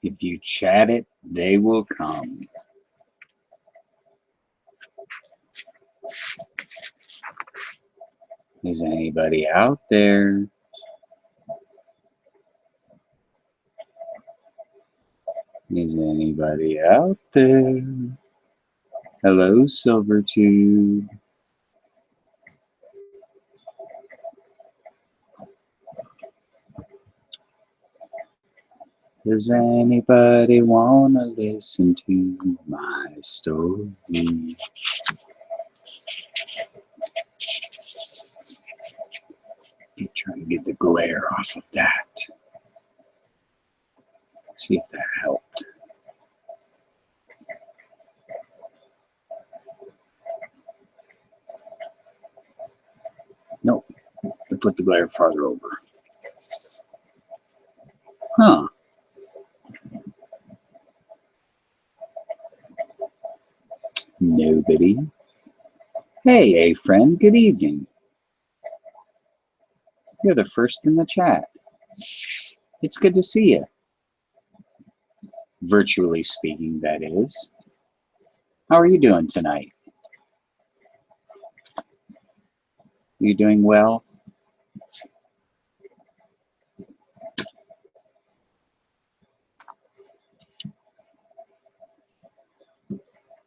If you chat it, they will come. Is anybody out there? Is anybody out there? Hello, Silvertube. Does anybody want to listen to my story? I'm trying to get the glare off of that. See if that helped. Nope. I put the glare farther over. Huh. Nobody. Hey, a friend. Good evening. You're the first in the chat. It's good to see you. Virtually speaking, that is. How are you doing tonight? You doing well?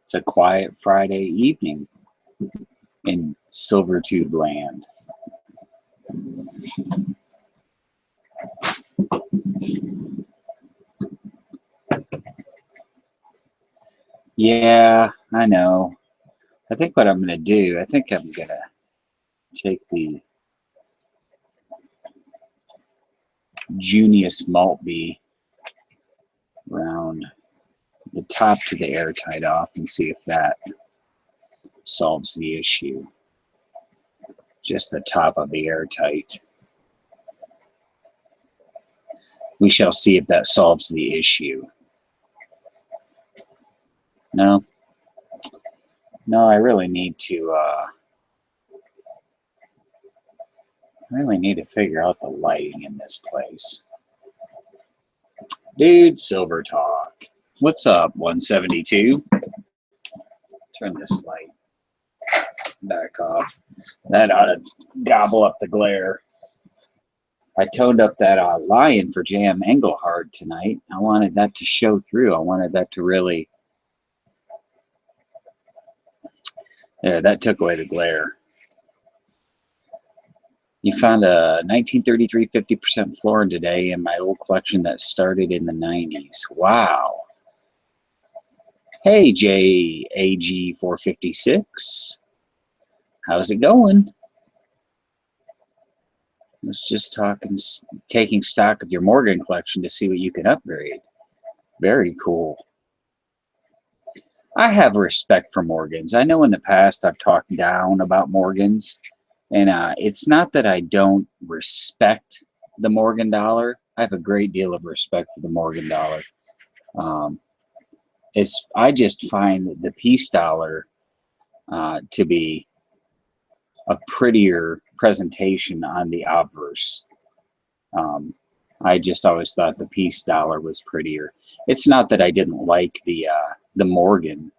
It's a quiet Friday evening in Silvertube land. Yeah, I know. I think what I'm going to do, I think I'm going to take the Junius Malt Bee around the top to the airtight off and see if that solves the issue. Just the top of the airtight. We shall see if that solves the issue. No, I really need to figure out the lighting in this place. Dude, Silver Talk. What's up, 172? Turn this light back off. That ought to gobble up the glare. I toned up that lion for J.M. Engelhard tonight. I wanted that to show through. I wanted that to really... Yeah, that took away the glare. You found a 1933 50% florin today in my old collection that started in the 90s. Wow. Hey, JAG456. How's it going? I was just taking stock of your Morgan collection to see what you can upgrade. Very cool. I have respect for Morgans. I know in the past I've talked down about Morgans, and it's not that I don't respect the Morgan dollar. I have a great deal of respect for the Morgan dollar. I just find the peace dollar to be a prettier presentation on the obverse. I just always thought the peace dollar was prettier. It's not that I didn't like the Morgan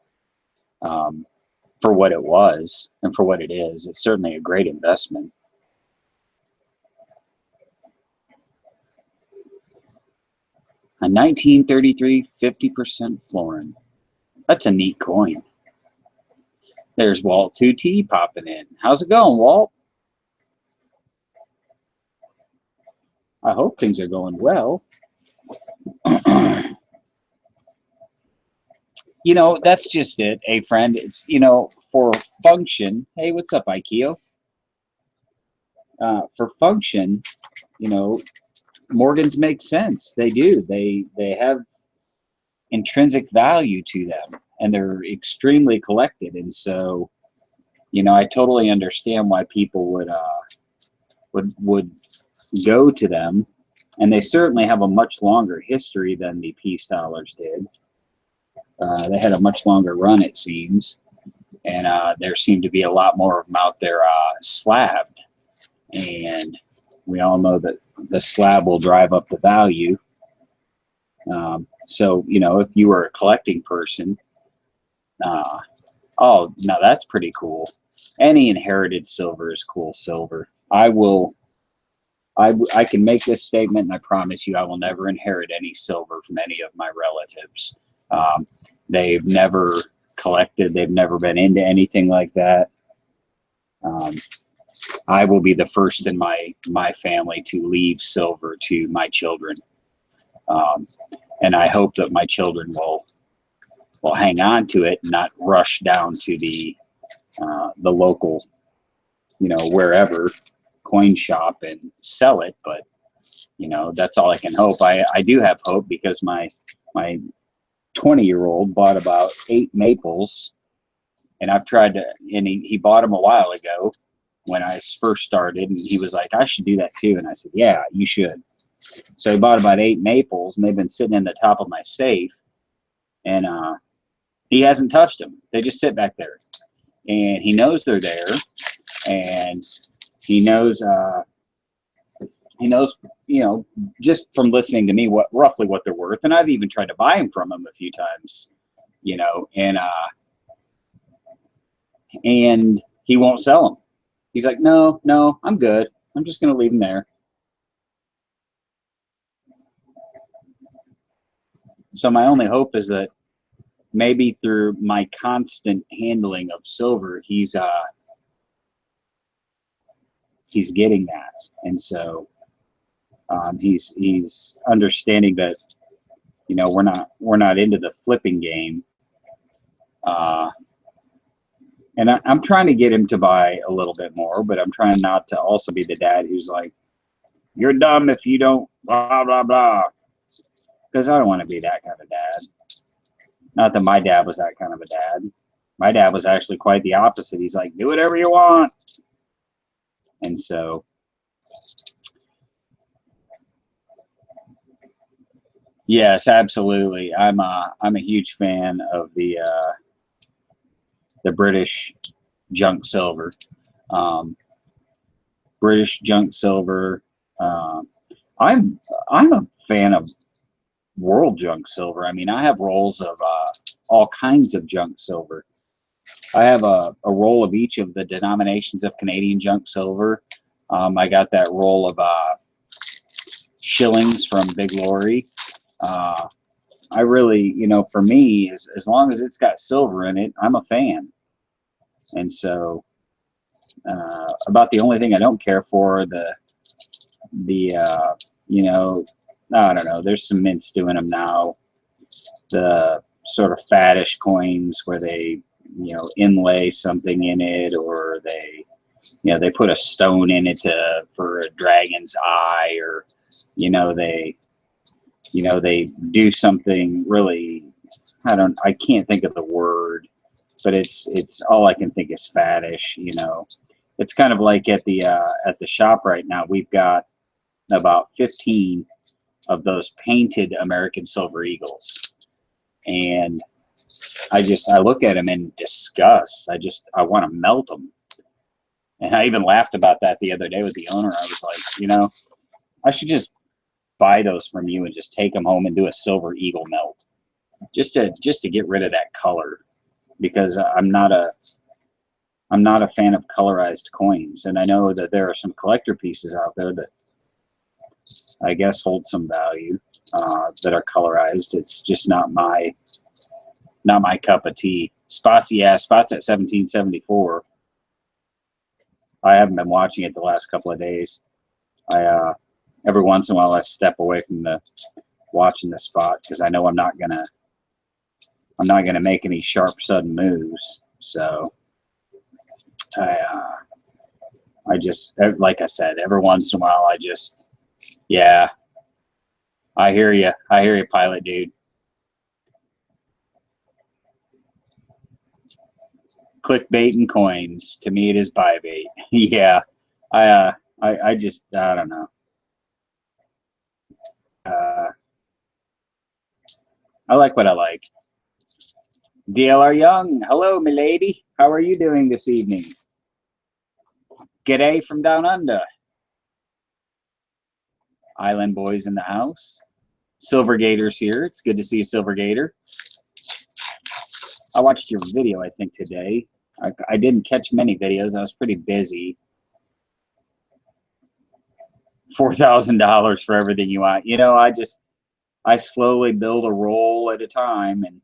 for what it was and for what it is. It's certainly a great investment. A 1933 50% florin. That's a neat coin. There's Walt 2T popping in. How's it going, Walt? I hope things are going well. You know, that's just it, a friend. It's, you know, for function. Hey, what's up, Ikeo? For function, you know, Morgans make sense. They do. They have intrinsic value to them, and they're extremely collected. And so, you know, I totally understand why people would go to them And they certainly have a much longer history than the peace dollars did. They had a much longer run, it seems. And there seemed to be a lot more of them out there slabbed. And we all know that the slab will drive up the value. So, you know, if you were a collecting person, oh, now that's pretty cool. Any inherited silver is cool silver. I can make this statement, and I promise you I will never inherit any silver from any of my relatives. They've never collected. They've never been into anything like that. I will be the first in my family to leave silver to my children. And I hope that my children will hang on to it and not rush down to the local, you know, wherever coin shop and sell it. But, you know, that's all I can hope. I do have hope because my 20-year-old bought about 8 maples, and I've tried to, and he bought them a while ago when I first started, and he was like, I should do that too. And I said, yeah, you should. So he bought about 8 maples, and they've been sitting in the top of my safe, and he hasn't touched them. They just sit back there, and he knows they're there, and he knows, you know, just from listening to me, roughly what they're worth. And I've even tried to buy them from him a few times, you know, and he won't sell them. He's like, no, I'm good. I'm just going to leave them there. So my only hope is that maybe through my constant handling of silver, he's getting that. And so he's understanding that, you know, we're not into the flipping game. And I'm trying to get him to buy a little bit more, but I'm trying not to also be the dad who's like, you're dumb if you don't blah, blah, blah. Because I don't want to be that kind of dad. Not that my dad was that kind of a dad. My dad was actually quite the opposite. He's like, do whatever you want. And so, yes, absolutely. I'm a huge fan of the British junk silver. British junk silver. I'm a fan of world junk silver. I mean, I have rolls of all kinds of junk silver. I have a roll of each of the denominations of Canadian junk silver. I got that roll of shillings from Big Lorry. I really, you know, for me, as long as it's got silver in it, I'm a fan. And so, about the only thing I don't care for, you know, I don't know, there's some mints doing them now. The sort of faddish coins where they, you know, inlay something in it, or they, you know, they put a stone in it for a dragon's eye, or, you know, they do something really, I can't think of the word, but it's all I can think is faddish, you know. It's kind of like at the shop right now, we've got about 15 of those painted American Silver Eagles. And I look at them in disgust. I want to melt them. And I even laughed about that the other day with the owner. I was like, you know, I should just buy those from you and just take them home and do a silver eagle melt, just to get rid of that color, because I'm not a fan of colorized coins. And I know that there are some collector pieces out there that I guess hold some value that are colorized. It's just not my cup of tea. Spots at 1774. I haven't been watching it the last couple of days. Every once in a while I step away from watching the spot because I know I'm not gonna make any sharp sudden moves. So I just, like I said, every once in a while yeah, I hear you, pilot dude. Clickbait and coins. To me, it is buy bait. Yeah, I don't know. I like what I like. DLR Young, hello, milady. How are you doing this evening? G'day from down under. Island Boys in the house. Silver Gator's here. It's good to see you, Silver Gator. I watched your video, I think, today. I didn't catch many videos. I was pretty busy. $4,000 for everything you want. You know, I slowly build a roll at a time, and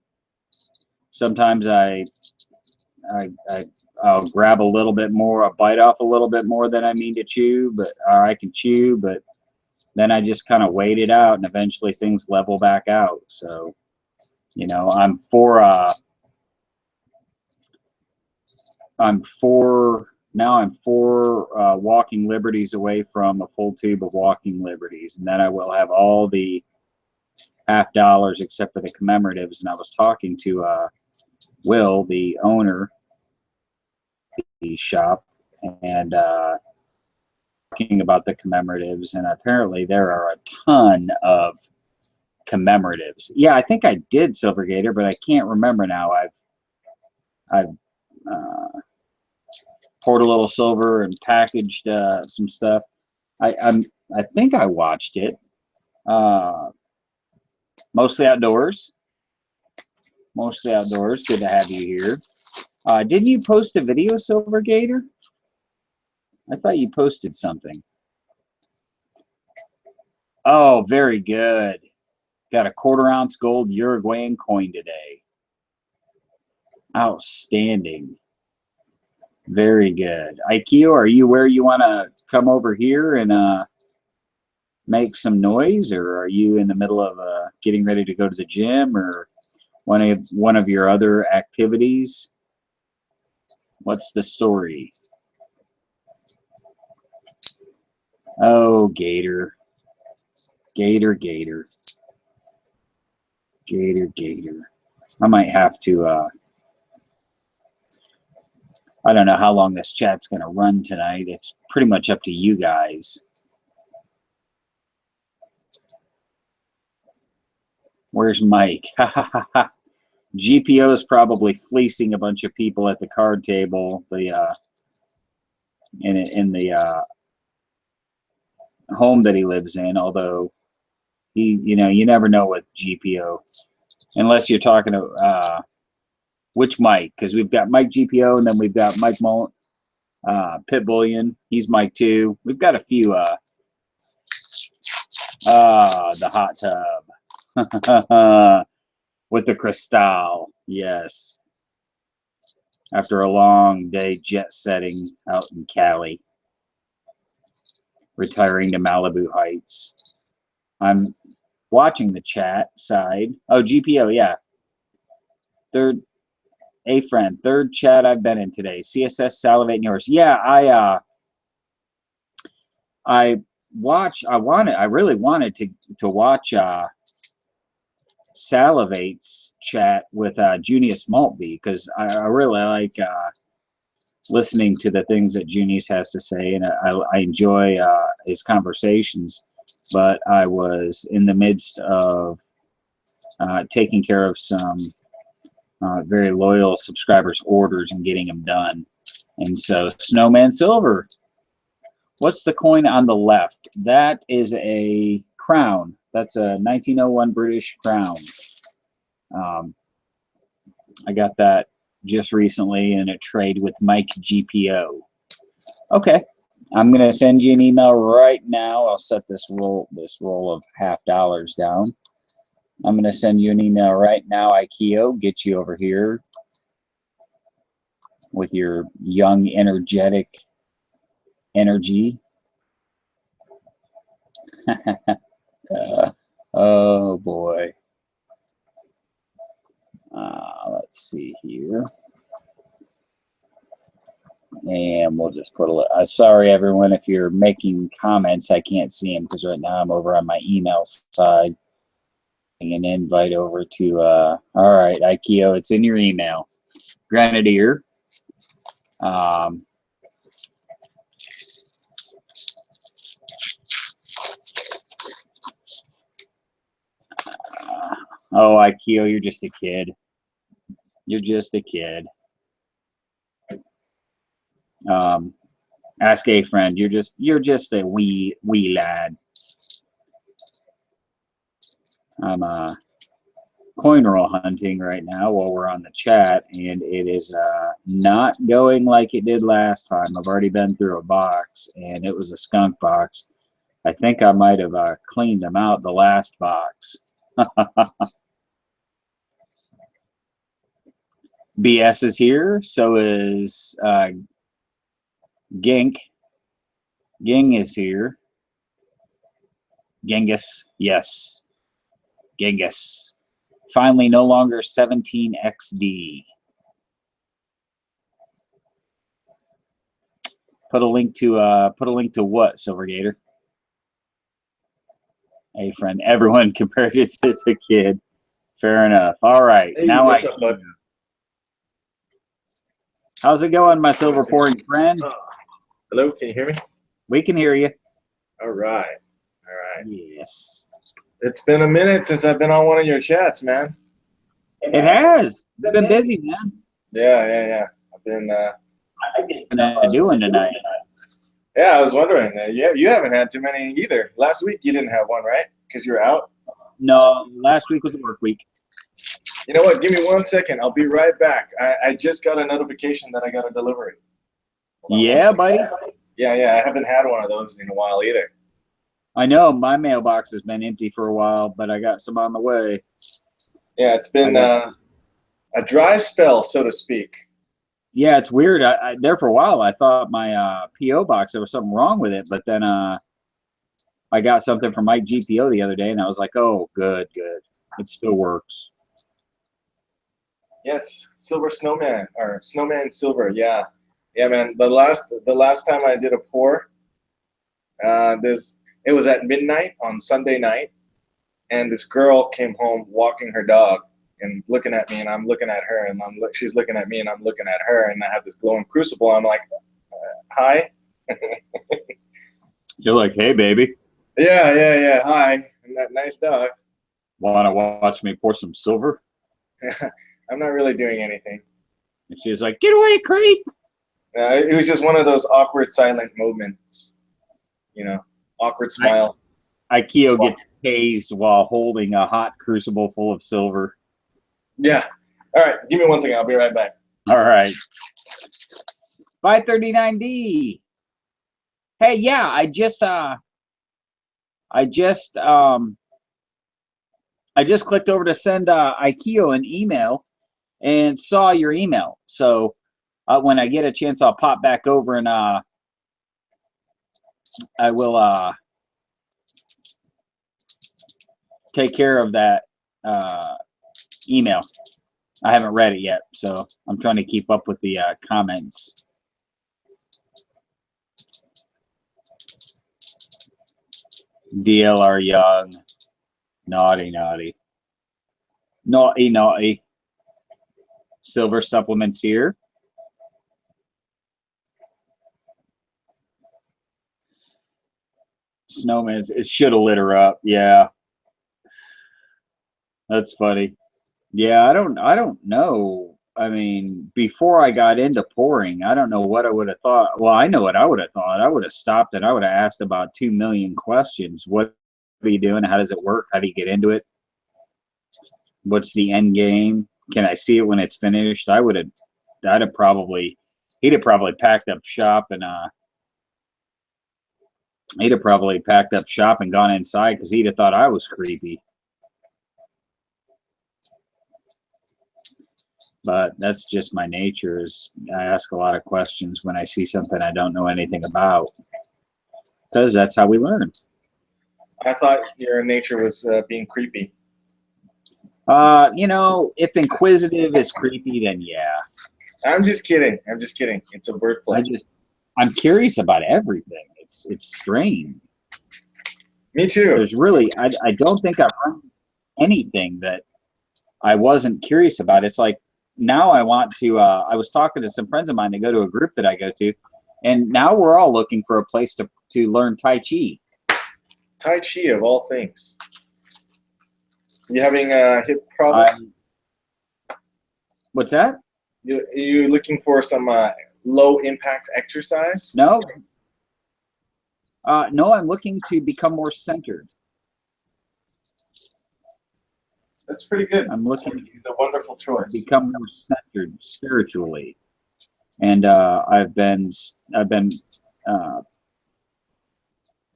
sometimes I'll grab a little bit more, I'll bite off a little bit more than I mean to chew, or I can chew, but then I just kind of wait it out, and eventually things level back out. So, you know, I'm for walking liberties away from a full tube of walking liberties, and then I will have all the $50 except for the commemoratives. And I was talking to Will, the owner of the shop, and talking about the commemoratives, and apparently there are a ton of commemoratives. Yeah, I think I did, Silver Gator, but I can't remember now. I've poured a little silver and packaged some stuff. I think I watched it. Mostly outdoors. Mostly outdoors. Good to have you here. Didn't you post a video, Silver Gator? I thought you posted something. Oh, very good. Got a 1/4 ounce gold Uruguayan coin today. Outstanding. Very good. Aikio, are you where you want to come over here and make some noise, or are you in the middle of getting ready to go to the gym, or one of your other activities? What's the story? Oh, Gator. Gator, Gator. Gator, Gator. I might have to, I don't know how long this chat's going to run tonight. It's pretty much up to you guys. Where's Mike? GPO is probably fleecing a bunch of people at the card table. In the home that he lives in. Although you never know with GPO, unless you're talking to which Mike, because we've got Mike GPO, and then we've got Mike Mullen, Pit Bullion. He's Mike too. We've got a few. The hot tub. With the Cristal, yes. After a long day jet setting out in Cali, retiring to Malibu Heights. I'm watching the chat side. Oh, GPO, yeah. Third chat I've been in today. CSS Salivate and yours. Yeah, I really wanted to watch Salivate's chat with Junius Maltby, because I really like listening to the things that Junius has to say, and I enjoy his conversations. But I was in the midst of taking care of some very loyal subscribers' orders and getting them done. And so, Snowman Silver, what's the coin on the left? That is a crown. That's a 1901 British crown. I got that just recently in a trade with Mike GPO. Okay, I'm gonna send you an email right now. I'll set this roll of $50 down. I'm gonna send you an email right now, Aikio. Get you over here with your young, energetic energy. Oh boy. Let's see here. And we'll just put a sorry everyone if you're making comments, I can't see them because right now I'm over on my email side. An invite over to all right, Aikio, it's in your email. Grenadier. Oh, Ikeo, you're just a kid. You're just a kid. Ask a friend. You're just a wee lad. I'm coin roll hunting right now while we're on the chat, and it is not going like it did last time. I've already been through a box, and it was a skunk box. I think I might have cleaned them out the last box. BS is here. So is Gink. Ging is here. Genghis. Yes. Genghis. Finally, no longer 17XD. Put a link to what, Silvergator? Hey, friend. Everyone compared it to a kid. Fair enough. All right. Hey, now what's up, bud? How's it going, my silver pouring friend? Hello, can you hear me? We can hear you. All right. All right. Yes. It's been a minute since I've been on one of your chats, man. It has. You've been busy, man. Yeah. I've been. What are you doing tonight? Yeah, I was wondering. You haven't had too many either. Last week you didn't have one, right? Because you were out. No, last week was a work week. You know what? Give me 1 second. I'll be right back. I just got a notification that I got a delivery. Yeah, buddy. Yeah. I haven't had one of those in a while either. I know my mailbox has been empty for a while, but I got some on the way. Yeah, it's been a dry spell, so to speak. Yeah, it's weird. I there for a while. I thought my PO box, there was something wrong with it, but then I got something from Mike GPO the other day, and I was like, oh, good. It still works. Yes, Silver Snowman or Snowman Silver. Yeah, man. The last time I did a pour, it was at midnight on Sunday night, and this girl came home walking her dog and looking at me, and I'm looking at her, and she's looking at me, and I'm looking at her, and I have this glowing crucible. I'm like, hi. You're like, hey, baby. Yeah. Hi. And that nice dog. Want to watch me pour some silver? I'm not really doing anything. And she's like, get away, creep. It was just one of those awkward silent moments, awkward smile. Ikeo gets tased while holding a hot crucible full of silver. Yeah. All right. Give me 1 second. I'll be right back. All right. 539D. Hey, yeah, I just clicked over to send Ikeo an email and saw your email. So when I get a chance, I'll pop back over and I will take care of that email. I haven't read it yet, so I'm trying to keep up with the comments. DLR Young. Naughty. Silver supplements here. Snowman, it should have lit her up. Yeah. That's funny. Yeah, I don't know. I mean, before I got into pouring, I don't know what I would have thought. Well, I know what I would have thought. I would have stopped and I would have asked about 2 million questions. What are you doing? How does it work? How do you get into it? What's the end game? Can I see it when it's finished? He'd have probably packed up shop and gone inside because he'd have thought I was creepy. But that's just my nature. Is I ask a lot of questions when I see something I don't know anything about, because that's how we learn. I thought your nature was being creepy. If inquisitive is creepy, then yeah. I'm just kidding. It's a wordplay. I'm curious about everything. It's strange. Me too. There's really, I don't think I've learned anything that I wasn't curious about. It's like, now I want to, I was talking to some friends of mine that go to a group that I go to, and now we're all looking for a place to learn Tai Chi. Tai Chi of all things. You having hip problems? What's that? You looking for some low impact exercise? No. No, I'm looking to become more centered. That's pretty good. I'm looking. He's a wonderful choice. Become more centered spiritually, and I've been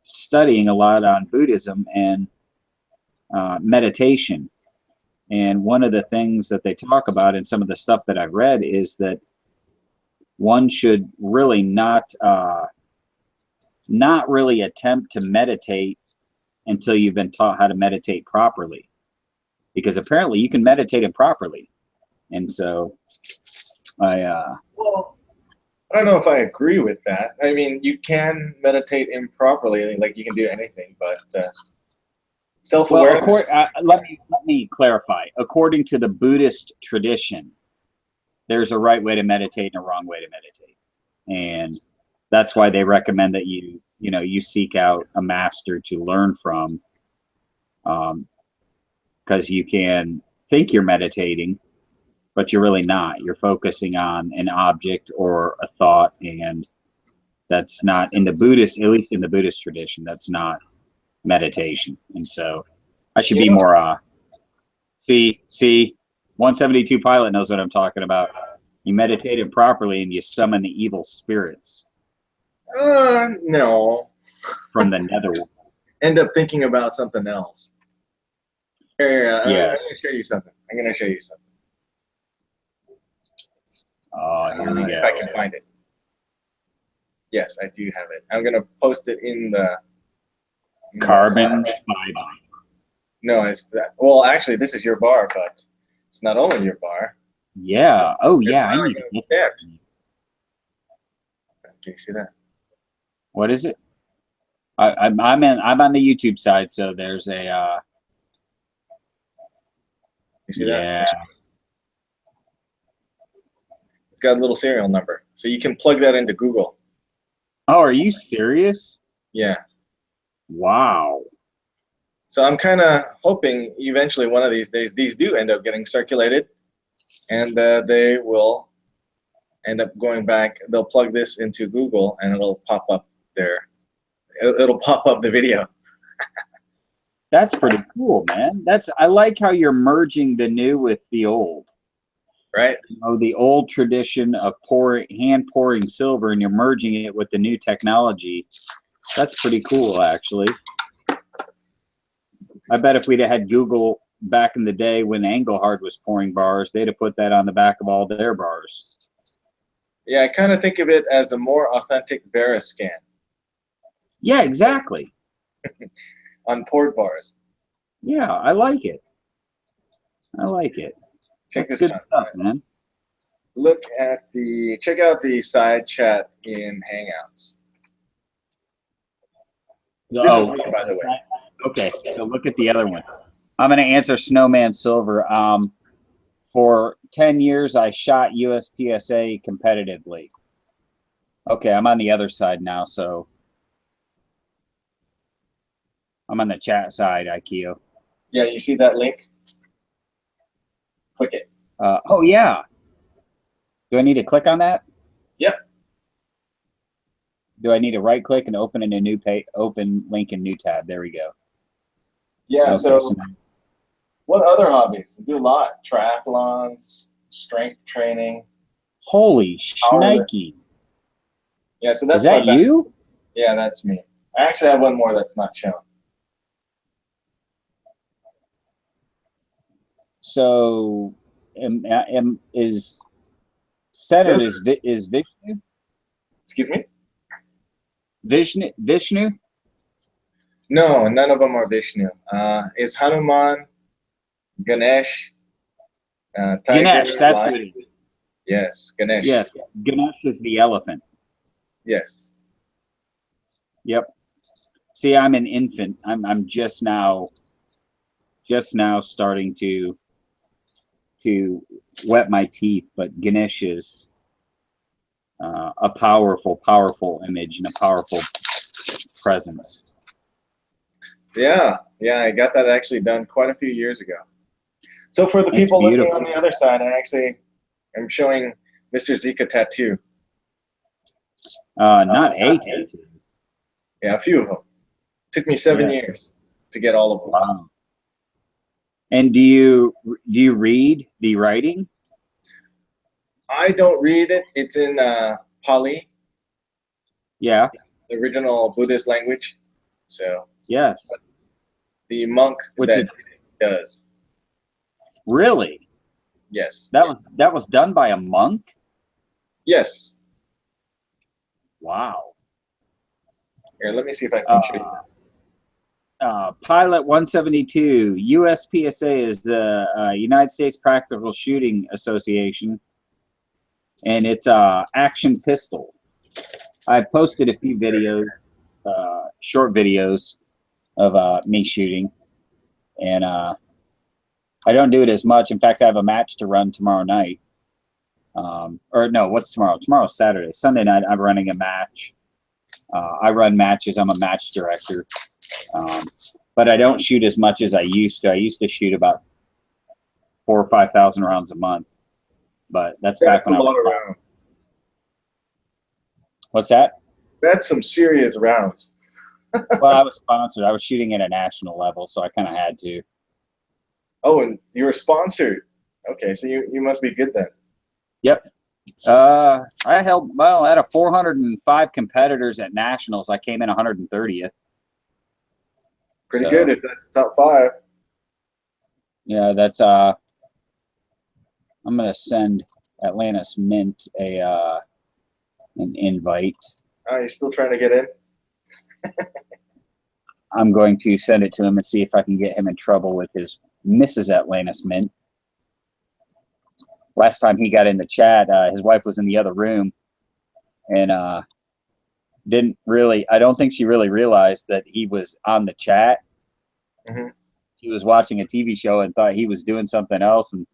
studying a lot on Buddhism and meditation. And one of the things that they talk about in some of the stuff that I've read is that one should really not really attempt to meditate until you've been taught how to meditate properly, because apparently you can meditate improperly. And so well, I don't know if I agree with that. I mean, you can meditate improperly, like you can do anything, but self-awareness. Well, let me clarify. According to the Buddhist tradition, there's a right way to meditate and a wrong way to meditate, and that's why they recommend that you seek out a master to learn from, because you can think you're meditating, but you're really not. You're focusing on an object or a thought, and that's not in the Buddhist, at least in the Buddhist tradition, that's not meditation. And so I should be more see 172 Pilot knows what I'm talking about. You meditate it properly and you summon the evil spirits. No. From the netherworld. End up thinking about something else. Here, yes. I'm gonna show you something. Oh, here we go. If I can find it. Yes, I do have it. I'm gonna post it in the carbon fiber. No, it's that. Well, actually, this is your bar, but it's not only your bar. Yeah. Oh, yeah. I need to get that. Can you see that? What is it? I'm on the YouTube side, so there's a. You see that? Yeah. It's got a little serial number, so you can plug that into Google. Oh, are you serious? Yeah. Wow. So I'm kind of hoping eventually one of these days these do end up getting circulated, and they will end up going back. They'll plug this into Google, and it'll pop up there. It'll pop up the video. That's pretty cool, man. I like how you're merging the new with the old. Right. The old tradition of hand pouring silver, and you're merging it with the new technology. That's pretty cool, actually. I bet if we'd have had Google back in the day when Engelhard was pouring bars, they'd have put that on the back of all their bars. Yeah, I kind of think of it as a more authentic Veriscan. Yeah, exactly. On poured bars. Yeah, I like it. I like it. Check That's this good out, stuff, man. Check out the side chat in Hangouts. This is me, by the way. Okay, so look at the other one. I'm going to answer Snowman Silver. For 10 years, I shot USPSA competitively. Okay, I'm on the other side now, so I'm on the chat side, Ikeo. Yeah, you see that link? Click it. Oh, yeah. Do I need to click on that? Yep. Do I need to right click and open in a new page, open link in new tab? There we go. Yeah, okay, so what other hobbies? I do a lot. Triathlons, strength training. Holy shnikey. Yeah, so that's Is that you? Yeah, that's me. I actually have one more that's not shown. So is centered is Vishnu? Excuse me? Vishnu? No, none of them are Vishnu. Is Hanuman, Ganesh, Tiger, Ganesh, that's lion? what it is. Yes, Ganesh. Yes, Ganesh is the elephant. Yes. Yep. See, I'm an infant. I'm just now starting to wet my teeth, but Ganesh is a powerful image and a powerful presence. Yeah, yeah, I got that actually done quite a few years ago. So for the It's people looking on beautiful. the other side, I'm showing Mr. Zika tattoo. Not a tattoo. Yeah, a few of them. Took me 7 years to get all of them. Wow. And do you read the writing? I don't read it. It's in Pali, Yeah. the original Buddhist language. So Yes. the monk Which that is does, really, yes, that was done by a monk. yes. Wow. Here, let me see if I can show you. Uh, Pilot 172, USPSA is the United States Practical Shooting Association, and it's action pistol. I posted a few videos, short videos of me shooting, and I don't do it as much. In fact, I have a match to run tomorrow night. Or no, what's tomorrow? Tomorrow's Saturday. Sunday night, I'm running a match. I run matches. I'm a match director. But I don't shoot as much as I used to. I used to shoot about 4,000 or 5,000 rounds a month. But that's back That's a when I was. lot of rounds. What's that? That's some serious rounds. Well, I was sponsored. I was shooting at a national level, so I kind of had to. Oh, and you were sponsored. Okay, so you must be good then. Yep. I held, well, out of 405 competitors at nationals, I came in 130th. Pretty So, good if that's top 5. yeah, that's I'm gonna send Atlantis Mint an invite. Oh, you still trying to get in? I'm going to send it to him and see if I can get him in trouble with his Mrs. Atlantis Mint. Last time he got in the chat, his wife was in the other room, and didn't really. I don't think she really realized that he was on the chat. Mm-hmm. She was watching a TV show and thought he was doing something else, and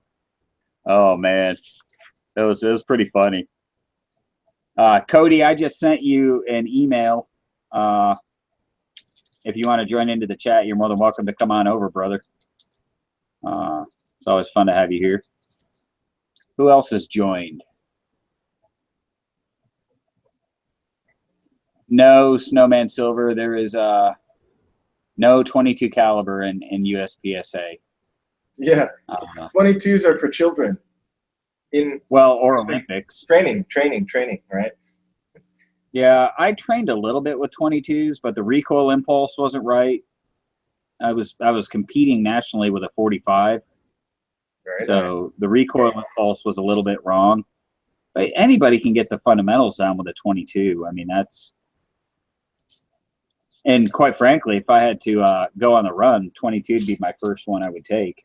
oh man, it was pretty funny. Cody, I just sent you an email. If you want to join into the chat, you're more than welcome to come on over, brother. It's always fun to have you here. Who else has joined? No Snowman Silver. There is no 22 caliber in USPSA. Yeah, 22s are for children. Or Olympics. Training, right? Yeah, I trained a little bit with 22s, but the recoil impulse wasn't right. I was competing nationally with a 45. Right. So the recoil impulse was a little bit wrong. But anybody can get the fundamentals down with a 22. I mean, and quite frankly, if I had to go on the run, 22 would be my first one I would take.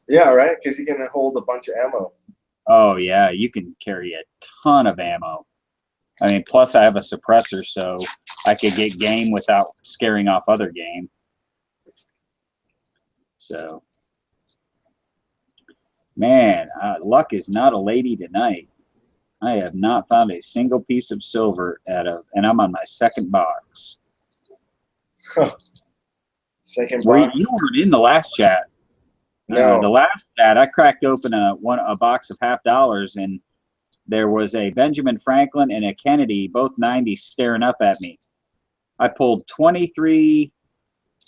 Yeah, right? Because you can hold a bunch of ammo. Oh, yeah. You can carry a ton of ammo. I mean, plus I have a suppressor, so I could get game without scaring off other game. So, man, luck is not a lady tonight. I have not found a single piece of silver and I'm on my second box. Second box? You weren't in the last chat. No. The last chat, I cracked open a box of $50, and there was a Benjamin Franklin and a Kennedy, both 90s, staring up at me. I pulled 23,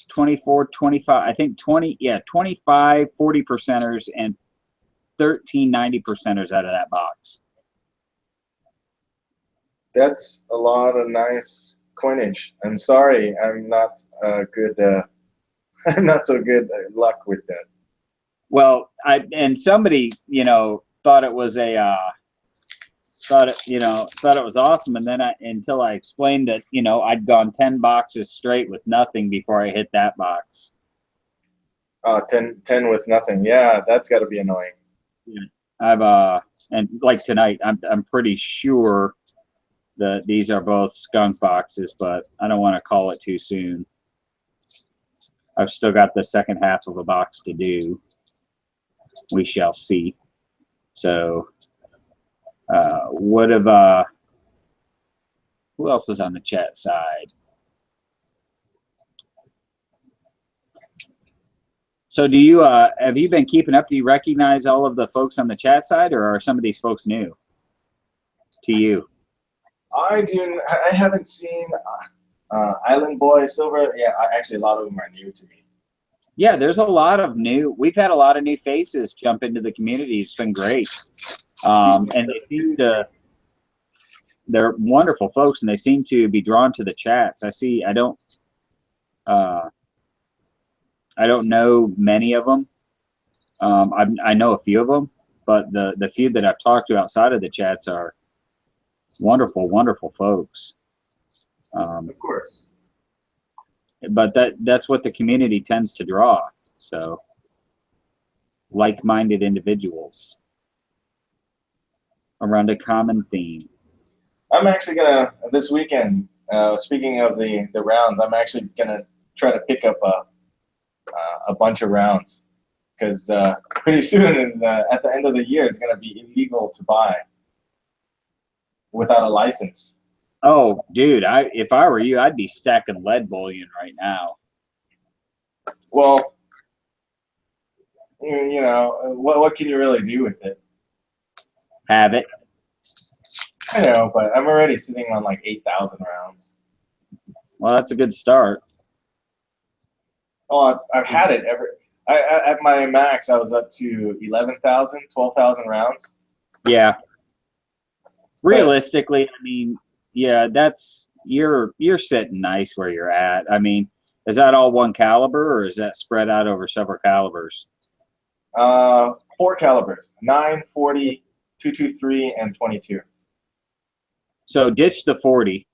24, 25, I think 25 40 percenters and 13 90 percenters out of that box. That's a lot of nice coinage. I'm sorry, I'm not good. I'm not so good at luck with that. Well, somebody thought it was thought it was awesome, and then until I explained that I'd gone 10 boxes straight with nothing before I hit that box. 10 with nothing. Yeah, that's got to be annoying. I've and like tonight, I'm pretty sure that these are both skunk boxes, but I don't want to call it too soon. I've still got the second half of a box to do. We shall see. So, who else is on the chat side? So do you have you been keeping up? Do you recognize all of the folks on the chat side, or are some of these folks new to you? I haven't seen Island Boy, Silver. Yeah, actually, a lot of them are new to me. Yeah, there's a lot of new. We've had a lot of new faces jump into the community. It's been great, and they seem to. They're wonderful folks, and they seem to be drawn to the chats. I see. I don't know many of them. I know a few of them, but the few that I've talked to outside of the chats are wonderful, wonderful folks. Of course. But that's what the community tends to draw. So like-minded individuals around a common theme. I'm actually gonna this weekend. Speaking of the rounds, I'm actually gonna try to pick up a bunch of rounds because pretty soon, at the end of the year, it's gonna be illegal to buy without a license. Oh, dude! If I were you, I'd be stacking lead bullion right now. Well, you know, what can you really do with it? Have it. I know, but I'm already sitting on like 8,000 rounds. Well, that's a good start. Oh, I've had it at my max. I was up to 11,000, 12,000 rounds. Yeah. Realistically, I mean, yeah, that's you're sitting nice where you're at. I mean, is that all one caliber, or is that spread out over several calibers? 4 calibers: 9, 40, 223, and 22. So ditch the 40.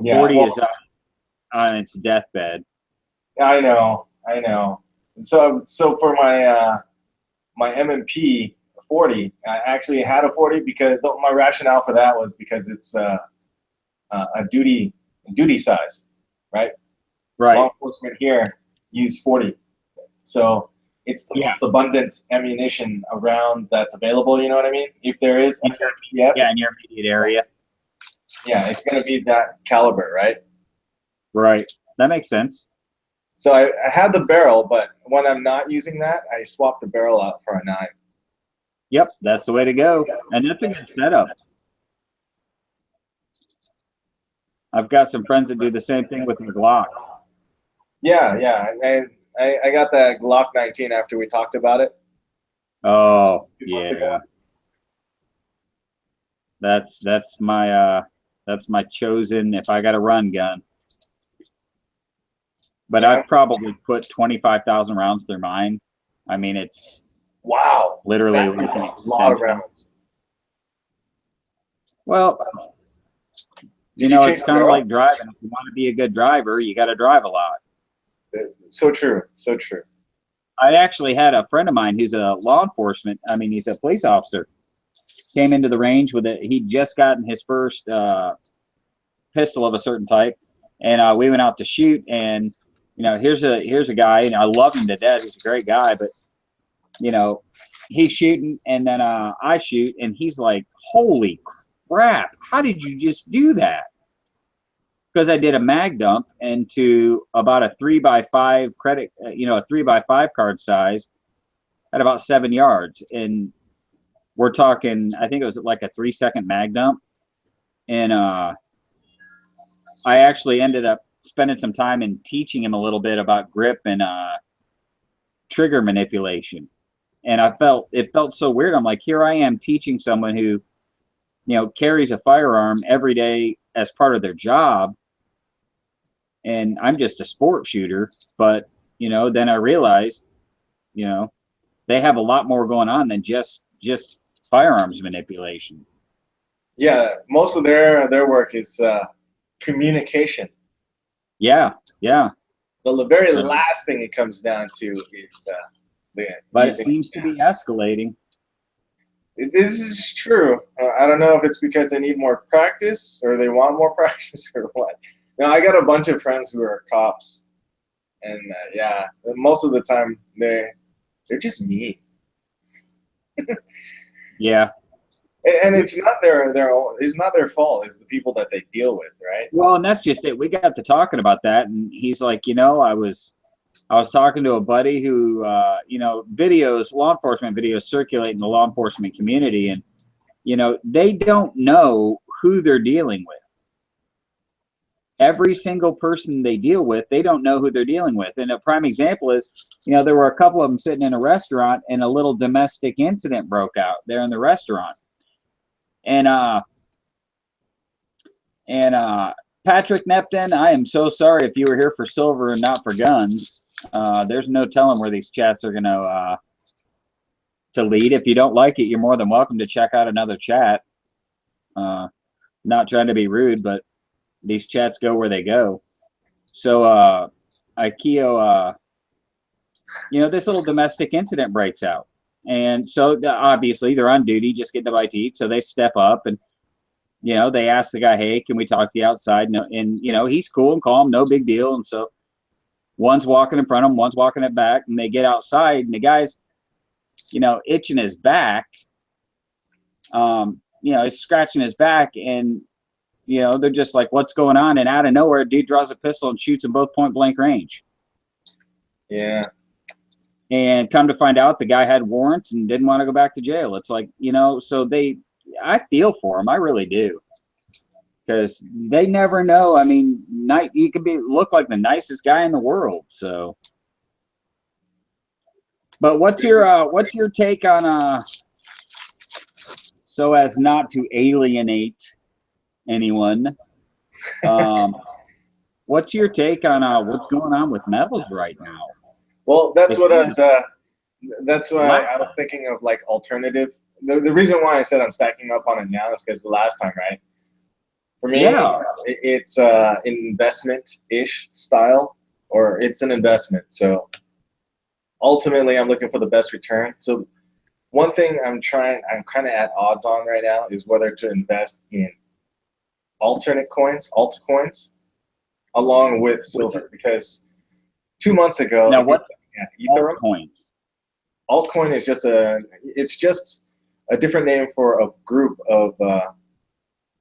Yeah, 40 well, is on its deathbed. I know. And so for my my M&P 40, I actually had a 40 because my rationale for that was because it's a duty size, right? Right. Law enforcement here use 40, so it's the most abundant ammunition around that's available. You know what I mean? If there is SRPF, in your immediate area. Yeah, it's gonna be that caliber, right? Right. That makes sense. So I had the barrel, but when I'm not using that, I swap the barrel out for a 9. Yep, that's the way to go, and that's a good setup. I've got some friends that do the same thing with their Glocks. Yeah, and I got that Glock 19 after we talked about it. Oh, yeah. That's my chosen if I got a run gun. But I've probably put 25,000 rounds through mine. I mean, it's literally like an a lot of rounds. Well, it's kind of like driving. If you want to be a good driver, you got to drive a lot. So true. So true. I actually had a friend of mine who's a law enforcement. I mean, he's a police officer. Came into the range with it. He'd just gotten his first pistol of a certain type, and we went out to shoot. And here's a guy, and I love him to death. He's a great guy, but he's shooting, and then I shoot, and he's like, "Holy crap! How did you just do that?" Because I did a mag dump into about a 3x5 credit, a 3x5 card size at about 7 yards. And we're talking, I think it was like a 3-second mag dump. And I actually ended up spending some time in teaching him a little bit about grip and trigger manipulation. And it felt so weird. I'm like, here I am teaching someone who, carries a firearm every day as part of their job. And I'm just a sport shooter, but then I realized, they have a lot more going on than just firearms manipulation. Yeah, most of their work is communication. Yeah. The very last thing it comes down to is but it seems to be escalating. This is true. I don't know if it's because they need more practice or they want more practice or what. Now, I got a bunch of friends who are cops, and most of the time they're just mean. Yeah. And it's not it's not their fault. It's the people that they deal with, right? Well, and that's just it. We got to talking about that, and he's like, I was I was talking to a buddy who, videos, law enforcement videos circulate in the law enforcement community, and they don't know who they're dealing with. Every single person they deal with, they don't know who they're dealing with. And a prime example is, there were a couple of them sitting in a restaurant, and a little domestic incident broke out there in the restaurant. And Patrick Nepton, I am so sorry if you were here for silver and not for guns. There's no telling where these chats are going to lead. If you don't like it, you're more than welcome to check out another chat. Not trying to be rude, but these chats go where they go. So Ikeo, this little domestic incident breaks out. And so obviously they're on duty, just getting a bite to eat. So they step up and, they ask the guy, hey, can we talk to you outside? And he's cool and calm, no big deal. And so one's walking in front of him, one's walking it back, and they get outside, and the guy's, itching his back. He's scratching his back, and, they're just like, what's going on? And out of nowhere, dude draws a pistol and shoots them both point blank range. Yeah. And come to find out, the guy had warrants and didn't want to go back to jail. It's like, so I feel for them. I really do. Because they never know. I mean, you could look like the nicest guy in the world. So, but what's your take on so as not to alienate anyone? What's your take on what's going on with metals right now? Well, that's why I was thinking of, like, alternative. The reason why I said I'm stacking up on it now is because the last time, right? For me, it's investment-ish style, or it's an investment. So ultimately, I'm looking for the best return. So one thing I'm kind of at odds on right now is whether to invest in alternate coins, altcoins, along with silver. Because 2 months ago, now what? Ethereum. Altcoins. Altcoin is just a different name for a group of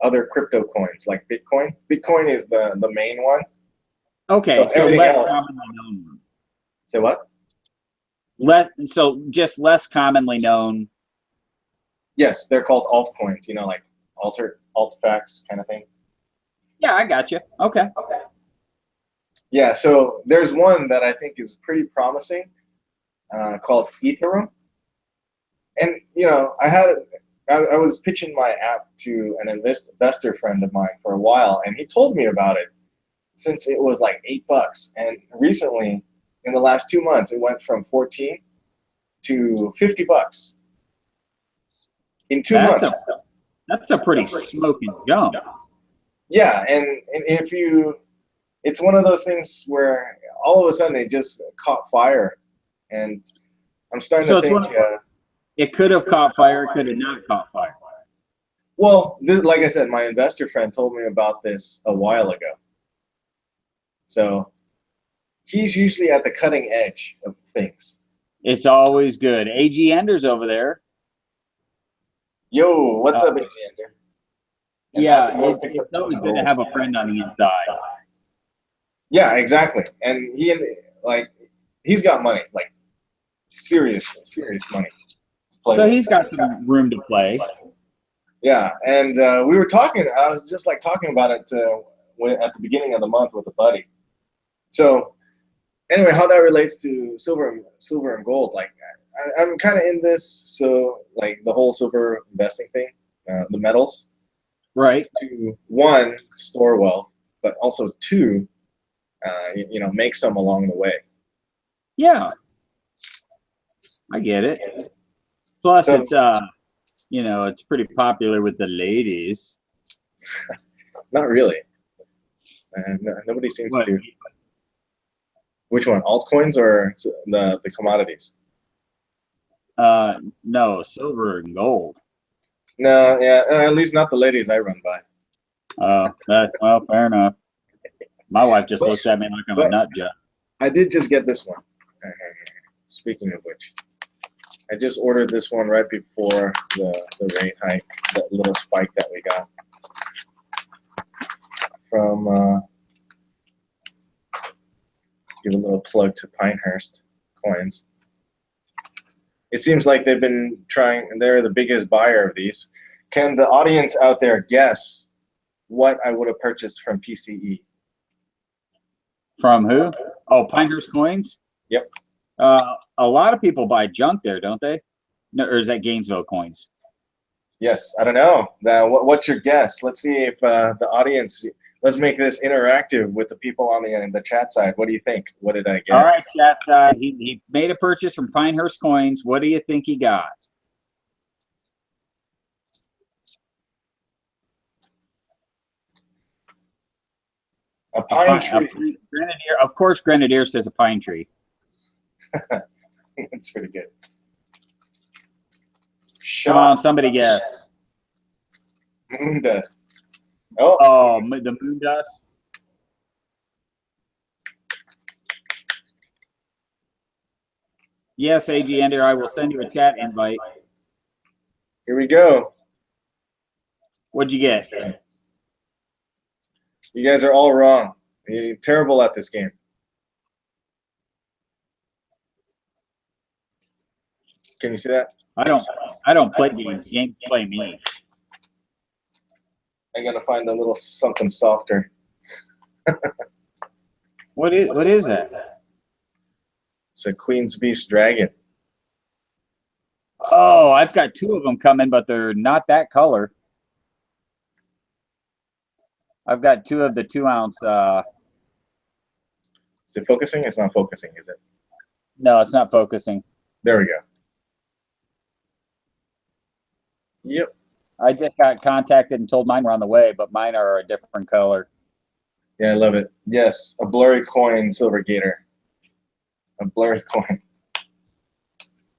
other crypto coins, like Bitcoin. Bitcoin is the main one. Okay, so less commonly known. Say what? So just less commonly known. Yes, they're called altcoins. Like altfacts kind of thing. Yeah, I got you. Okay. Yeah, so there's one that I think is pretty promising, called Ethereum. And I was pitching my app to an investor friend of mine for a while, and he told me about it since it was like $8. And recently, in the last 2 months, it went from 14 to $50 in 2 months. That's a pretty smoking jump. Yeah, and it's one of those things where all of a sudden it just caught fire, and I'm starting to think. It could have caught fire, it could have not caught fire. Well, like I said, my investor friend told me about this a while ago. So he's usually at the cutting edge of things. It's always good. AG Ender's over there. Yo, what's up, AG Ender? Yeah, it's always good to have a friend on the inside. Yeah, exactly. And he's got money, like serious money. So he's got some room to play. Yeah, and we were talking. I was just talking about it at the beginning of the month with a buddy. So anyway, how that relates to silver and gold, I'm kind of in this. So the whole silver investing thing, the metals, right? To one, store wealth, but also two, make some along the way. Yeah, I get it. Plus, it's it's pretty popular with the ladies. Not really. Nobody seems to. Which one? Altcoins or the commodities? No, silver and gold. No, yeah, at least not the ladies I run by. Well, fair enough. My wife just looks at me like I'm a nut job. I did just get this one. Speaking of which, I just ordered this one right before the rate hike, that little spike that we got from give a little plug to Pinehurst coins. It seems like they've been trying, and they're the biggest buyer of these. Can the audience out there guess what I would have purchased from PCE? From who? Oh, Pinehurst Coins? Yep. A lot of people buy junk there, don't they? No, or is that Gainesville Coins? Yes, I don't know. What's your guess? Let's see if the audience, let's make this interactive with the people on the chat side. What do you think? What did I get? All right, chat side. He made a purchase from Pinehurst Coins. What do you think he got? A pine tree. Grenadier. Of course, Grenadier says a pine tree. That's pretty good. Come on, somebody guess. Moon dust. Oh, the moon dust. Yes, AG Ender, I will send you a chat invite. Here we go. What'd you get? You guys are all wrong. You're terrible at this game. Can you see that? I don't play games. Games play me. I gotta find a little something softer. What is that? It's a Queen's Beast Dragon. Oh, I've got two of them coming, but they're not that color. I've got two of the 2-ounce. Is it focusing? It's not focusing, is it? No, it's not focusing. There we go. Yep. I just got contacted and told mine were on the way, but mine are a different color. Yeah, I love it. Yes, a blurry coin, Silver Gator. A blurry coin.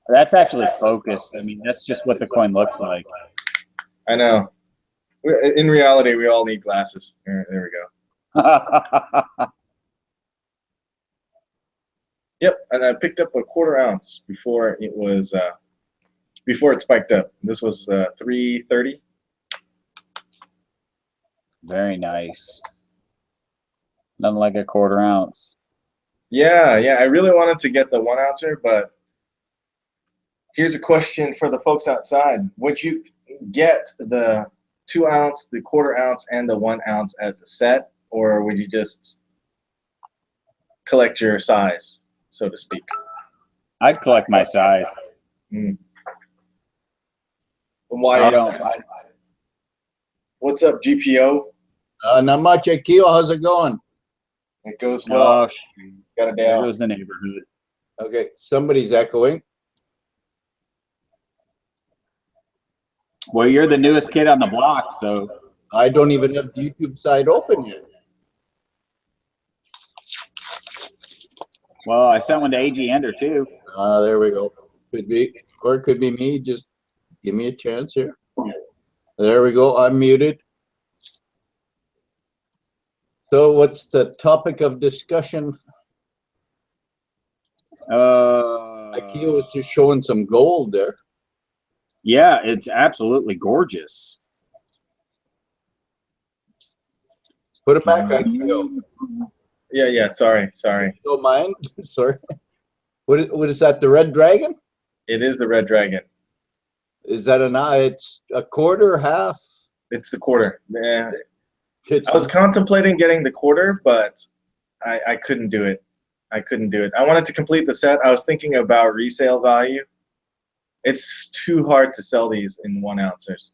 That's actually focused. I mean, that's just what the coin looks like. I know. In reality, we all need glasses. There we go. Yep, and I picked up a 1/4 ounce before it was before it spiked up. This was $3.30. Very nice. Nothing like a 1/4 ounce. Yeah, I really wanted to get the 1 ouncer, but here's a question for the folks outside: would you get the 2 ounce, the 1/4 ounce, and the 1 ounce as a set, or would you just collect your size, so to speak? I'd collect my size. Why? I don't. What's up, GPO? Not much. Akio, how's it going? It goes well. Oh, Got a day there off. goes the neighborhood. Okay, somebody's echoing. Well, you're the newest kid on the block, so. I don't even have the YouTube side open yet. Well, I sent one to AG Ender too. There we go. Could be, or it could be me. Just give me a chance here. There we go. I'm muted. So what's the topic of discussion? Akio was just showing some gold there. Yeah, it's absolutely gorgeous. Put it back, Akio. Yeah. Sorry. Don't mind. Sorry. What is that? The red dragon? It is the red dragon. Is that it's a 1/4, half? It's the 1/4. Yeah. It's I was contemplating getting the 1/4, but I couldn't do it. I wanted to complete the set. I was thinking about resale value. It's too hard to sell these in 1 ounces.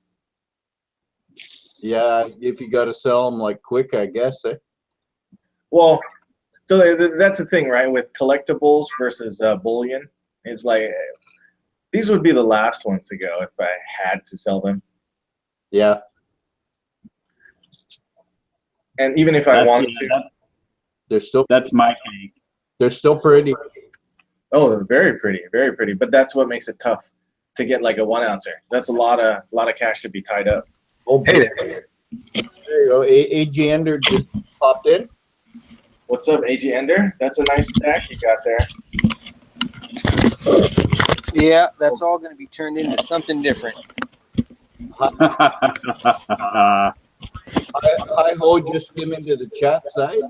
Yeah, if you got to sell them like quick, I guess. Well, so that's the thing, right? With collectibles versus bullion, it's like these would be the last ones to go if I had to sell them. Yeah. And even if I wanted to, they're still. That's my cake. They're still pretty. Oh, they're very pretty, very pretty. But that's what makes it tough to get like a 1 ouncer. That's a lot of cash to be tied up. Oh, hey there. There you go. AG Ender just popped in. What's up, AG Ender? That's a nice stack you got there. Yeah, that's all going to be turned into something different. Hi, Ho, just came into the chat side.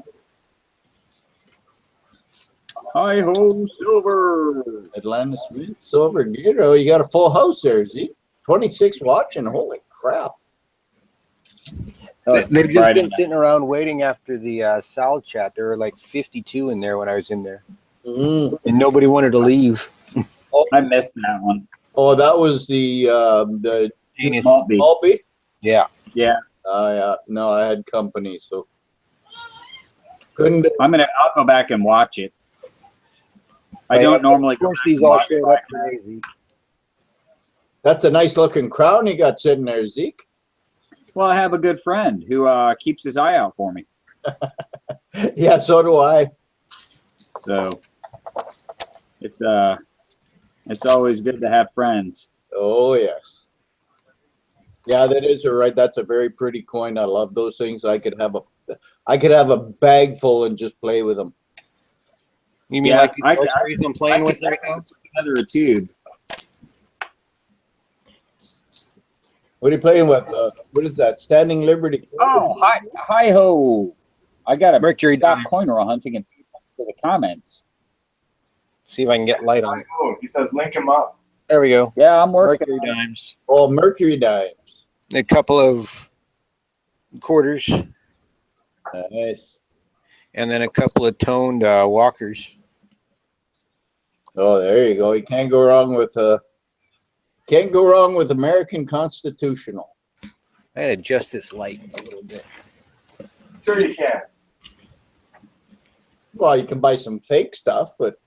Hi-ho, silver. Atlantis Mint, silver, Gator. Oh, you got a full house there, Z. 26 watching. Holy crap. Oh, it's They've just Friday been sitting around waiting after the Sal chat. There were like 52 in there when I was in there, Mm. and nobody wanted to leave. night. I missed that one. Oh, that was the Genius. Maltby. Albie? Yeah. Yeah, Yeah. No, I had company, so couldn't. I'll go back and watch it. I don't normally Of go course, back these and all watch showed it. up today. Zeke. That's a nice looking crown you got sitting there, Zeke. Well, I have a good friend who keeps his eye out for me. Yeah, so do I. So it's always good to have friends. Oh yes. Yeah, that is right. That's a very pretty coin. I love those things. I could have a bag full and just play with them. You mean Yeah, like I- the archeries I'm playing with right now? Another tube. What are you playing with? What is that? Standing Liberty. Oh, hi ho! I gotta Mercury stop dime. coin roll hunting and to the comments. See if I can get light on it. Oh, he says link him up. There we go. Yeah, I'm working. Mercury dimes. Oh, Mercury dimes. A couple of quarters, Nice. and then a couple of toned walkers. Oh, there you go. You can't go wrong with American Constitutional. I had to adjust this light a little bit. Sure you can. Well, you can buy some fake stuff, but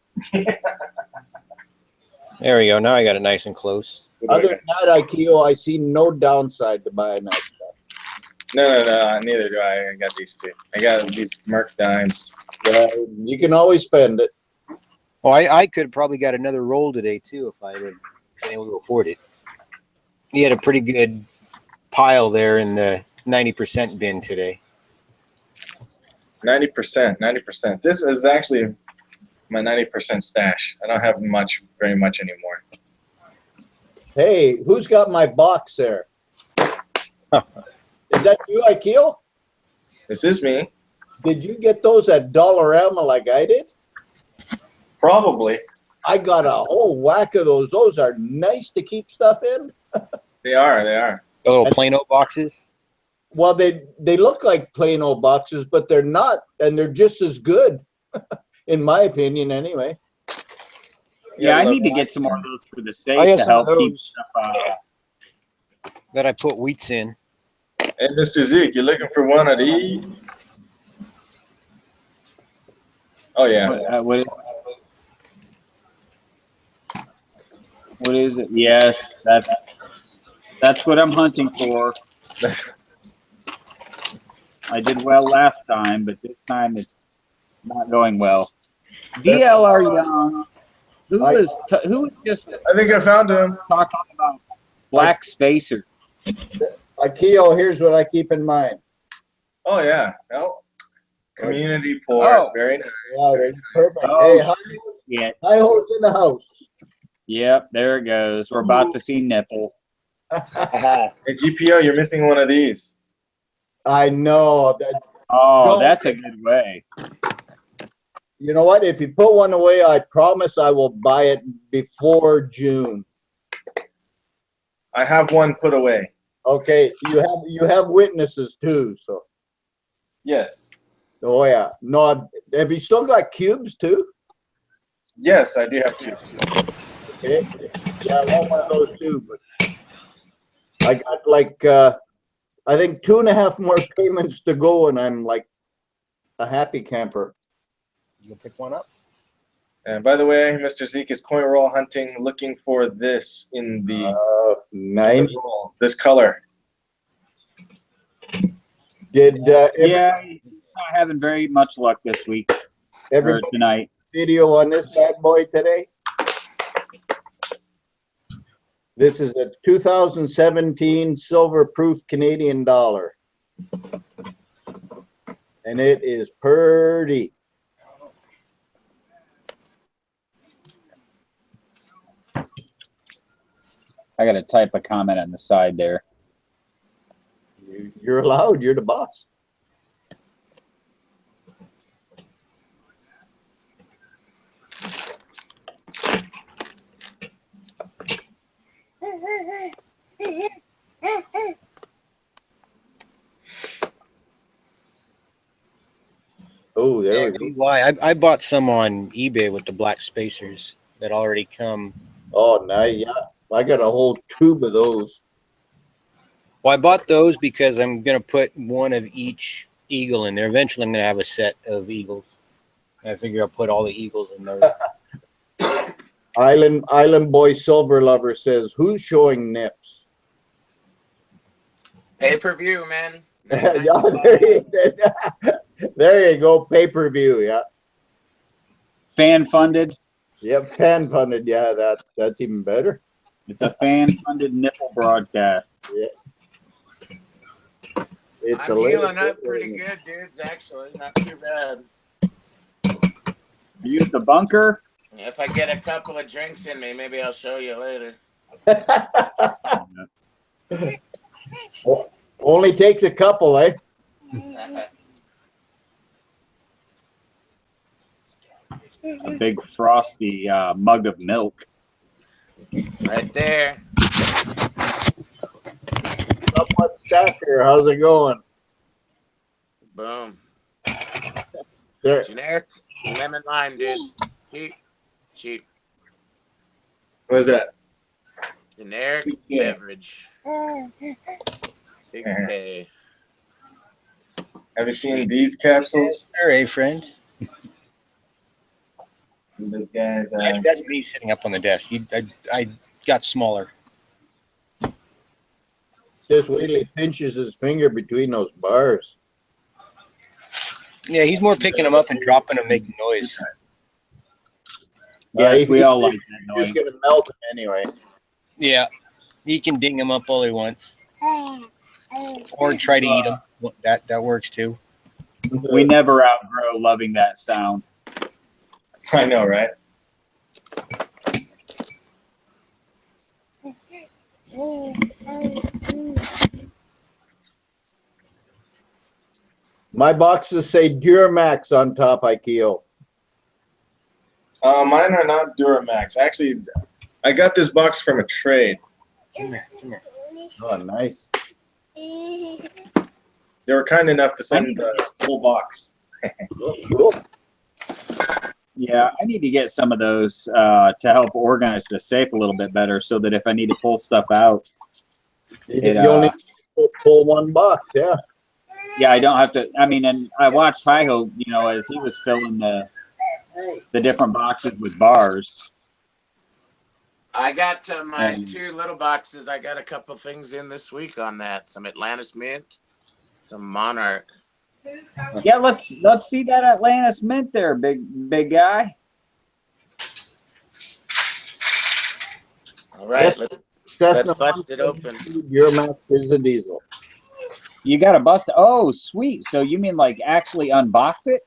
There we go. Now I got it nice and close. other than that, Ikeo, I see no downside to buying that stuff. No, neither do I. I got these two. I got these Merc dimes. Yeah, you can always spend it. Well, I could have probably got another roll today too if I had been able to afford it. He had a pretty good pile there in the 90% bin today. 90%. This is actually my 90% stash. I don't have very much anymore. Hey, who's got my box there? Is that you, Ikeo? This is me. Did you get those at Dollarama like I did? Probably. I got a whole whack of those. Those are nice to keep stuff in. They are. The little Plano boxes. Well, they look like plain old boxes, but they're not, and they're just as good, in my opinion, anyway. Yeah, I need to get some more of those for the safe I have to some of help keep those. stuff. That I put wheats in. Hey, Mr. Zeke, you looking for one of these? Oh, yeah. What is it? Yes, that's what I'm hunting for. I did well last time, but this time it's not going well. DLR Young, who was just I think I found him. talking about black spacers. Ikeo, here's what I keep in mind. Oh, yeah. Well, community pours. Oh. Very nice. Yeah, they're perfect. Oh, Hey, Yeah. hi ho's in the house. Yep, there it goes. We're about to see nipple. Hey, GPO, you're missing one of these. I know. Oh, that's a good way. You know what? If you put one away, I promise I will buy it before June. I have one put away. Okay, you have witnesses too, so. Yes. Oh yeah. No, have you still got cubes too? Yes, I do have two. Okay. Yeah, I want one of those too, but I got like I think 2.5 more payments to go, and I'm like a happy camper. You can pick one up. And by the way, Mr. Zeke is coin roll hunting, looking for this in the 90. roll, this color. Did Yeah, not having very much luck this week or everybody tonight. video on this bad boy today? This is a 2017 silver proof Canadian dollar. And it is pretty. I got to type a comment on the side there. You're allowed. You're the boss. Oh, there Yeah, we go. why I bought some on eBay with the black spacers that already come. Oh, nice. Yeah, I got a whole tube of those. Well, I bought those because I'm gonna put one of each eagle in there. Eventually, I'm gonna have a set of eagles. I figure I'll put all the eagles in those. Island Boy Silver Lover says, "Who's showing nips?" Pay-per-view, man. Yeah, there you go. Pay-per-view. Yeah. Fan funded. Yep. Fan funded. Yeah, that's even better. It's a fan funded nipple broadcast. Yeah. It's I'm a little healing up bit- pretty good, dudes. Actually, not too bad. You use the bunker. If I get a couple of drinks in me, maybe I'll show you later. Only takes a couple, eh? A big frosty mug of milk. Right there. Somewhat stacker. How's it going? Boom. There. Generic lemon lime, dude. Cheap. Cheap. What is that? Generic Yeah. beverage. Big K. Have you seen these capsules? All right, friend. This guy's. That's me sitting up on the desk. I got smaller. Just wait till he pinches his finger between those bars. Yeah, he's more picking them up and dropping them, making noise. Yes, we all like that He's noise. gonna melt him anyway. Yeah, he can ding them up all he wants, or try to eat them. That works too. We never outgrow loving that sound. I know, right? My boxes say Duramax on top, Ikeo. Mine are not Duramax. Actually, I got this box from a trade. Come here, come here. Oh, nice. They were kind enough to send the whole box. Cool. Yeah, I need to get some of those to help organize the safe a little bit better so that if I need to pull stuff out, You only pull one box, yeah. yeah, I don't have to. I mean, and I watched Hi-Ho, you know, as he was filling the different boxes with bars. I got my And- 2 little boxes. I got a couple things in this week on that. Some Atlantis Mint, some Monarch. Yeah, let's see that Atlantis Mint there, big guy. All right, Yes. let's Cessna bust it open. Duramax is a diesel. You got to bust. Oh, sweet. So you mean like actually unbox it?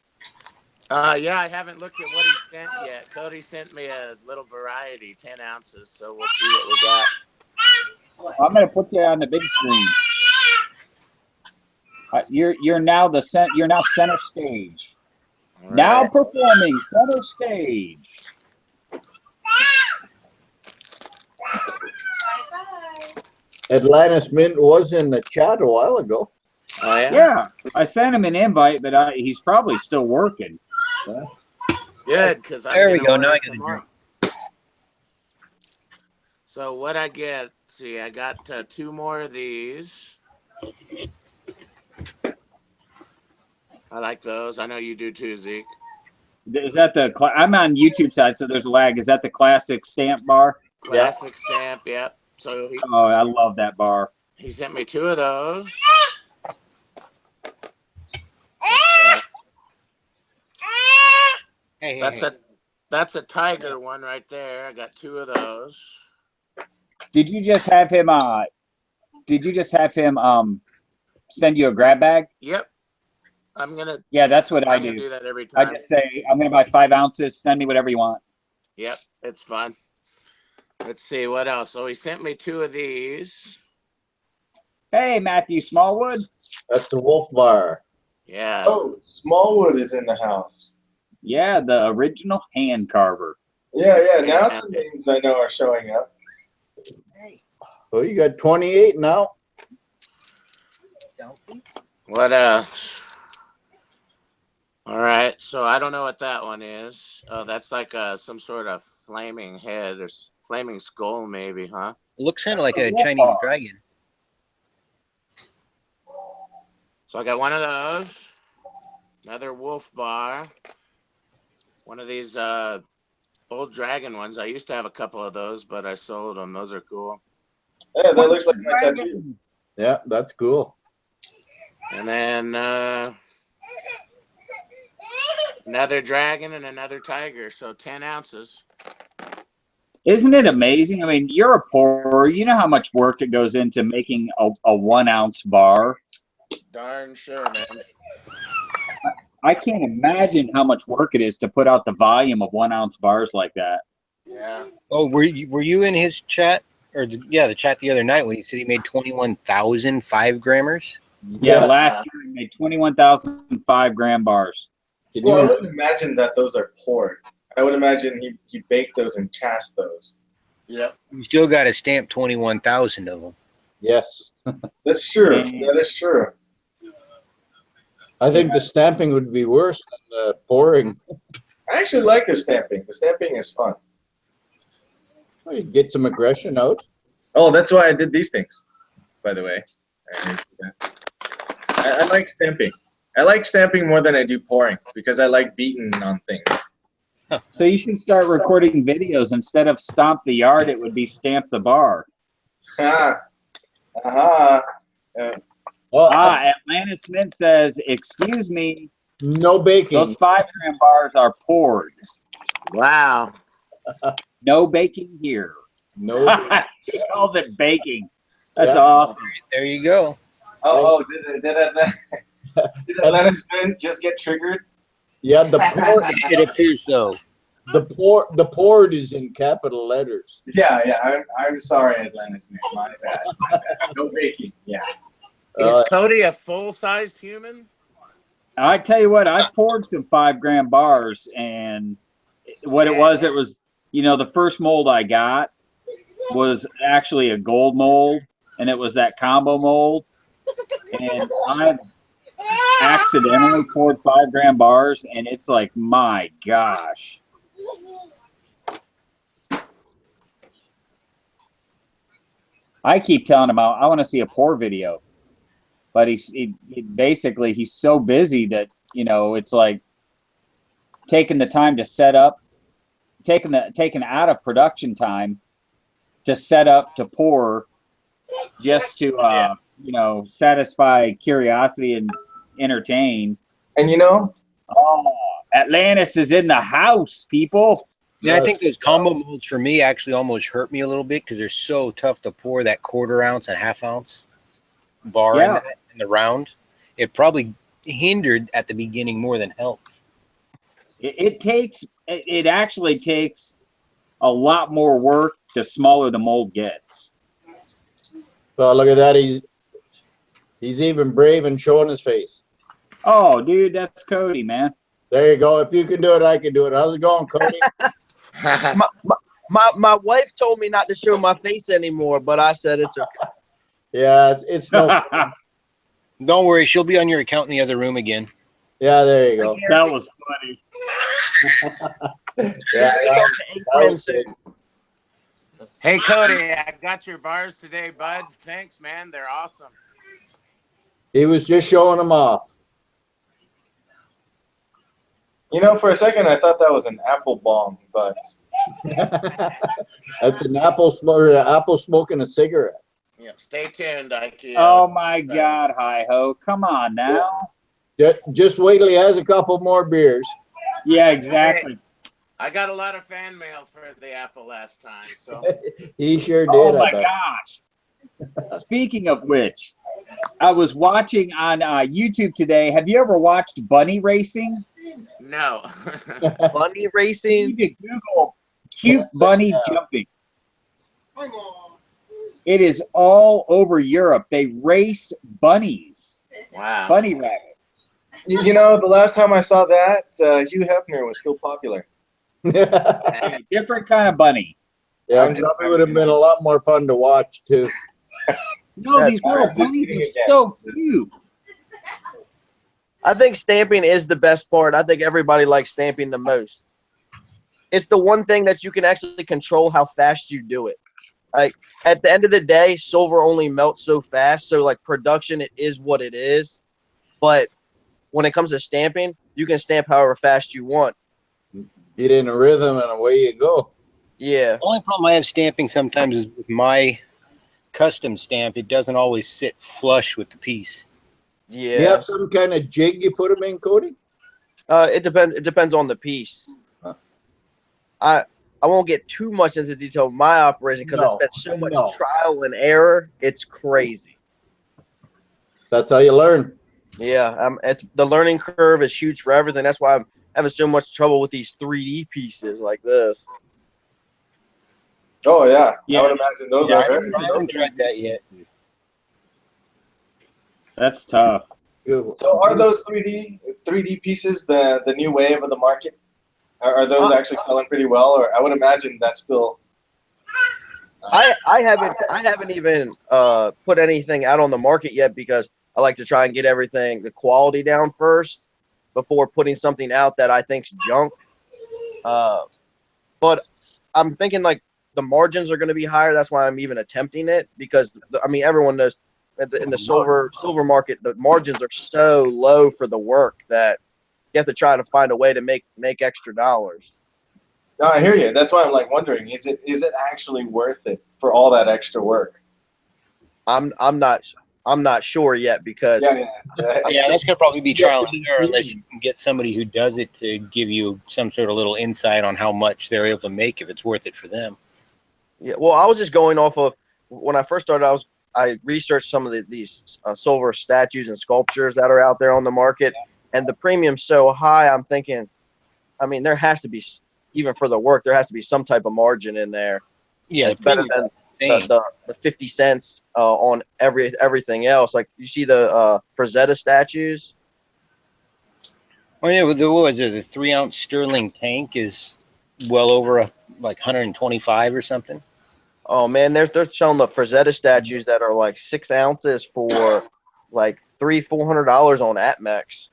Yeah, I haven't looked at what he sent yet. Cody sent me a little variety, 10 ounces, so we'll see what we got. I'm gonna put you on the big screen. You're now you're now center stage. All Now right. performing center stage. Atlantis Mint was in the chat a while ago. Oh, yeah? Yeah, I sent him an invite, but he's probably still working. Good, because I'm There we gonna go, order now I got some a more. So what I get, see, I got 2 more of these. I like those. I know you do too, Zeke. Is that I'm on YouTube side, so there's a lag. Is that the classic stamp bar? Classic stamp, yep. So Oh, I love that bar. he sent me 2 of those. Hey, That's a tiger one right there. I got 2 of those. Did you just have him? Send you a grab bag? Yep. I'm gonna Yeah, that's what I I'm gonna do. do that every I time. just say I'm gonna buy 5 ounces. Send me whatever you want. Yep, it's fun. Let's see what else. So he sent me 2 of these. Hey, Matthew Smallwood. That's the Wolf Bar. Yeah. Oh, Smallwood is in the house. Yeah, the original hand carver. Yeah. Now some names I know are showing up. Oh, you got 28 now? What else? All right, so I don't know what that one is. Oh, that's like some sort of flaming head or flaming skull, maybe, huh? It looks kind of like a Chinese dragon. So I got one of those, another wolf bar, one of these old dragon ones. I used to have a couple of those, but I sold them. Those are cool. Yeah, that looks like my tattoo. Yeah, that's cool. And then another dragon and another tiger. So 10 ounces. Isn't it amazing? I mean, you're a pourer. You know how much work it goes into making a 1 ounce bar. Darn sure, man. I can't imagine how much work it is to put out the volume of 1 ounce bars like that. Yeah. Oh, were you in his chat? Or the chat the other night when he said he made 21,000 5-grammers? Yeah, last year he made 21,000 5-gram bars. Well, I wouldn't imagine that those are poured. I would imagine he baked those and cast those. Yep. You still got to stamp 21,000 of them. Yes. That's true. That is true. I think the stamping would be worse than the pouring. I actually like the stamping. The stamping is fun. Well, you get some aggression out. Oh, that's why I did these things, by the way. I like stamping. I like stamping more than I do pouring because I like beating on things. So you should start recording videos. Instead of stomp the yard, it would be stamp the bar. Atlantis Mint says, excuse me, no baking. Those 5-gram bars are poured. Wow. No baking here. No. He calls it baking. That's awesome. There you go. Oh, did Atlantis Mint just get triggered? Yeah, the poured. It appears so. The poured is in capital letters. Yeah. I'm sorry, Atlantis Mint. My bad. No baking. Yeah. Is Cody a full-sized human? I tell you what, I poured some 5-gram bars, and what it was, the first mold I got was actually a gold mold, and it was that combo mold. And I accidentally poured 5-gram bars, and it's like, my gosh. I keep telling him I want to see a pour video, but he's so busy that it's like taking the time to set up, taking out of production time to set up to pour, just to satisfy curiosity and entertain. And Atlantis is in the house, people. Yeah, I think those combo molds for me actually almost hurt me a little bit because they're so tough to pour that 1/4 ounce and 1/2 ounce bar in the round. It probably hindered at the beginning more than helped. It actually takes a lot more work the smaller the mold gets. So look at that. He's even brave and showing his face. Oh, dude, that's Cody, man. There you go. If you can do it, I can do it. How's it going, Cody? my wife told me not to show my face anymore, but I said it's okay. Yeah, it's no. Don't worry, she'll be on your account in the other room again. Yeah, there you go. That was funny. Hey, Cody, I got your bars today, bud. Thanks, man. They're awesome. He was just showing them off. For a second, I thought that was an apple bomb, but that's an apple smoking a cigarette. Yeah, stay tuned, IQ. Oh my God, hi-ho. Come on now. Just wait till he has a couple more beers. Yeah, exactly. I got a lot of fan mail for the apple last time, so. He sure did. Oh my gosh. Speaking of which, I was watching on YouTube today. Have you ever watched bunny racing? No. Bunny racing? You need to Google cute bunny jumping. It is all over Europe. They race bunnies. Wow. Bunny rabbits. The last time I saw that, Hugh Hefner was still popular. A different kind of bunny. Yeah, I'm it just probably would have been a lot more fun to watch too. No, That's these little I'm just bunnies kidding are again. so cute. I think stamping is the best part. I think everybody likes stamping the most. It's the one thing that you can actually control how fast you do it. Like at the end of the day, silver only melts so fast. So like production, it is what it is. But when it comes to stamping, you can stamp however fast you want. Get in a rhythm and away you go. Yeah. The only problem I have stamping sometimes is with my custom stamp, it doesn't always sit flush with the piece. Do you Yeah. have some kind of jig you put them in, Cody? It depends. It depends on the piece. Huh. I won't get too much into detail of my operation because it's No, been so much no. trial and error. It's crazy. That's how you learn. Yeah. It's the learning curve is huge for everything. That's why I'm having so much trouble with these 3D pieces like this. Oh yeah, Yeah. I would imagine those Yeah, are I very. I haven't tried that yet. That's tough. So are those 3D pieces the new wave of the market? Are those actually selling pretty well, or I would imagine that's still. I haven't even put anything out on the market yet because I like to try and get everything the quality down first before putting something out that I think's junk. But I'm thinking like the margins are going to be higher. That's why I'm even attempting it because I mean everyone knows in the silver market the margins are so low for the work that you have to try to find a way to make extra dollars. No, I hear you. That's why I'm like wondering, is it actually worth it for all that extra work? I'm not sure yet because Yeah, that's gonna probably be Yeah, trial to be and error unless clean. you can get somebody who does it to give you some sort of little insight on how much they're able to make if it's worth it for them. Yeah, well, I was just going off of when I first started. I researched some of these silver statues and sculptures that are out there on the market, and the premium's so high. I'm thinking, I mean, there has to be even for the work, there has to be some type of margin in there. Yeah, It's better than the 50 cents on everything else. Like you see the Frazetta statues. Oh yeah, what was it? The 3-ounce sterling tank is well over like 125 or something. Oh man, they're showing the Frazetta statues that are like 6 ounces for like $300-400 on Atmex.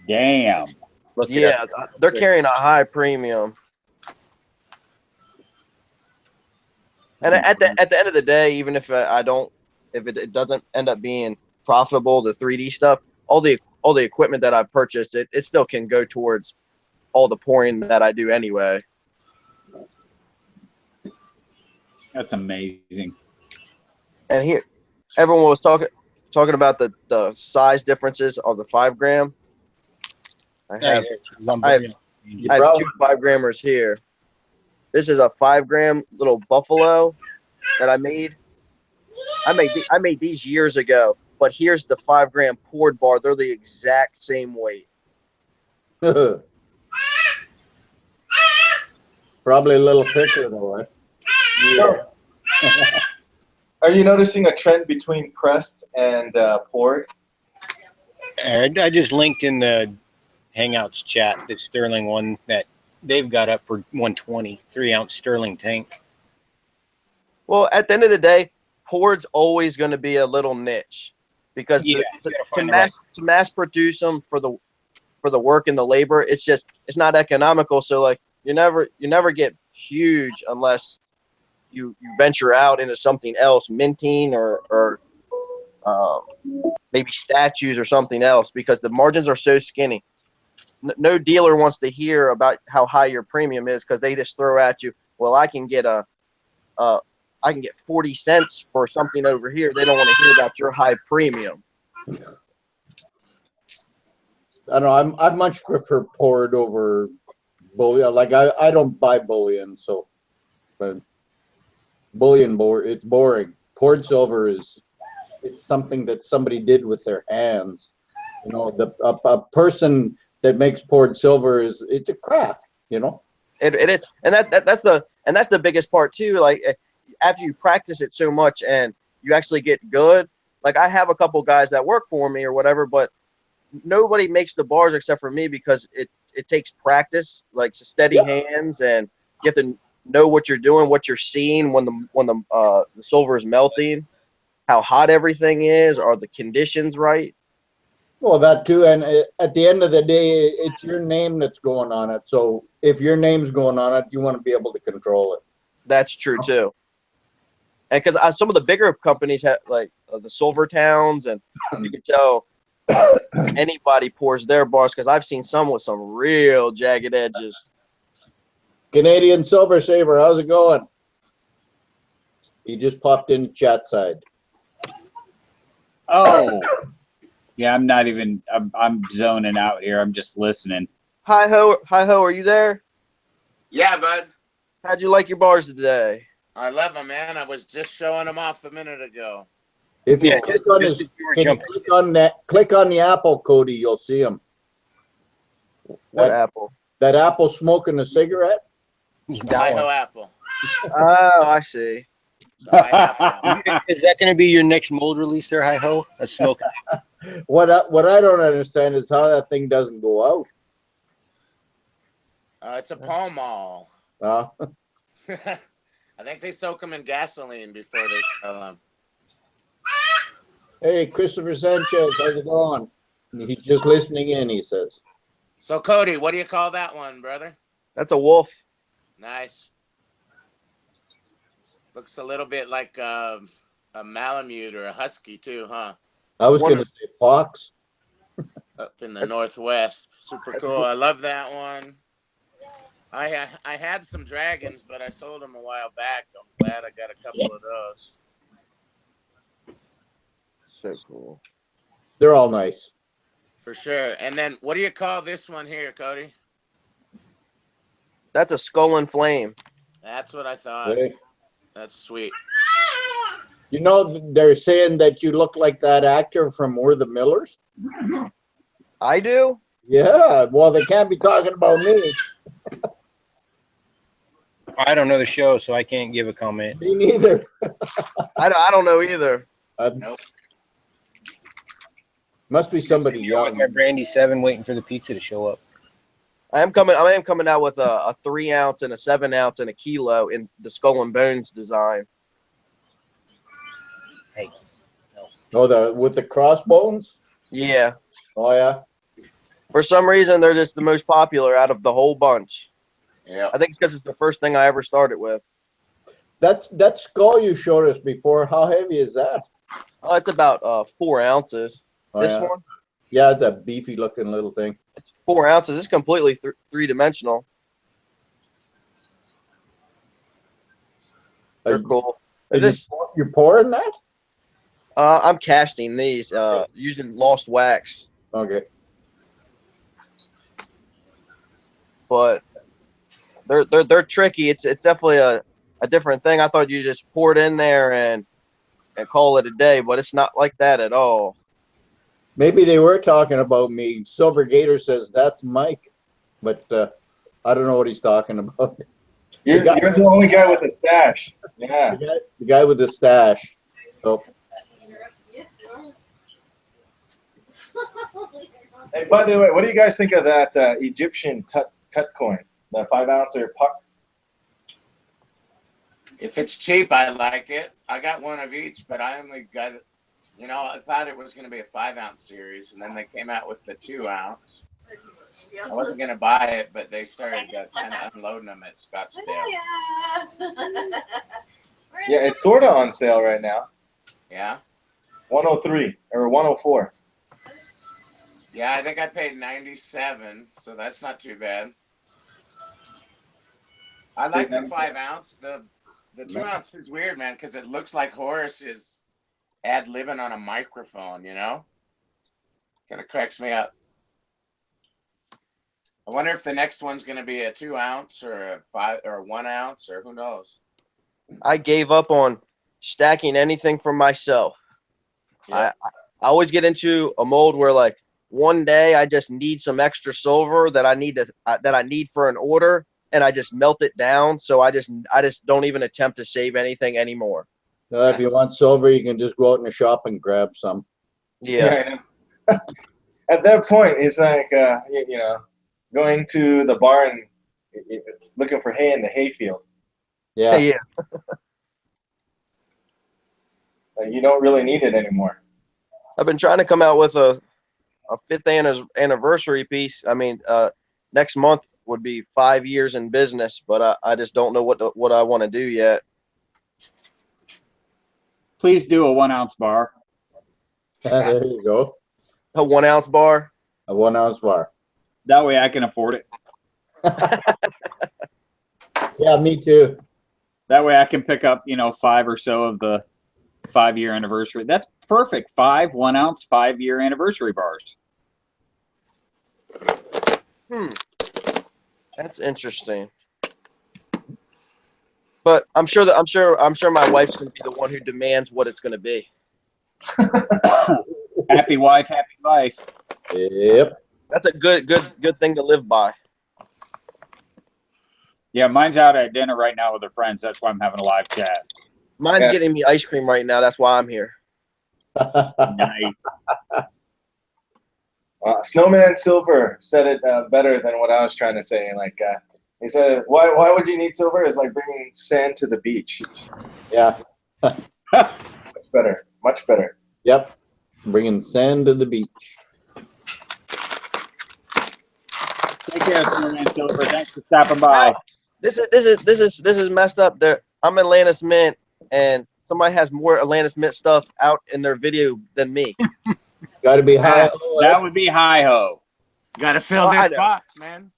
Damn. Look it Yeah, up. they're carrying a high premium. And at the end of the day, even if it doesn't end up being profitable, the 3D stuff, all the equipment that I purchased, it still can go towards all the pouring that I do anyway. That's amazing. And here, everyone was talking about the size differences of the 5 gram. I have 2 5-grammers here. This is a 5-gram little buffalo that I made. I made these years ago, but here's the 5-gram poured bar. They're the exact same weight. Probably a little thicker though, eh? Yeah. Are you noticing a trend between pressed and poured? I just linked in the Hangouts chat the sterling one that they've got up for 120 3-ounce sterling tank. Well, at the end of the day, poured's always going to be a little niche because to mass produce them for the work and the labor, it's not economical. So like you never get huge unless you venture out into something else, minting or maybe statues or something else, because the margins are so skinny. No dealer wants to hear about how high your premium is because they just throw at you, well, I can get 40 cents for something over here. They don't want to hear about your high premium. I don't know. I much prefer poured over bullion. Like I don't buy bullion, so but bullion it's boring. Poured silver it's something that somebody did with their hands. You know, a person that makes poured silver it's a craft. You know, it is, and that's the biggest part too. Like after you practice it so much and you actually get good. Like I have a couple guys that work for me or whatever, but nobody makes the bars except for me because it takes practice, like steady hands, and you have to know what you're doing, what you're seeing when the silver is melting, how hot everything is, are the conditions right? Well, that too, and at the end of the day, it's your name that's going on it. So if your name's going on it, you want to be able to control it. That's true too. And because some of the bigger companies have like the Silver Towns, and you can tell anybody pours their bars, because I've seen some with some real jagged edges. Canadian Silver Saver, how's it going? He just popped in the chat side. Oh, yeah. I'm not even. I'm zoning out here. I'm just listening. Hi ho, are you there? Yeah, bud. How'd you like your bars today? I love them, man. I was just showing them off a minute ago. If you Yeah, click on just his, as you were can you jumping. click on the apple, Cody, you'll see him. What That- apple? That apple smoking a cigarette? That Hi-ho one. apple. Oh, I see. The hi-ho apple. Is that going to be your next mold release there, Hi Ho? That's smoking. What I don't understand is how that thing doesn't go out. It's a Pall Mall. Uh, I think they soak them in gasoline before they sell them. hey, Christopher Sanchez, how's it going? He's just listening in, he says. So, Cody, what do you call that one, brother? That's a wolf. Nice. Looks a little bit like a Malamute or a Husky, too, huh? I was One going to say fox. Up in the Northwest. Super cool. I love that one. I had some dragons, but I sold them a while back. I'm glad I got a couple of those. So cool. They're all nice. For sure. And then what do you call this one here, Cody? That's a skull and flame. That's what I thought. Hey. That's sweet. You know, they're saying that you look like that actor from We're the Millers. I do? Yeah, well, they can't be talking about me. I don't know the show, so I can't give a comment. Me neither. I don't know either. Nope. Must be somebody You're with young. my Brandy 7 waiting for the pizza to show up. I am coming out with a 3 ounce and a 7 ounce and a kilo in the skull and bones design. Hey. Oh, with the crossbones? Yeah. Oh, yeah. For some reason, they're just the most popular out of the whole bunch. Yeah. I think it's because it's the first thing I ever started with. That skull you showed us before, how heavy is that? Oh, it's about 4 ounces. Oh, This yeah. one, Yeah, it's a beefy looking little thing. it's 4 ounces. It's completely three-dimensional. They're cool. They're just, You're pouring that? I'm casting these using lost wax, Okay. but they're tricky. It's definitely a different thing. I thought you just pour it in there and call it a day, but it's not like that at all. Maybe they were talking about me. Silver Gator says that's Mike, but I don't know what he's talking about. You're the only guy with a stash. Yeah. The guy with the stash. So Hey, by the way, what do you guys think of that Egyptian tut coin, the 5 ounce puck? If it's cheap, I like it. I got one of each, but I only got it. You know, I thought it was going to be a 5 ounce series, and then they came out with the 2 ounce. I wasn't going to buy it, but they started kind of unloading them at Scottsdale. Yeah, it's sort of on sale right now. Yeah? 103 or 104. Yeah, I think I paid $97, so that's not too bad. I like the 5 ounce. The 2 ounce is weird, man, because it looks like Horace is ad-libbing on a microphone, you know? Kind of cracks me up. I wonder if the next one's going to be a 2 ounce or a 5 or a 1 ounce, or who knows? I gave up on stacking anything for myself. Yeah. I always get into a mold where like one day I just need some extra silver that I need for an order, and I just melt it down. So I just don't even attempt to save anything anymore. if you want silver, you can just go out in the shop and grab some. Yeah. I know. At that point, it's like, you know, going to the barn looking for hay in the hayfield. Yeah. Yeah. Like, you don't really need it anymore. I've been trying to come out with a 5th anniversary piece. I mean, next month would be 5 years in business, but I just don't know what I want to do yet. Please do a 1 ounce bar. There you go. A 1 ounce bar. A 1 ounce bar. That way I can afford it. Yeah, me too. That way I can pick up, 5 or so of the 5-year anniversary. That's perfect. 5 1 ounce 5-year anniversary bars. That's interesting. But I'm sure my wife's gonna be the one who demands what it's gonna be. Happy wife, happy life. Yep. That's a good thing to live by. Yeah, mine's out at dinner right now with her friends. That's why I'm having a live chat. Mine's Yeah. getting me ice cream right now. That's why I'm here. Nice. Snowman Silver said it better than what I was trying to say. Like he said, why would you need silver? It's like bringing sand to the beach. Yeah. Much better. Much better. Yep. Bringing sand to the beach. Take care, Snowman Silver. Thanks for stopping by. This is messed up. There, I'm Atlantis Mint, and somebody has more Atlantis Mint stuff out in their video than me. Got to be high. That would be hi-ho. Got to fill Oh, I this know. box, man.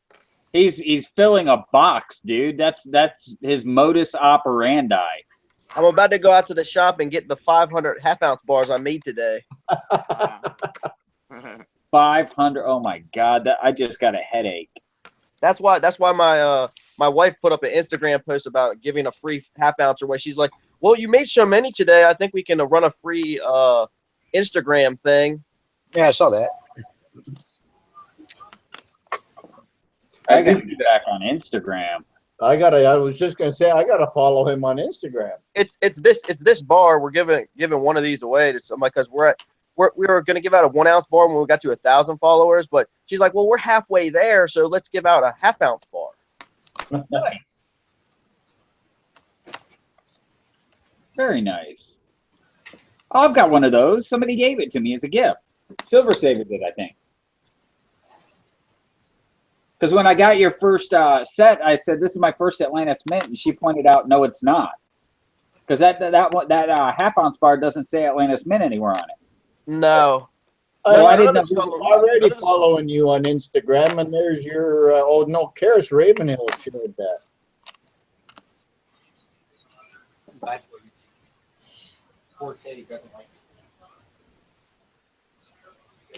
He's filling a box, dude. That's his modus operandi. I'm about to go out to the shop and get the 500 half-ounce bars I made today. 500. Oh my God, I just got a headache. That's why my wife put up an Instagram post about giving a free half-ounce away. She's like, "Well, you made so many today. I think we can run a free Instagram thing." Yeah, I saw that. I got to be back on Instagram. I was just gonna say I gotta follow him on Instagram. It's this bar. We're giving one of these away to somebody because we were gonna give out a 1 ounce bar when we got to 1,000 followers, but she's like, "Well, we're halfway there, so let's give out a half-ounce bar." Nice. Very nice. Oh, I've got one of those. Somebody gave it to me as a gift. Silver Saver did, I think. Because when I got your first set, I said, "This is my first Atlantis Mint," and she pointed out, "No, it's not." Because that half-ounce bar doesn't say Atlantis Mint anywhere on it. No. No, I didn't I'm already following you on Instagram, and there's your oh no, Karis Ravenhill shared that.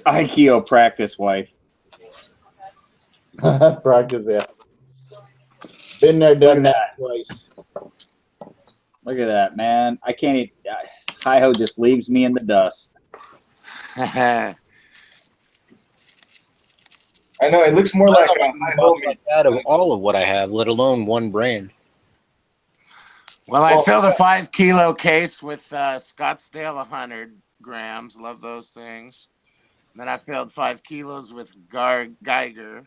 Aikio practice, wife. Practice that. Been there, done that twice. Look at that, man. I can't eat. Hi-ho just leaves me in the dust. I know it looks more like a high-ho mint. Out of all of what I have, let alone one brand. Well, I filled a 5 kilo case with Scottsdale 100 grams. Love those things. And then I filled 5 kilos with Geiger.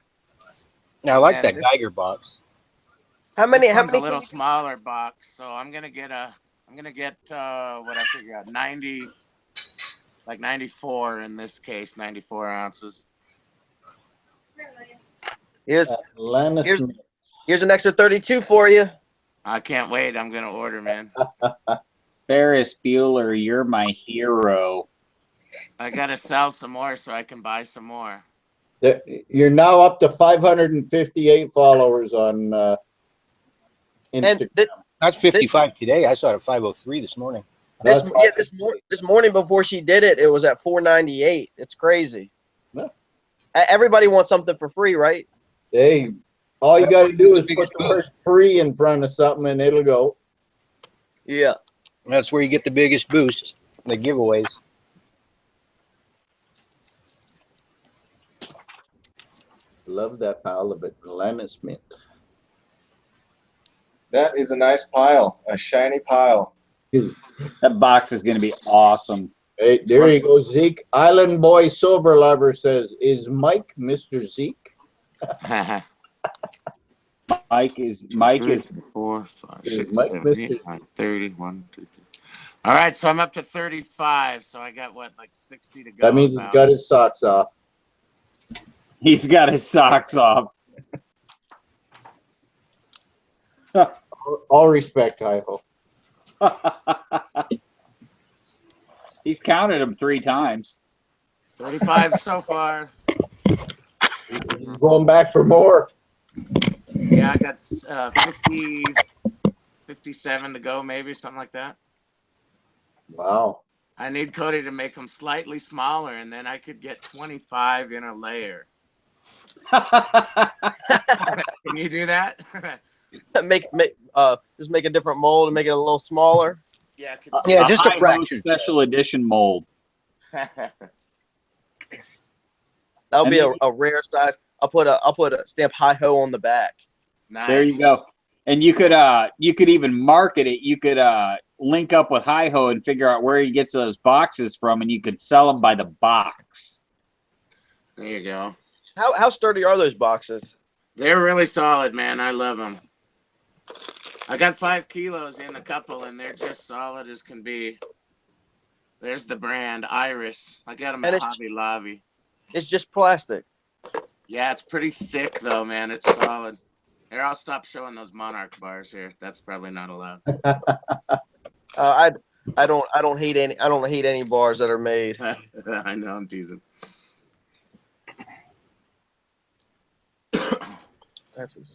Now, I like And that this- Geiger box. How many? This How one's many? a little smaller box, so I'm gonna get what I figure out 90, like 94 in this case, 94 ounces. Here's Atlantis Mint. here's an extra 32 for you. I can't wait. I'm gonna order, man. Ferris Bueller, you're my hero. I gotta sell some more so I can buy some more. You're now up to 558 followers on Instagram. And That's 55 today. I saw it at 503 this morning. That's this morning before she did it, it was at 498. It's crazy. Yeah. Everybody wants something for free, right? Hey, all you got to do is put the word free in front of something and it'll go. Yeah. That's where you get the biggest boost, the giveaways. Love that pile of Atlantis Mint. That is a nice pile, a shiny pile. That box is going to be awesome. Hey, there you go, Zeke. Island Boy Silver Lover says, "Is Mike Mr. Zeke?" Mike is 4, 5, Is 6, Mike 7, 8, Mr. 9, 30, 1, 2, 3. All right, so I'm up to 35. So I got what, like 60 to go. That means he's about. got his socks off. he's got his socks off. All respect, Hi-Ho. He's counted them 3 times. 35 so far. He's going back for more. Yeah, I got 50, 57 to go, maybe something like that. Wow. I need Cody to make them slightly smaller, and then I could get 25 in a layer. Can you do that? Just make a different mold and make it a little smaller. Yeah. Yeah, just a Hi-Ho fraction. special edition mold. That'll And be then- a rare size. I'll put a stamp Hi-Ho on the back. Nice. There you go. And you could even market it. You could link up with Hi-Ho and figure out where he gets those boxes from, and you could sell them by the box. There you go. How sturdy are those boxes? They're really solid, man. I love them. I got 5 kilos in a couple, and they're just solid as can be. There's the brand, Iris. I got them And at it's- Hobby Lobby. It's just plastic. Yeah, it's pretty thick, though, man. It's solid. Here, I'll stop showing those Monarch bars here. That's probably not allowed. I don't hate any bars that are made. I know, I'm teasing.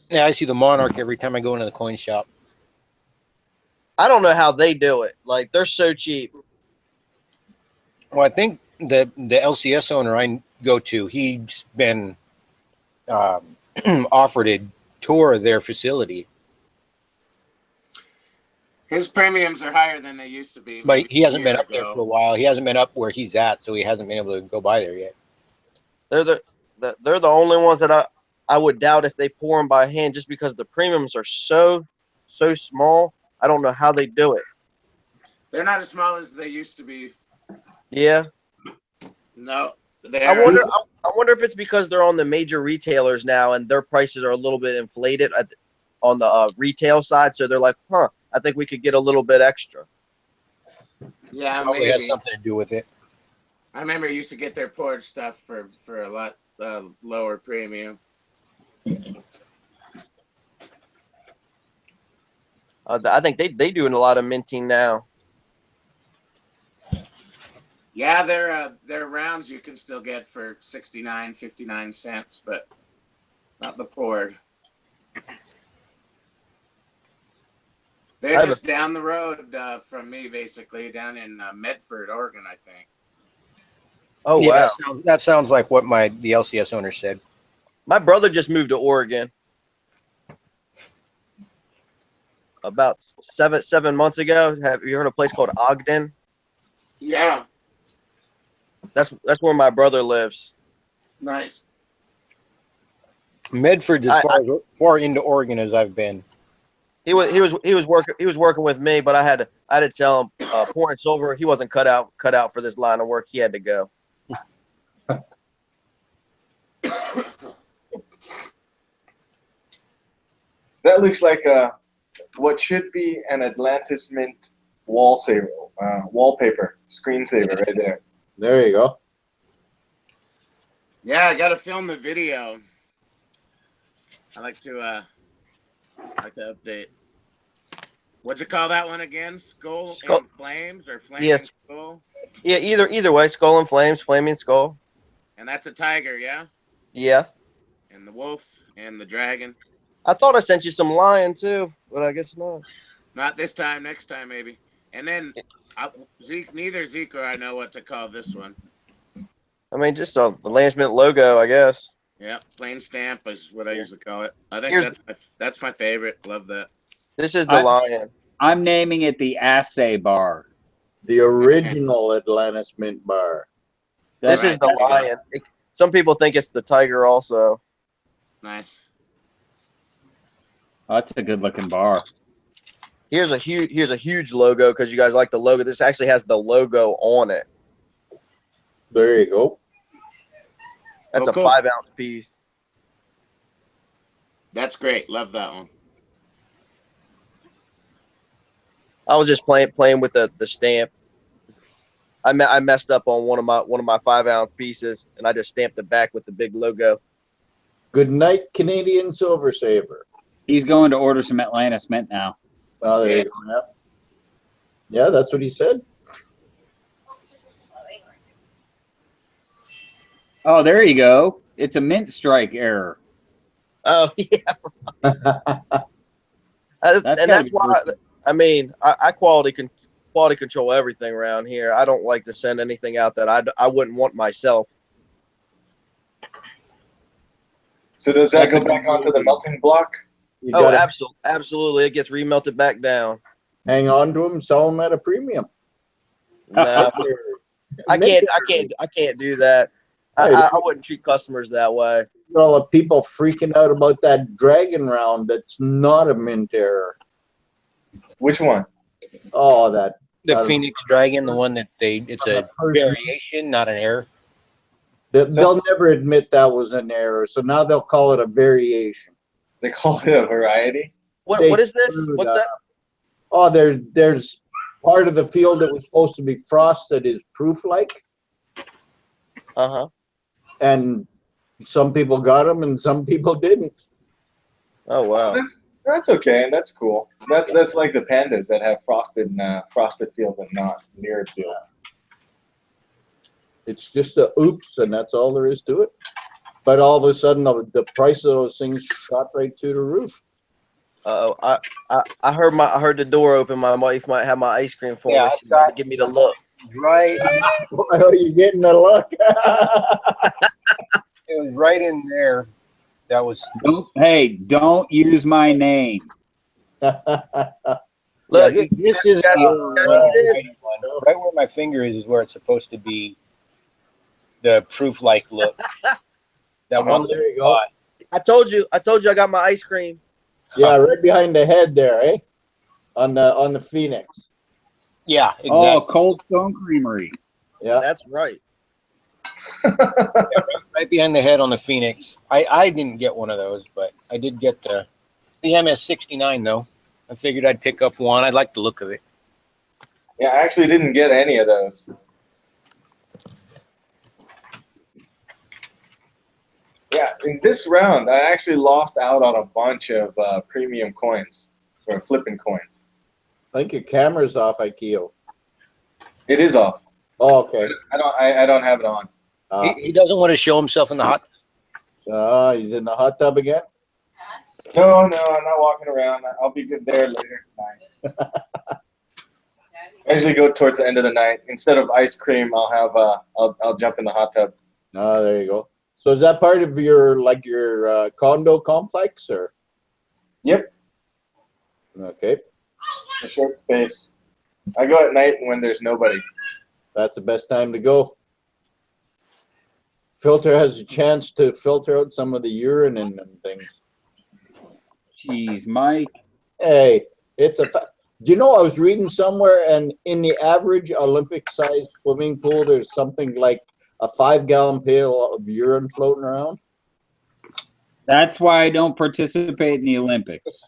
Yeah, I see the Monarch every time I go into the coin shop. I don't know how they do it. Like, they're so cheap. Well, I think the LCS owner I go to, he's been offered a tour of their facility, His premiums are higher than they used to be. but maybe he hasn't a been year up there ago. for a while. He hasn't been up where he's at, so he hasn't been able to go by there yet. They're the only ones that I would doubt if they pour them by hand, just because the premiums are so small. I don't know how they do it. They're not as small as they used to be. Yeah, No. I wonder if it's because they're on the major retailers now and their prices are a little bit inflated on the retail side. So they're like, I think we could get a little bit extra. Yeah, Probably has maybe. something to do with it. I remember I used to get their poured stuff for a lot lower premium. I think they doing a lot of minting now. Yeah, their rounds you can still get for 69, 59 cents, but not the poured. They're just down the road from me, basically, down in Medford, Oregon, I think. Oh, Yeah, wow. that sounds like what the LCS owner said. My brother just moved to Oregon about seven months ago. Have you heard of a place called Ogden? Yeah, That's where my brother lives. nice. Medford's as far into Oregon as I've been. He was working with me, but I had to tell him pouring silver. He wasn't cut out for this line of work. He had to go. That looks like what should be an Atlantis Mint wallpaper screensaver right there. There you go. Yeah, I got to film the video. I like to update. What'd you call that one again? Skull and Flames or Flaming Yes. Skull? Yeah, either way, Skull and Flames, Flaming Skull. And that's a tiger, yeah? Yeah. And the wolf and the dragon. I thought I sent you some lion too, but I guess not. Not this time, next time maybe. And then neither Zeke or I know what to call this one. I mean, just the Atlantis Mint logo, I guess. Yeah, plain stamp is what I usually call it. I think that's my favorite. Love that. This is the lion. I'm naming it the Assay Bar. The original Atlantis Mint bar. This is the lion. Some people think it's the tiger also. Nice. Oh, that's a good looking bar. Here's a huge logo because you guys like the logo. This actually has the logo on it. There you go. That's Oh, a cool. 5-ounce piece. That's great. Love that one. I was just playing with the stamp. I messed up on one of my 5-ounce pieces, and I just stamped it back with the big logo. Good night, Canadian Silver Saver. He's going to order some Atlantis Mint now. Oh, there you go. Yeah. Yeah, that's what he said. Oh, there you go. It's a mint strike error. Oh yeah, that's why. I mean, I quality control everything around here. I don't like to send anything out that I wouldn't want myself. So does that go back onto the melting block? You Oh, gotta absolutely. It gets remelted back down. hang on to them, sell them at a premium. No, I can't do that. I wouldn't treat customers that way. All the people freaking out about that dragon round that's not a mint error. Which one? Oh, that The Phoenix Dragon, the one that it's a variation, not an error. they'll never admit that was an error, so now they'll call it a variation. They call it a variety. What is this? What's that? Oh, there's part of the field that was supposed to be frosted is proof-like, Uh-huh. and some people got them and some people didn't. Oh wow. That's okay. That's cool. That's like the pandas that have frosted fields and not mirrored fields. It's just a oops, and that's all there is to it. But all of a sudden, the price of those things shot right through the roof. I heard the door open. My wife might have my ice cream for Yeah, me. She tried to give me the look. Right. Oh, you getting the look? It was right in there. That was. Don't use my name. Look, This is guys, right where my finger is where it's supposed to be. The proof-like look. That one. There you go. I told you I got my ice cream. Yeah, right behind the head there, eh? On the Phoenix. Yeah, exactly. Oh, Cold Stone Creamery. Yeah. That's right. Right behind the head on the Phoenix. I didn't get one of those, but I did get the MS69 though. I figured I'd pick up one. I like the look of it. Yeah, I actually didn't get any of those. Yeah, in this round, I actually lost out on a bunch of premium coins or flipping coins. I think your camera's off, Ikeo. It is off. Oh, okay. I don't have it on. He doesn't want to show himself in the hot. He's in the hot tub again? No, I'm not walking around. I'll be good there later tonight. I usually go towards the end of the night. Instead of ice cream, I'll have I'll jump in the hot tub. Oh, there you go. So is that part of your condo complex or? Yep. Okay. A short space. I go at night when there's nobody. That's the best time to go. Filter has a chance to filter out some of the urine and things. Jeez, Mike. Hey, it's a fact. Do you know, I was reading somewhere, and in the average Olympic-sized swimming pool, there's something like a 5-gallon pail of urine floating around. That's why I don't participate in the Olympics.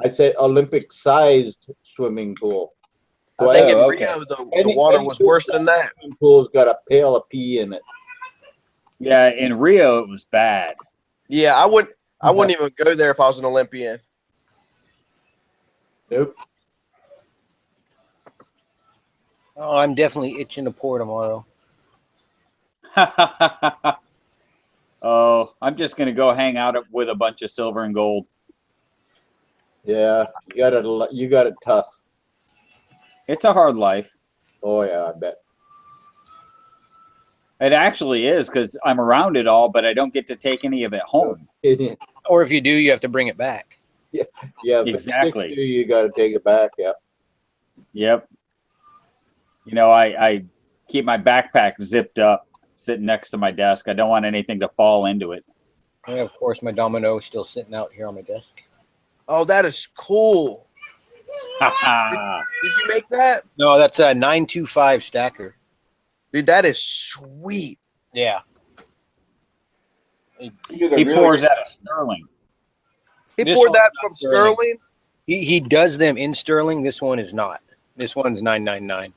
I said Olympic-sized swimming pool. I think in okay. Rio, the water was worse than that. Swimming pool's got a pail of pee in it. Yeah, in Rio it was bad. Yeah, I wouldn't even go there if I was an Olympian. Nope. Oh, I'm definitely itching to pour tomorrow. Oh, I'm just gonna go hang out with a bunch of silver and gold. Yeah, you got it tough. It's a hard life. Oh yeah, I bet. It actually is, because I'm around it all, but I don't get to take any of it home. Or if you do, you have to bring it back. Yeah, if it Exactly. sticks to you, you got to take it back. Yeah. Yep. You know, I keep my backpack zipped up, sitting next to my desk. I don't want anything to fall into it. And of course, my domino is still sitting out here on my desk. Oh, that is cool. Did you make that? No, that's a 925 stacker. Dude, that is sweet. Yeah. He pours out of sterling. He This poured one's that not from Sterling. He does them in sterling. This one is not. This one's 999.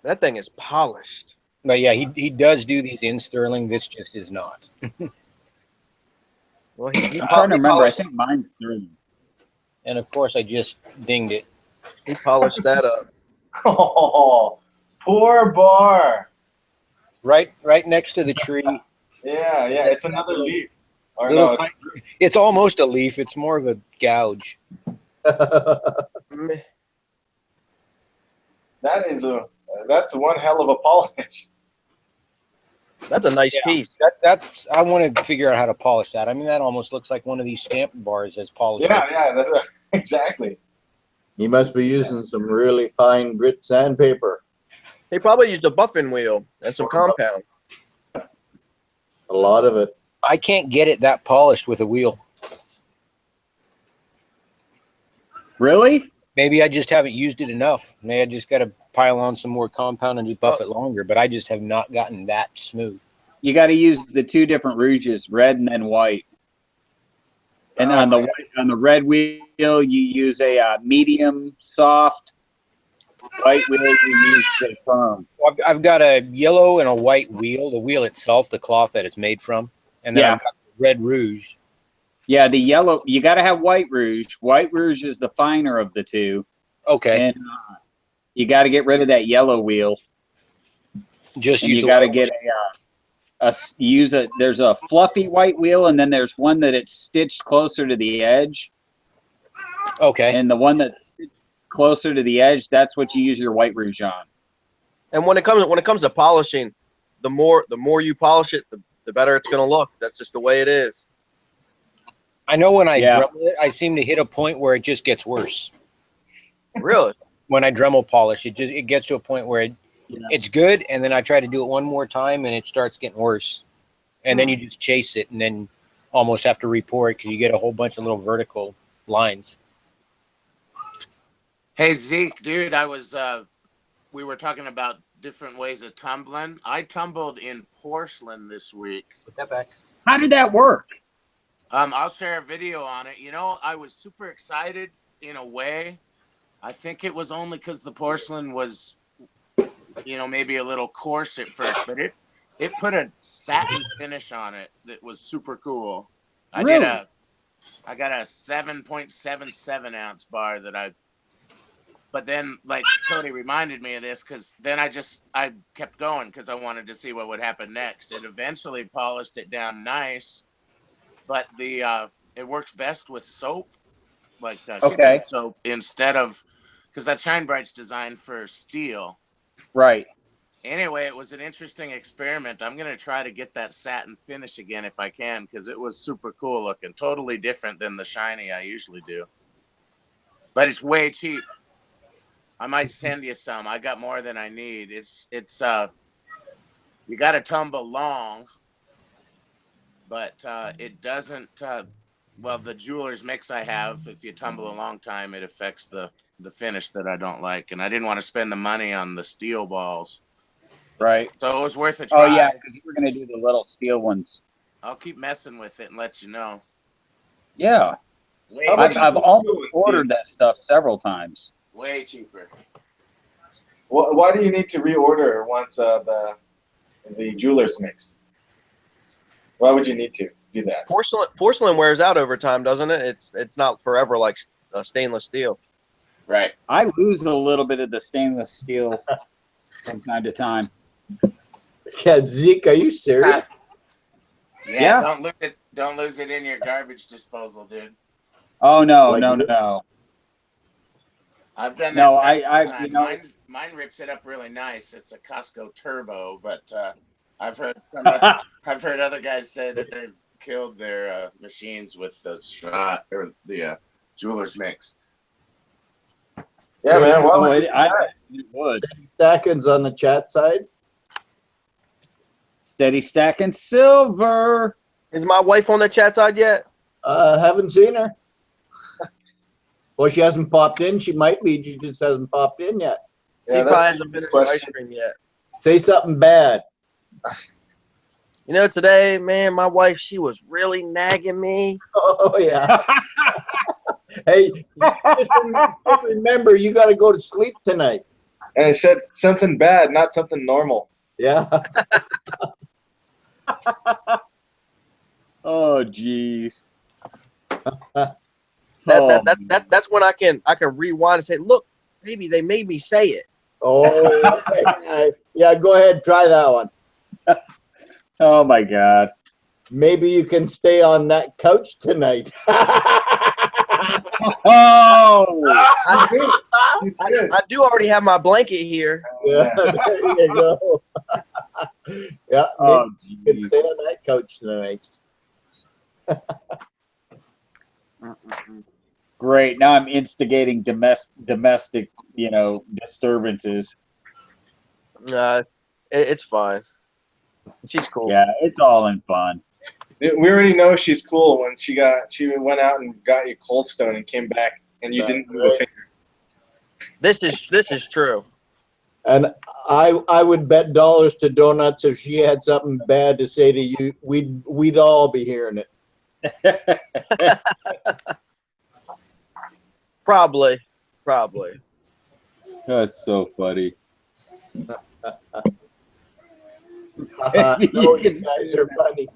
That thing is polished. But yeah, he does do these in sterling. This just is not. Well, I'm trying to remember. I polished, think mine's through. And of course, I just dinged it. he polished that up. Oh, poor bar. Right next to the tree. Yeah, it's another leaf. Or Little no, it's almost a leaf. It's more of a gouge. Meh. that's one hell of a polish. That's a nice Yeah. piece. That's I want to figure out how to polish that. I mean, that almost looks like one of these stamp bars that's polished. Yeah, that's right. Exactly. He must be using some really fine grit sandpaper. He probably used a buffing wheel and some compound. A lot of it. I can't get it that polished with a wheel. Really? Maybe I just haven't used it enough. Maybe I just got to pile on some more compound and just buff it longer. But I just have not gotten that smooth. You got to use the two different rouges, red and then white. And on the red wheel, you use a medium soft. White wheel, you use the firm. Well, I've got a yellow and a white wheel. The wheel itself, the cloth that it's made from, and then I've got the red rouge. Yeah, the yellow. You got to have white rouge. White rouge is the finer of the two. Okay. And you got to get rid of that yellow wheel. Just And use you got to get there's a fluffy white wheel, and then there's one that it's stitched closer to the edge. Okay. And the one that's stitched closer to the edge, that's what you use your white rouge on. And when it comes to polishing, the more you polish it, the better it's gonna look. That's just the way it is. I know when I Dremel it, I seem to hit a point where it just gets worse. Really? When I Dremel polish, it gets to a point where it's good, and then I try to do it one more time, and it starts getting worse. And then you just chase it, and then almost have to re-pour it because you get a whole bunch of little vertical lines. Hey Zeke, dude, we were talking about different ways of tumbling. I tumbled in porcelain this week. Put that back. How did that work? I'll share a video on it. You know, I was super excited in a way. I think it was only because the porcelain was, maybe a little coarse at first, but it put a satin finish on it that was super cool. I got a 7.77 ounce bar but then like Cody reminded me of this because then I kept going because I wanted to see what would happen next. It eventually polished it down nice, but it works best with soap, like kitchen soap instead of, because that Shine Bright's designed for steel. Right. Anyway, it was an interesting experiment. I'm going to try to get that satin finish again if I can, because it was super cool looking. Totally different than the shiny I usually do. But it's way cheap. I might send you some. I got more than I need. It's you got to tumble long, but it doesn't, the jeweler's mix I have, if you tumble a long time, it affects the finish that I don't like. And I didn't want to spend the money on the steel balls. Right. So it was worth a try. Oh, yeah, because you were going to do the little steel ones. I'll keep messing with it and let you know. Yeah. I've almost ordered that stuff several times. Way cheaper. Why do you need to reorder once the jeweler's mix? Why would you need to do that? Porcelain wears out over time, doesn't it? It's not forever like stainless steel. Right. I lose a little bit of the stainless steel from time to time. Yeah, Zeke, are you serious? Yeah. Don't lose it in your garbage disposal, dude. Oh no. I've done that. No, mine rips it up really nice. It's a Costco Turbo, but I've heard other guys say that they've killed their machines with the shot or the jeweler's mix. Yeah, man. Well, it would. Stackins on the chat side. Steady stacking silver. Is my wife on the chat side yet? Haven't seen her. Well, she hasn't popped in. She might be. She just hasn't popped in yet. She probably hasn't finished her ice cream yet. Say something bad. You know, today, man, my wife, she was really nagging me. Oh, yeah. Hey, just remember, you got to go to sleep tonight. And I said something bad, not something normal. Yeah. Oh, jeez. That's when I can rewind and say, look, maybe they made me say it. Oh, yeah, go ahead. Try that one. Oh, my God. Maybe you can stay on that couch tonight. Oh! I do already have my blanket here. Yeah, there you go. Yeah, maybe Oh, you can jeez. stay on that couch tonight. Great. Now I'm instigating domestic, disturbances. It's fine. She's cool. Yeah, it's all in fun. We already know she's cool when she went out and got you Cold Stone and came back and you didn't move a finger. This is true. And I would bet dollars to donuts if she had something bad to say to you, we'd all be hearing it. Probably. That's so funny. No, you guys are funny.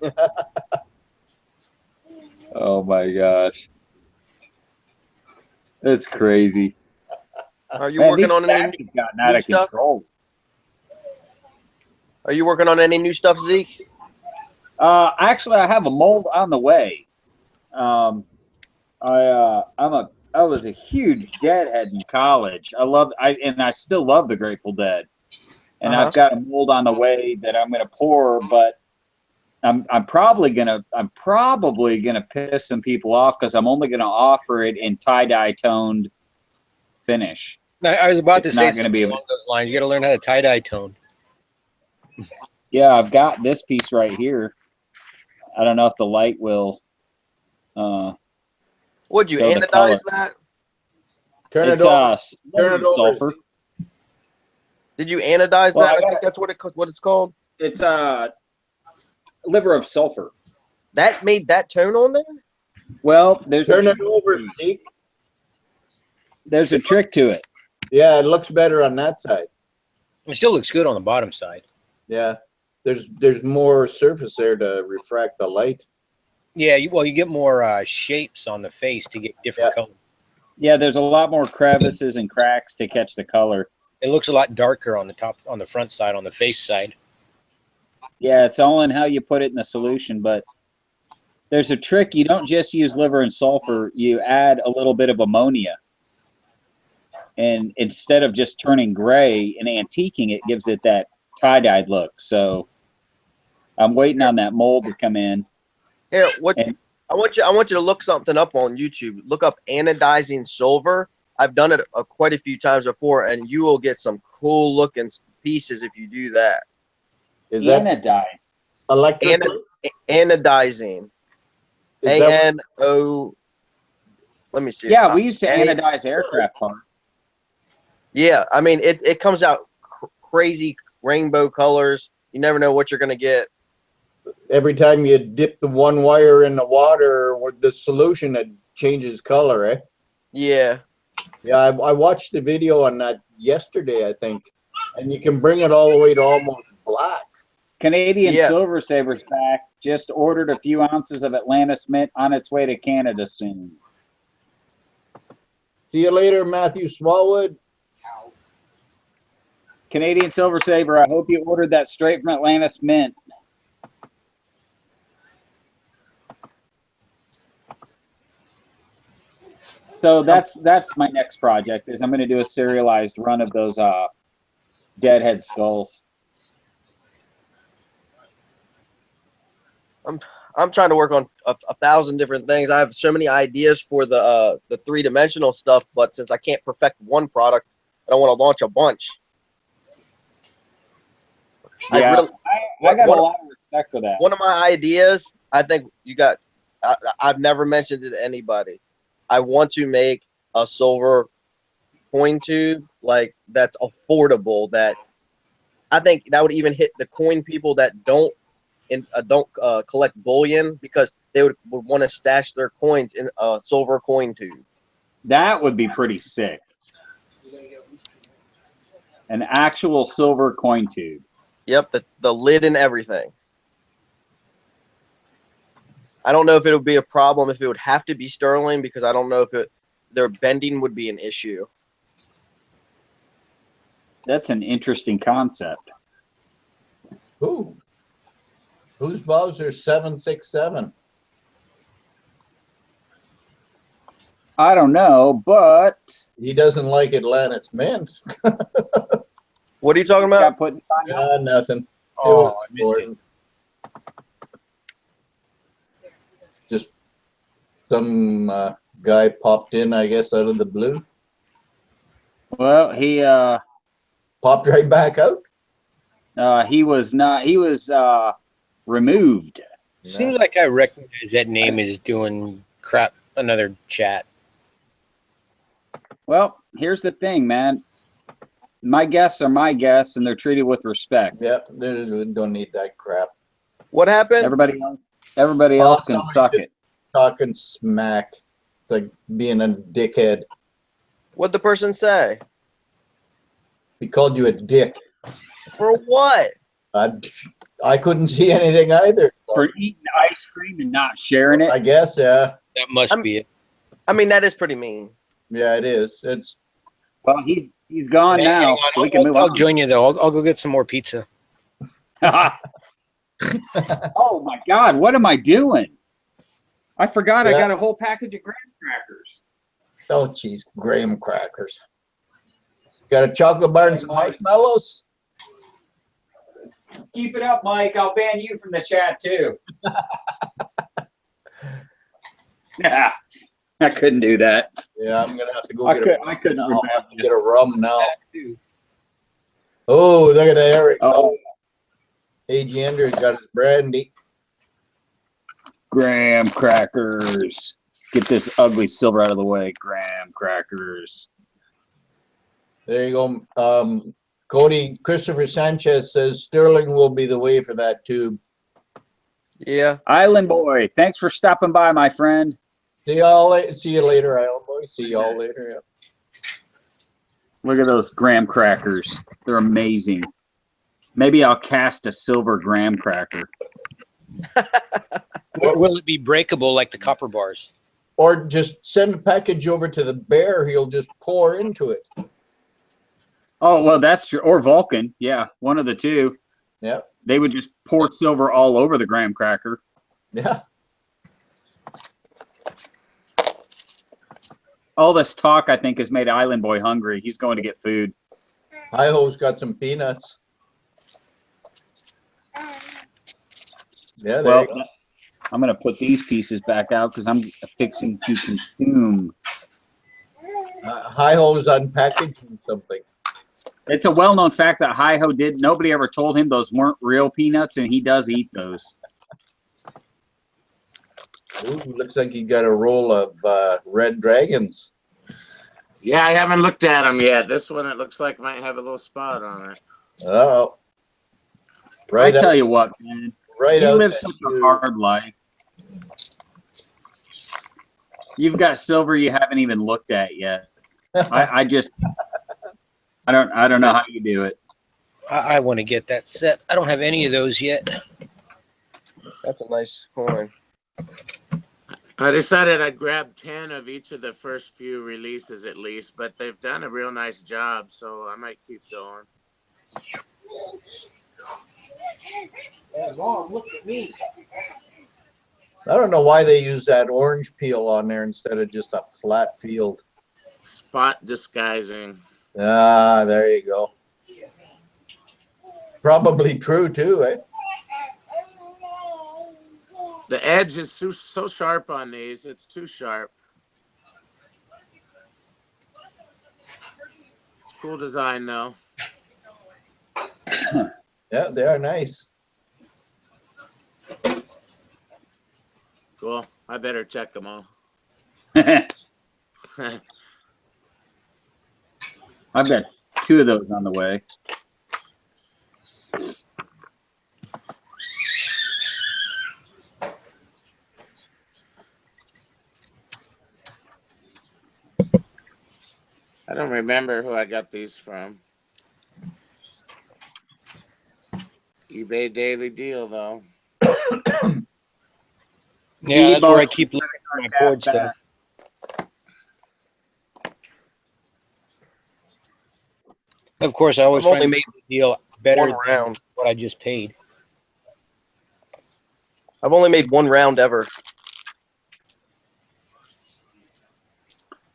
Oh my gosh. That's crazy. Are you Man, working these on any cats have gotten out of stuff? control. Are you working on any new stuff, Zeke? Actually, I have a mold on the way. I was a huge Deadhead in college. I still love the Grateful Dead, and I've got a mold on the way that I'm gonna pour. But I'm probably gonna piss some people off because I'm only gonna offer it in tie-dye toned finish. I was about to It's say not gonna be something along those lines. You got to learn how to tie-dye tone. Yeah, I've got this piece right here. I don't know if the light will. Would you show the color. anodize that? Turn It's it over. liver Turn it over. sulfur. Did you anodize Well, that? I think that's what it's called. It's liver of sulfur. That made that tone on there? Well, there's Turn it over, Zeke. There's a trick to it. Yeah, it looks better on that side. It still looks good on the bottom side. Yeah, there's more surface there to refract the light. Yeah, you get more shapes on the face to get different colors. Yeah, there's a lot more crevices and cracks to catch the color. It looks a lot darker on the front side, on the face side. Yeah, it's all in how you put it in the solution, but there's a trick. You don't just use liver and sulfur. You add a little bit of ammonia. And instead of just turning gray and antiquing it, gives it that tie-dyed look. So I'm waiting on that mold to come in. Here, I want you to look something up on YouTube. Look up anodizing silver. I've done it quite a few times before, and you will get some cool looking pieces if you do that. Is that Anodized? electric? Anodizing. A-N-O. Let me see. Yeah, we used to anodize aircraft parts. Yeah, I mean, it comes out crazy rainbow colors. You never know what you're going to get. Every time you dip the one wire in the water with the solution, it changes color, eh? Yeah. Yeah, I watched the video on that yesterday, I think. And you can bring it all the way to almost black. Canadian Silver Saber's back. Just ordered a few ounces of Atlantis Mint on its way to Canada soon. See you later, Matthew Smallwood. Canadian Silver Saber, I hope you ordered that straight from Atlantis Mint. So that's my next project. Is I'm going to do a serialized run of those Deadhead skulls. I'm trying to work on a 1,000 different things. I have so many ideas for the three-dimensional stuff, but since I can't perfect one product, I don't want to launch a bunch. Yeah, I got a lot of respect for that. One of my ideas, I think you guys, I've never mentioned it to anybody. I want to make a silver coin tube that's affordable. That I think that would even hit the coin people that don't don't collect bullion because they would want to stash their coins in a silver coin tube. That would be pretty sick. An actual silver coin tube. Yep, the lid and everything. I don't know if it would be a problem if it would have to be sterling because I don't know if their bending would be an issue. That's an interesting concept. Who? Who's Bowser 767? I don't know, but He doesn't like Atlantis Mint. What are you talking about? got put in Nothing. Oh, It was I missed it. important. Just some guy popped in, I guess, out of the blue. Well, he Popped right back out. he was removed. Seems like I recognize that name is doing crap. Another chat. Well, here's the thing, man. My guests are my guests, and they're treated with respect. Yep, they don't need that crap. What happened? Everybody else can somebody suck just it. Talking smack, like being a dickhead. What'd the person say? He called you a dick. For what? I couldn't see anything either. For eating ice cream and not sharing it. I guess, yeah. That must be it. I mean, that is pretty mean. Yeah, it is. It's Well, he's gone Hang now, on, so we can move I'll on. join you though. I'll go get some more pizza. Oh my God, what am I doing? I forgot I Yeah. got a whole package of graham crackers. oh geez, graham crackers. Got a chocolate bar and some marshmallows. Keep it up, Mike. I'll ban you from the chat too. Yeah, I couldn't do that. Yeah, I'm gonna have to go I get couldn't I'll remember. have to get a rum now. Oh, look at Eric. Oh, A.G. Andrews got his brandy. graham crackers. Get this ugly silver out of the way. Graham crackers. There you go. Cody Christopher Sanchez says Sterling will be the way for that tube. Yeah. Island Boy, thanks for stopping by, my friend. See you later, Island Boy. See y'all later. Yeah. Look at those graham crackers. They're amazing. Maybe I'll cast a silver graham cracker. Will it be breakable like the copper bars? Or just send a package over to the bear. He'll just pour into it. Oh, well, that's true. Or Vulcan. Yeah, one of the two. Yeah. They would just pour silver all over the graham cracker. Yeah. All this talk, I think, has made Island Boy hungry. He's going to get food. Hi-Ho's got some peanuts. Yeah, there Well, you go. I'm going to put these pieces back out because I'm fixing to consume. Hi-Ho's unpackaging something. It's a well-known fact that Hi-Ho did. Nobody ever told him those weren't real peanuts, and he does eat those. Ooh, looks like you got a roll of red dragons. Yeah, I haven't looked at them yet. This one, it looks like might have a little spot on it. Oh, I right. tell you what, man. Right You out live there, such too. a hard life. You've got silver you haven't even looked at yet. I don't know how you do it. I want to get that set. I don't have any of those yet. That's a nice coin. I decided I'd grab 10 of each of the first few releases at least, but they've done a real nice job, so I might keep going. Hey, Mom, look at me. I don't know why they use that orange peel on there instead of just a flat field. Spot disguising. Ah, there you go. Probably true too, eh? The edge is so sharp on these. It's too sharp. It's cool design, though. Yeah, they are nice. Cool. I better check them all. I've got 2 of those on the way. I don't remember who I got these from. eBay Daily Deal, though. Yeah, that's where I keep looking for my board stuff. Of course, I always I've only find made the deal better one than round. what I just paid. I've only made one round ever.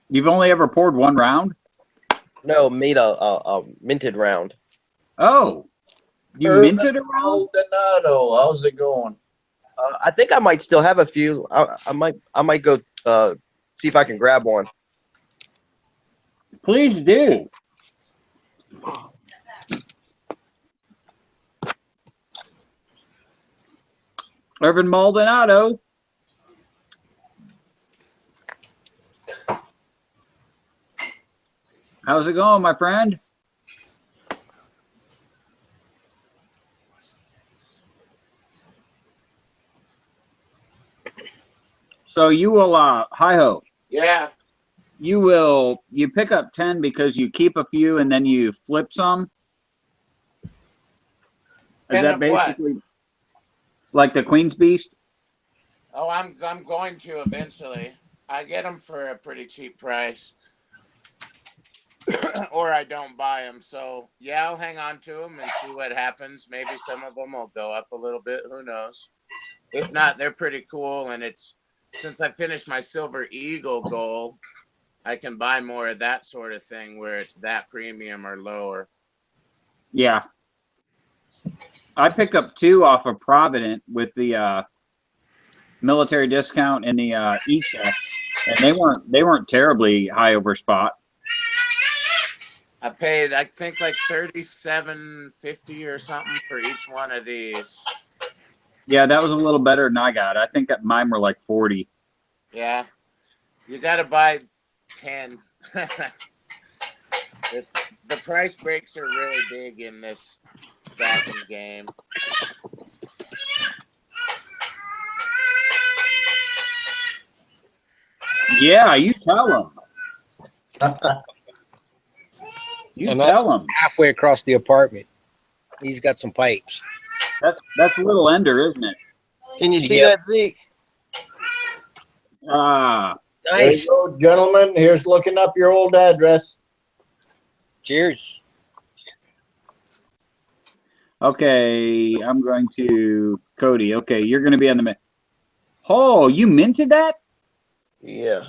You've only ever poured one round? No, made a minted round. Oh, you minted a round? Maldonado, how's it going? I think I might still have a few. I might go see if I can grab one. Please do. Irvin Maldonado. How's it going, my friend? So you will, hi-ho. Yeah. You pick up 10 because you keep a few and then you flip some? Is 10 that of what? basically like the Queen's Beast? Oh, I'm going to eventually. I get them for a pretty cheap price. Or I don't buy them. So, yeah, I'll hang on to them and see what happens. Maybe some of them will go up a little bit. Who knows? If not, they're pretty cool. And it's, since I finished my Silver Eagle goal, I can buy more of that sort of thing where it's that premium or lower. Yeah. I picked up 2 off of Provident with the military discount and the e-check, and they weren't terribly high over spot. I paid, I think, like $37.50 or something for each one of these. Yeah, that was a little better than I got. I think that mine were like 40. Yeah, you got to buy 10. The price breaks are really big in this stacking game. Yeah, you tell them. You And tell them. Halfway across the apartment, he's got some pipes. That's Little Ender, isn't it? Can you see Yep. that, Zeke? Ah, There Nice. you go, gentlemen. Here's looking up your old address. Cheers. okay. I'm going to Cody. Okay, you're going to be on the. Oh, you minted that? Yeah.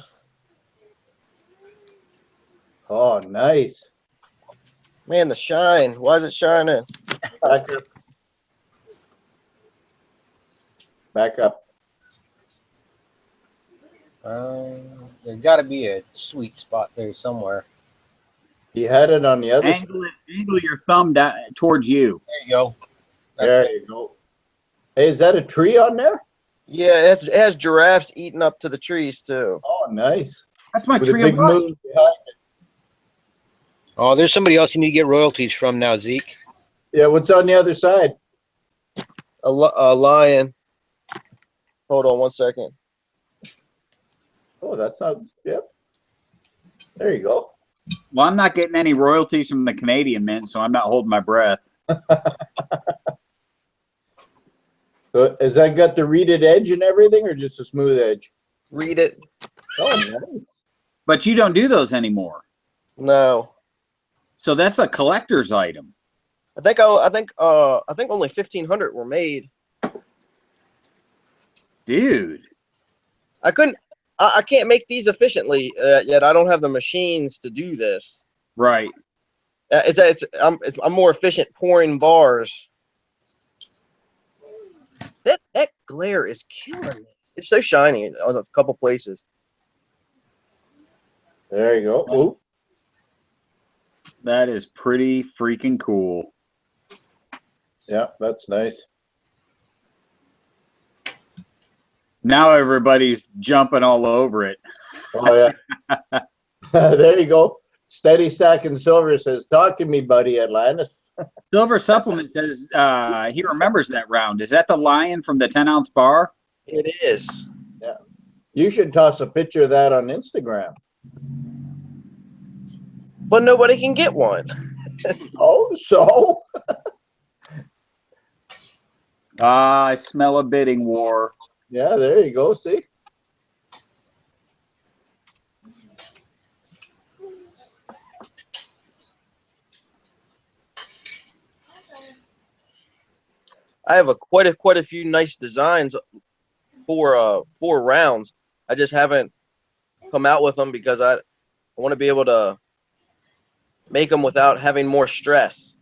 Oh, nice. Man, the shine. Why is it shining? Back up. Back up. There's got to be a sweet spot there somewhere. You had it on the other side. Angle your thumb down towards you. There you go. There you go. Hey, is that a tree on there? Yeah, it has giraffes eating up to the trees too. Oh, nice. That's my With a tree big of life. moon behind it. Oh, there's somebody else you need to get royalties from now, Zeke. Yeah, what's on the other side? A lion. Hold on one second. Oh, that's not. Yep. There you go. Well, I'm not getting any royalties from the Canadian Mint, so I'm not holding my breath. So has that got the reeded edge and everything, or just a smooth edge? Read it. Oh, nice. But you don't do those anymore. No. So that's a collector's item. I think only 1,500 were made. Dude. I can't make these efficiently yet. I don't have the machines to do this. Right. I'm more efficient pouring bars. That glare is killing me. It's so shiny on a couple places. There you go. Ooh. That is pretty freaking cool. Yeah, that's nice. Now everybody's jumping all over it. Oh, yeah. There you go. Steady Stacking Silver says, talk to me, buddy, Atlantis. Silver Supplement says he remembers that round. Is that the lion from the 10-ounce bar? It is. You should toss a picture of that on Instagram. but nobody can get one. Oh, so I smell a bidding war. yeah, there you go. See, I have quite a few nice designs for 4 rounds. I just haven't come out with them because I want to be able to make them without having more stress.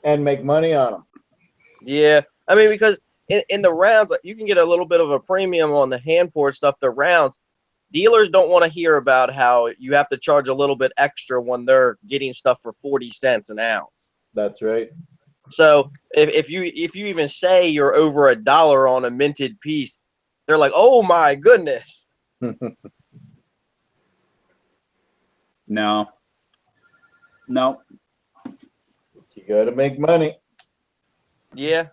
and make money on them. Yeah, I mean, because in the rounds, you can get a little bit of a premium on the hand poured stuff. The rounds, dealers don't want to hear about how you have to charge a little bit extra when they're getting stuff for 40 cents an ounce. That's right. So if you even say you're over $1 on a minted piece, they're like, oh my goodness. No. You got to make money. Yeah.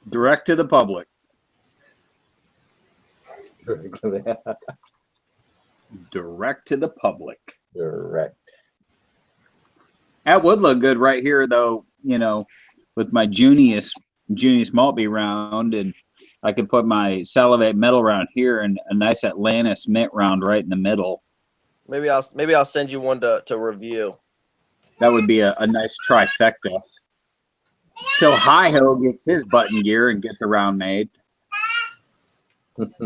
Direct to the public. Direct to the public. Correct. That would look good right here, though, with my Junius Maltby round, and I could put my Salivate metal round here and a nice Atlantis Mint round right in the middle. Maybe I'll send you one to review. That would be a nice trifecta. Till Hi-Ho gets his button gear and gets a round made.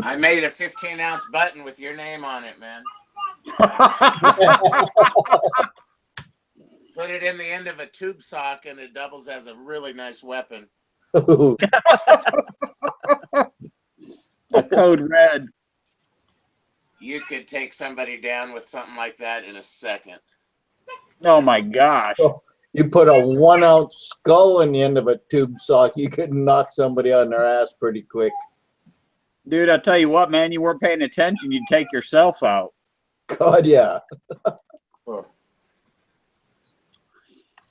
I made a 15-ounce button with your name on it, man. Put it in the end of a tube sock, and it doubles as a really nice weapon. A code red. You could take somebody down with something like that in a second. Oh my gosh. You put a 1 ounce skull in the end of a tube sock, you could knock somebody on their ass pretty quick. Dude, I'll tell you what, man, you weren't paying attention, you'd take yourself out. God, yeah.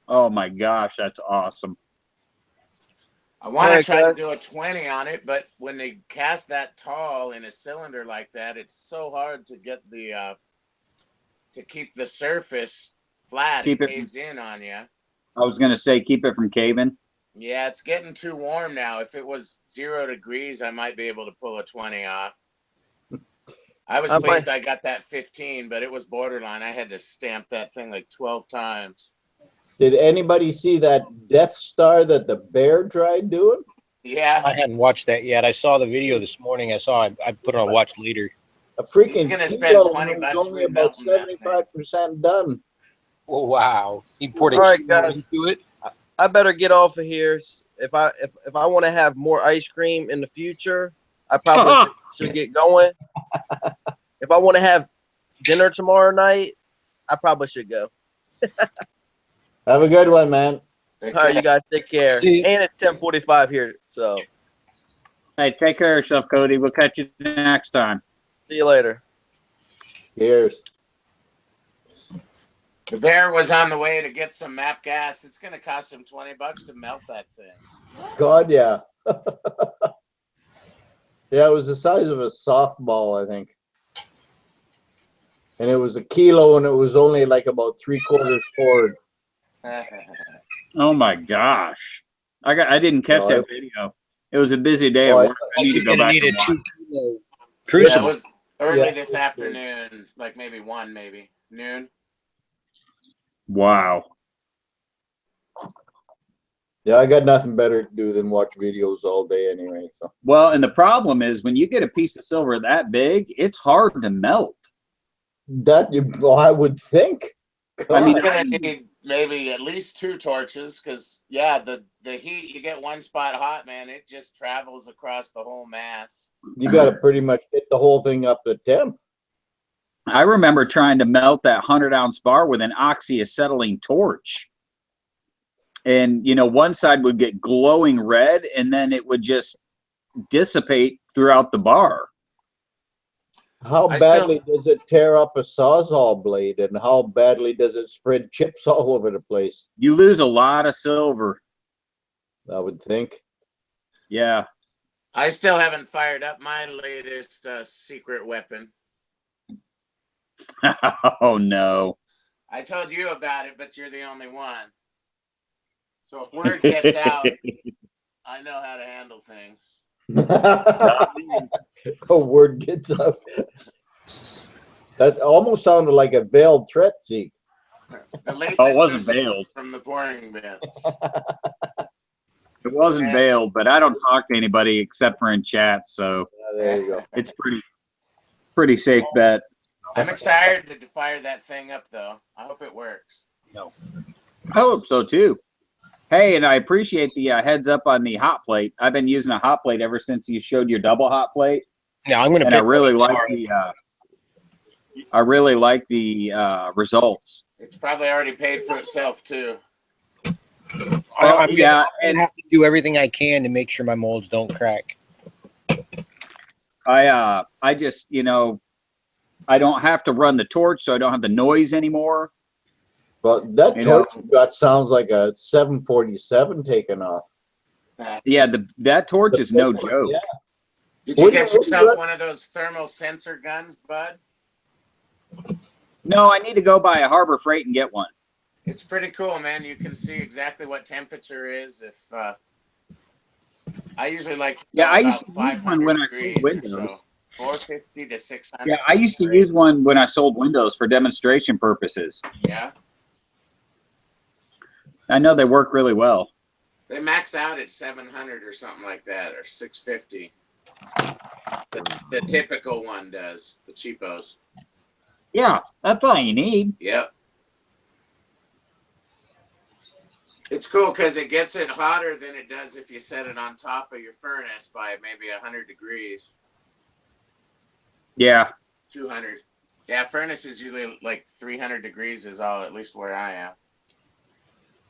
Oh my gosh, that's awesome. I want to try guys. to do a 20 on it, but when they cast that tall in a cylinder like that, it's so hard to get the to keep the surface flat. It caves in on you. I was gonna say, keep it from caving. Yeah, it's getting too warm now. If it was 0 degrees, I might be able to pull a 20 off. I was pleased I got that 15, but it was borderline. I had to stamp that thing like 12 times. Did anybody see that Death Star that the bear tried doing? Yeah. I hadn't watched that yet. I saw the video this morning. I put it on watch later. A freaking He's gonna spend kilo 20 was bucks only about remelting that 75% done. Oh wow! He poured a All right, kilo guys. into it. I better get off of here. If I want to have more ice cream in the future, I probably should get going. If I want to have dinner tomorrow night, I probably should go. Have a good one, man. All right, you guys take care. See you. And it's 10:45 here, so Hey, take care of yourself, Cody. We'll catch you next time. see you later. Cheers. The bear was on the way to get some map gas. It's going to cost him 20 bucks to melt that thing. God, yeah. Yeah, it was the size of a softball, I think. And it was a kilo, and it was only like about 3/4 poured. Oh my gosh. I didn't catch that video. It was a busy day at work. I need to go back and watch. 2 kilo Yeah, it crucible. was early Yeah. this afternoon, like maybe noon. Wow. Yeah, I got nothing better to do than watch videos all day anyway. So Well, and the problem is when you get a piece of silver that big, it's hard to melt. well, I would think. I mean, You're going to need maybe at least 2 torches because, yeah, the heat, you get one spot hot, man, it just travels across the whole mass. You got to pretty much hit the whole thing up to temp. I remember trying to melt that 100-ounce bar with an oxyacetylene torch. And, one side would get glowing red, and then it would just dissipate throughout the bar. How badly does it tear up a Sawzall blade, and how badly does it spread chips all over the place? You lose a lot of silver. I would think. Yeah. I still haven't fired up my latest secret weapon. Oh no. I told you about it, but you're the only one. So if word gets out, I know how to handle things. A word gets out. That almost sounded like a veiled threat, Zeke. The latest Oh, it wasn't is veiled. from the boring bits. It wasn't Yeah. veiled, but I don't talk to anybody except for in chat, so There you go. it's pretty safe bet. I'm excited to fire that thing up, though. I hope it works. I hope so too. Hey, and I appreciate the heads up on the hot plate. I've been using a hot plate ever since you showed your double hot plate, Yeah, I'm gonna. and I pick really one like the results. It's probably already paid for itself, too. I'm yeah, gonna have to do everything I can to make sure my molds don't crack. I just, I don't have to run the torch, so I don't have the noise anymore. But that You know. torch you got sounds like a 747 taking off. Yeah, that torch is no joke. Yeah. Did you What get do you yourself got? one of those thermal sensor guns, bud? No, I need to go by a Harbor Freight and get one. It's pretty cool, man. You can see exactly what temperature is. If I usually like to Yeah, go I used about to use one 500 when I sold degrees or windows. so. 450 to 600. Yeah, I used to use one when I sold windows for demonstration purposes. Yeah, I know they work really well. they max out at 700 or something like that, or 650. The typical one does. The cheapos. Yeah, that's all you need. Yep. It's cool because it gets it hotter than it does if you set it on top of your furnace by maybe 100 degrees. Yeah. 200. Yeah, furnace is usually like 300 degrees is all, at least where I am.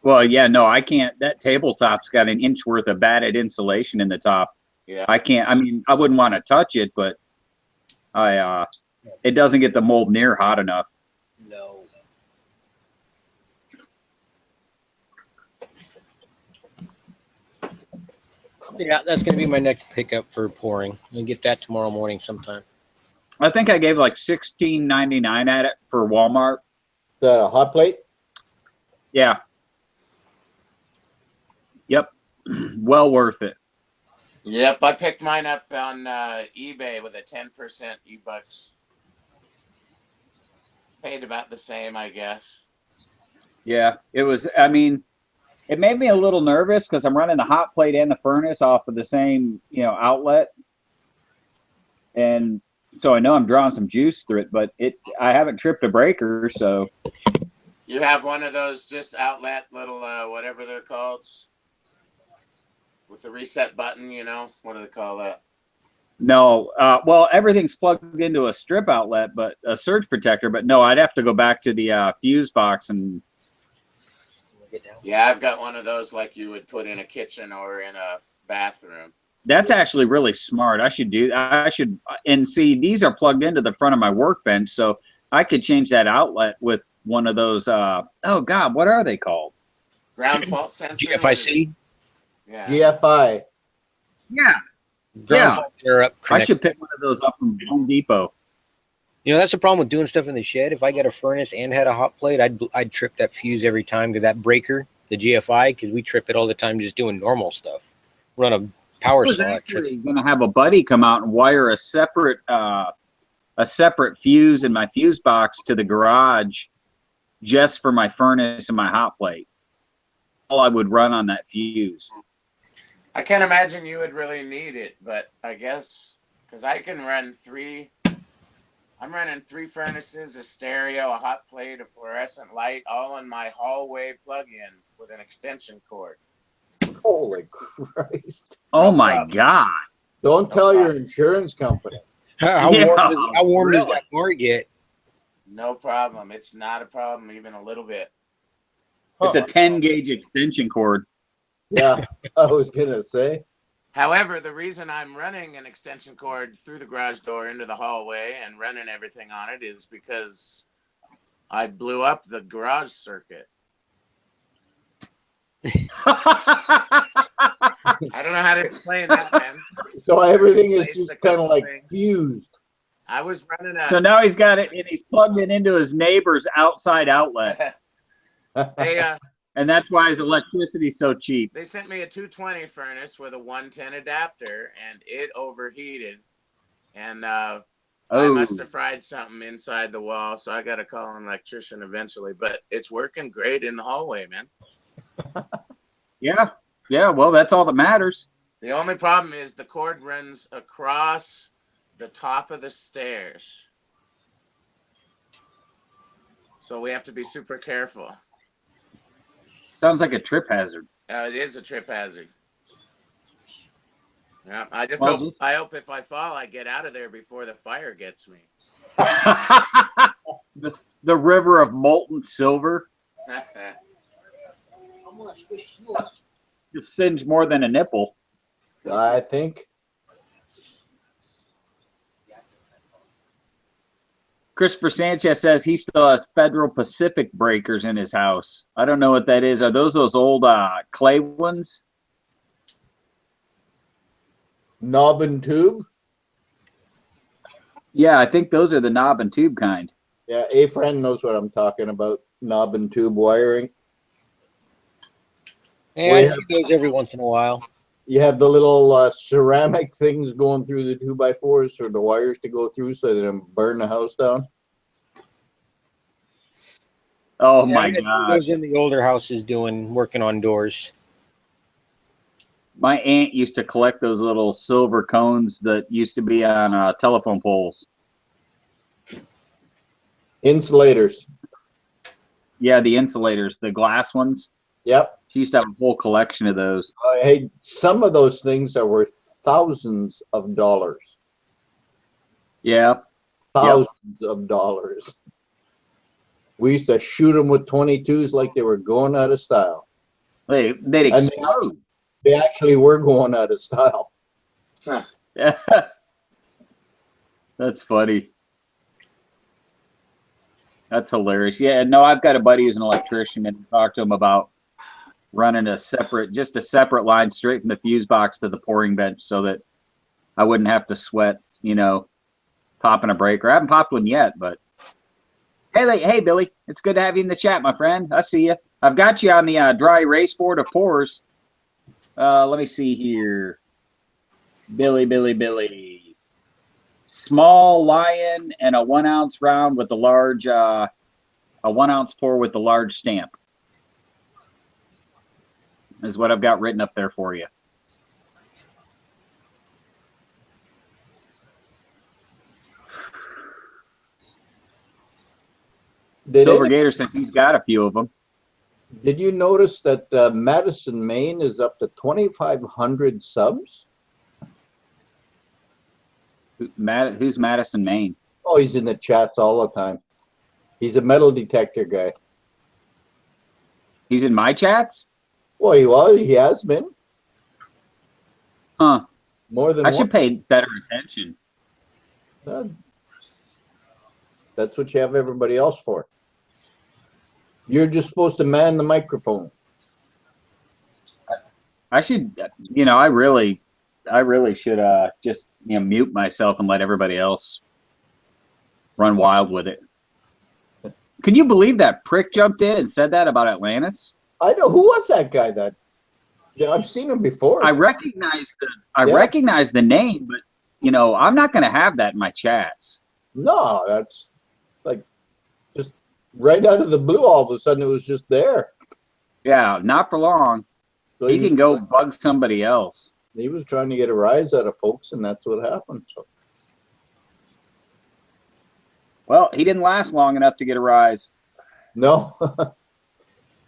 Well, yeah, no, I can't. That tabletop's got an inch worth of batted insulation in the top. Yeah. I can't. I mean, I wouldn't want to touch it, but it doesn't get the mold near hot enough. No. Yeah, that's gonna be my next pickup for pouring. I'll get that tomorrow morning sometime. I think I gave like $16.99 at it for Walmart. Is that a hot plate? Yeah. Yep. Well worth it. Yep, I picked mine up on eBay with a 10% E-Bucks. Paid about the same, I guess. Yeah, it was. I mean, it made me a little nervous because I'm running the hot plate and the furnace off of the same, outlet, and so I know I'm drawing some juice through it. But I haven't tripped a breaker, so. You have one of those just outlet little whatever they're called, with the reset button. What do they call that? No, well, everything's plugged into a strip outlet, but a surge protector. But no, I'd have to go back to the fuse box and. Yeah, I've got one of those like you would put in a kitchen or in a bathroom. That's actually really smart. I should, and see, these are plugged into the front of my workbench, so I could change that outlet with one of those. Oh God, what are they called? Ground fault sensor. GFIC. Yeah. GFI. Yeah. Ground fault interrupt I connect. should pick one of those up from Home Depot. That's the problem with doing stuff in the shed. If I got a furnace and had a hot plate, I'd trip that fuse every time to that breaker, the GFI, because we trip it all the time just doing normal stuff. Run a power I was saw. actually going to have a buddy come out and wire a separate fuse in my fuse box to the garage just for my furnace and my hot plate. All I would run on that fuse. I can't imagine you would really need it, but I guess because I can run I'm running 3 furnaces, a stereo, a hot plate, a fluorescent light, all in my hallway plug-in with an extension cord. Holy Christ. Oh my God. Don't tell your insurance company. How warm does that bar get? No problem. It's not a problem, even a little bit. It's a 10 gauge extension cord. Yeah, I was going to say. However, the reason I'm running an extension cord through the garage door into the hallway and running everything on it is because I blew up the garage circuit. I don't know how to explain that, man. So everything is Replaced just a kind of couple like things. fused. I was running So a. now he's got it, and he's plugged it into his neighbor's outside outlet, and that's why his electricity's so cheap. They sent me a 220 furnace with a 110 adapter, and it overheated, and I must have fried something inside the wall, so I got to call an electrician eventually. But it's working great in the hallway, man. Yeah. Well, that's all that matters. The only problem is the cord runs across the top of the stairs, so we have to be super careful. Sounds like a trip hazard. It is a trip hazard. Yeah, I just Well, hope. I hope if I fall, I get out of there before the fire gets me. the river of molten silver. Just singe more than a nipple. I think. Christopher Sanchez says he still has Federal Pacific breakers in his house. I don't know what that is. Are those old clay ones? Knob and tube? Yeah, I think those are the knob and tube kind. Yeah, a friend knows what I'm talking about. Knob and tube wiring. Yeah, I see those every once in a while. You have the little ceramic things going through the 2x4s for the wires to go through so they don't burn the house down. Oh Yeah, my I God. those in the older houses working on doors. My aunt used to collect those little silver cones that used to be on telephone poles. Insulators. Yeah, the insulators, the glass ones. Yep. She used to have a whole collection of those. Hey, some of those things are worth thousands of dollars. Yeah. Thousands of dollars. We used to shoot them with 22s like they were going out of style. They'd And explode. they actually were going out of style. Yeah. That's funny. That's hilarious. Yeah, no, I've got a buddy who's an electrician, and talked to him about running a separate line straight from the fuse box to the pouring bench so that I wouldn't have to sweat, popping a breaker. I haven't popped one yet, but hey, Billy, it's good to have you in the chat, my friend. I see you. I've got you on the dry erase board of pours. Let me see here. Billy. Small lion and a 1 ounce round with the large, a 1 ounce pour with the large stamp is what I've got written up there for you. Silver Gator says he's got a few of them. Did you notice that Madison, Maine is up to 2,500 subs? Who's Madison, Maine? Oh, he's in the chats all the time. He's a metal detector guy. He's in my chats? Well, he has been. Huh. More than I one. should pay better attention. That's what you have everybody else for. You're just supposed to man the microphone. I should, I really should just mute myself and let everybody else run wild with it. Can you believe that prick jumped in and said that about Atlantis? I know. Who was that guy? I've seen him before. I recognize the name, but I'm not going to have that in my chats. No, that's like just right out of the blue. All of a sudden, it was just there. Yeah, not for long. So he can go bug somebody else. He was trying to get a rise out of folks, and that's what happened. So. Well, he didn't last long enough to get a rise. No.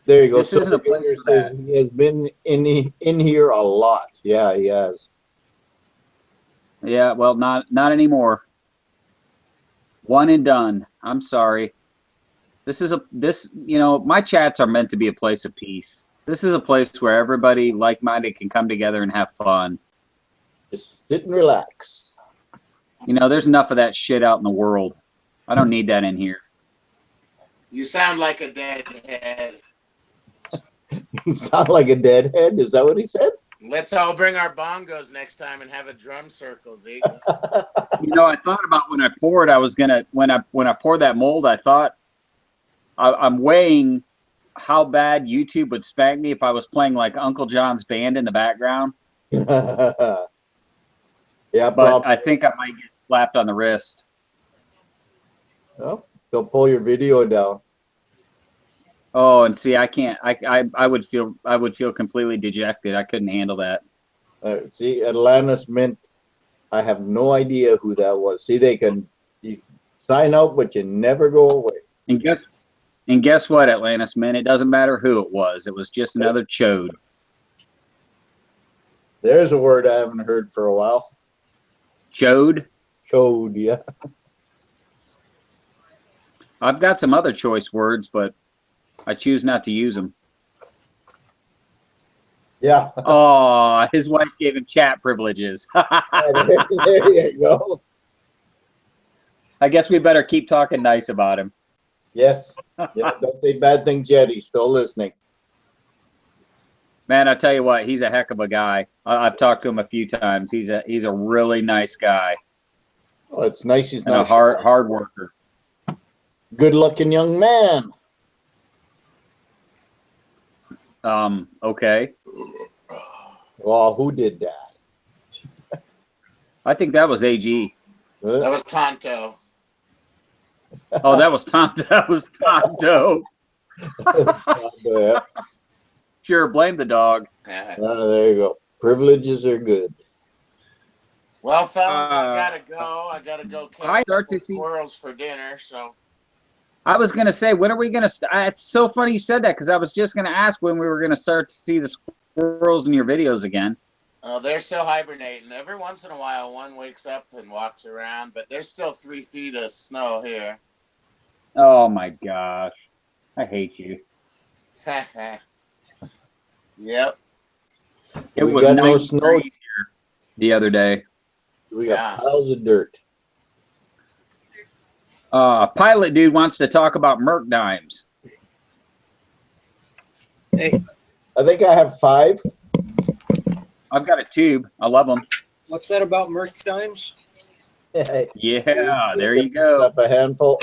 There you go. This isn't a place for that. He has been in here a lot. Yeah, he has. Yeah, well, not anymore. One and done. I'm sorry. My chats are meant to be a place of peace. This is a place where everybody like-minded can come together and have fun. Just sit and relax. There's enough of that shit out in the world. I don't need that in here. You sound like a deadhead. You sound like a deadhead. Is that what he said? Let's all bring our bongos next time and have a drum circle, Zeke. I thought about when I poured, I was gonna when I poured that mold, I thought I'm weighing how bad YouTube would spank me if I was playing like Uncle John's band in the background. Yeah, But probably. I think I might get slapped on the wrist. Well, they'll pull your video down. Oh, and see, I can't. I would feel completely dejected. I couldn't handle that. See, Atlantis Mint. I have no idea who that was. See, you sign out, but you never go away. And guess what, Atlantis Mint? It doesn't matter who it was. It was just another chode. There's a word I haven't heard for a while. Chode. Chode, yeah. I've got some other choice words, but I choose not to use them. Yeah. Oh, his wife gave him chat privileges. There you go. I guess we better keep talking nice about him. Yes. Yeah, don't say bad things yet. He's still listening. Man, I tell you what, he's a heck of a guy. I've talked to him a few times. He's a really nice guy. Oh, it's nice. He's and not a hard worker. Good-looking young man. Okay. Well, who did that? I think that was AG. That was Tonto. Oh, that was Tonto. That was Tonto. Yeah. Sure, blame the dog. There you go. Privileges are good. Well, fellas, I gotta go. I gotta go catch start to see squirrels for dinner. So I was gonna say, when are we gonna? It's so funny you said that because I was just gonna ask when we were gonna start to see the squirrels in your videos again. they're still hibernating. Every once in a while, one wakes up and walks around, but there's still 3 feet of snow here. Oh my gosh, I hate you. Yep. It We was got no 90 snow. degrees here the other day. We got Yeah. piles of dirt. Pilot dude wants to talk about Merc dimes. Hey, I think I have 5. I've got a tube. I love them. what's that about Merc dimes? Yeah, there you go. Up a handful.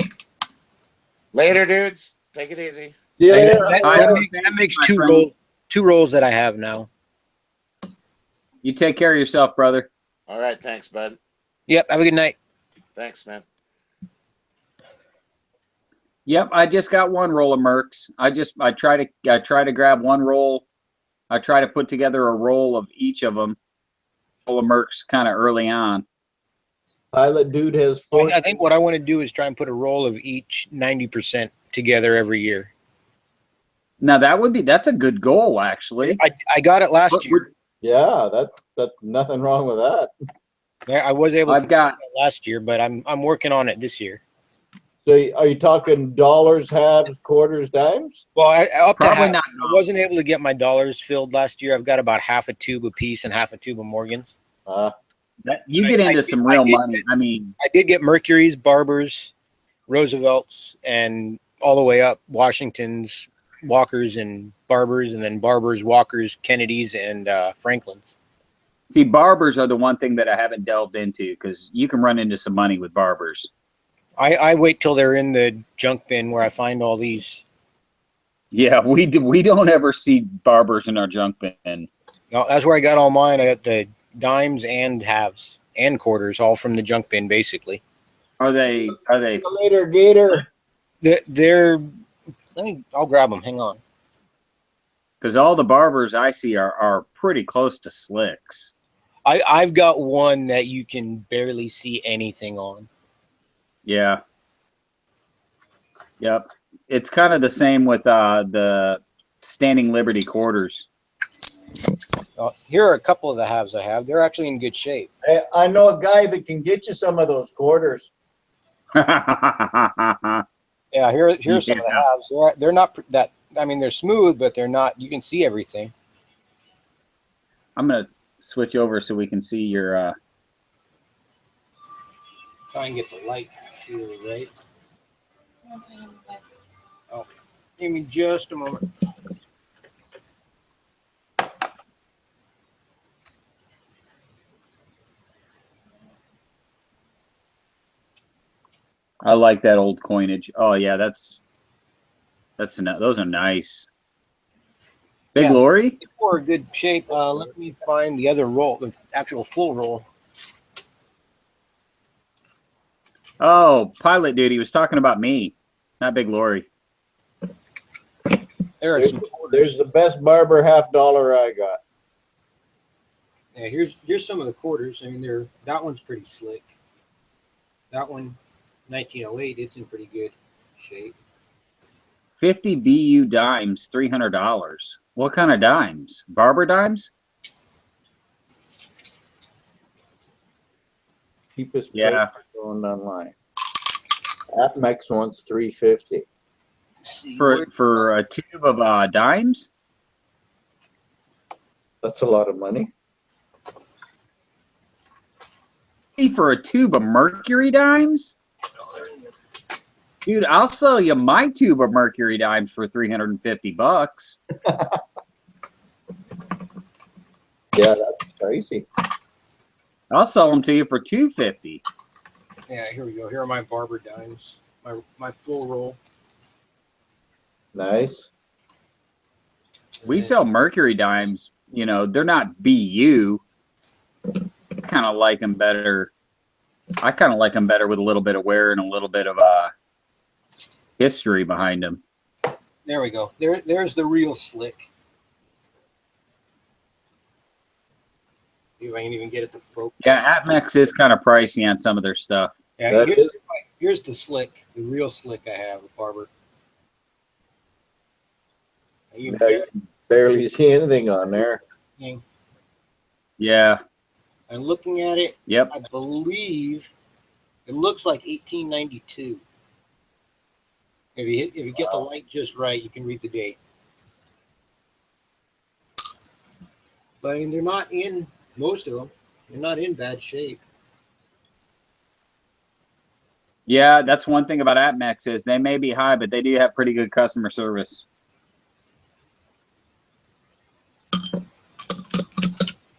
Later, dudes. Take it easy. See you Hey, later. that makes my two friend. rolls that I have now. You take care of yourself, brother. All right. Thanks, bud. Yep. Have a good night. Thanks, man. Yep, I just got one roll of Mercs. I try to grab one roll. I try to put together a roll of each of them. Roll of Mercs kind of early on. Pilot dude has 4. I think what I want to do is try and put a roll of each 90% together every year. Now that's a good goal actually. I got it last year. Yeah, that's nothing wrong with that. I was able I've to got do it last year, but I'm working on it this year. So are you talking dollars, halves, quarters, dimes? Well, up to Probably half. not. I wasn't able to get my dollars filled last year. I've got about half a tube apiece and half a tube of Morgan's. You get into some real money. I mean, I did get Mercury's, Barbers, Roosevelt's, and all the way up Washington's, Walker's, and Barbers, and then Barbers, Walker's, Kennedy's, and Franklin's. see, barbers are the one thing that I haven't delved into because you can run into some money with barbers. I wait till they're in the junk bin where I find all these. Yeah, we don't ever see barbers in our junk bin. No, that's where I got all mine. I got the dimes and halves and quarters, all from the junk bin, basically. Are they? See you later, Gator. They're I'll grab them. Hang on. Because all the barbers I see are pretty close to slicks. I've got one that you can barely see anything on. Yeah. Yep. It's kind of the same with the Standing Liberty quarters. Here are a couple of the halves I have. They're actually in good shape. I know a guy that can get you some of those quarters. Yeah, here's some of the halves. They're not that. I mean, they're smooth, but they're not. You can see everything. I'm gonna switch over so we can see your. Try and get the light here, right? Oh, give me just a moment. I like that old coinage. Oh yeah, those are nice. Big Yeah. Lori? For a good shape. Let me find the other roll, the actual full roll. Oh, Pilot Dude, he was talking about me, not Big Lori. There are some There's the best barber $50 I got. Yeah, here's some of the quarters. I mean, that one's pretty slick. That one, 1908, it's in pretty good shape. 50 BU dimes, $300. What kind of dimes? Barber dimes? Cheapest Yeah. price going online. Atmex wants $350. For a tube of dimes? That's a lot of money. For a tube of mercury dimes? Dude, I'll sell you my tube of mercury dimes for $350. Yeah, that's crazy. I'll sell them to you for $250. Yeah, here we go. Here are my barber dimes. My full roll. Nice. We sell mercury dimes, you know, they're not BU. I kind of like them better. I kind of like them better with a little bit of wear and a little bit of history behind them. There we go. There's the real slick. See if I can even get it to focus. Yeah, Atmex is kind of pricey on some of their stuff. Yeah, here's the slick, the real slick I have with barber. You can barely see anything on there. Yeah. I'm looking at it. Yep. I believe it looks like 1892. If you get the light just right, you can read the date. But I mean, they're not in, most of them, they're not in bad shape. Yeah, that's one thing about Atmex is they may be high, but they do have pretty good customer service.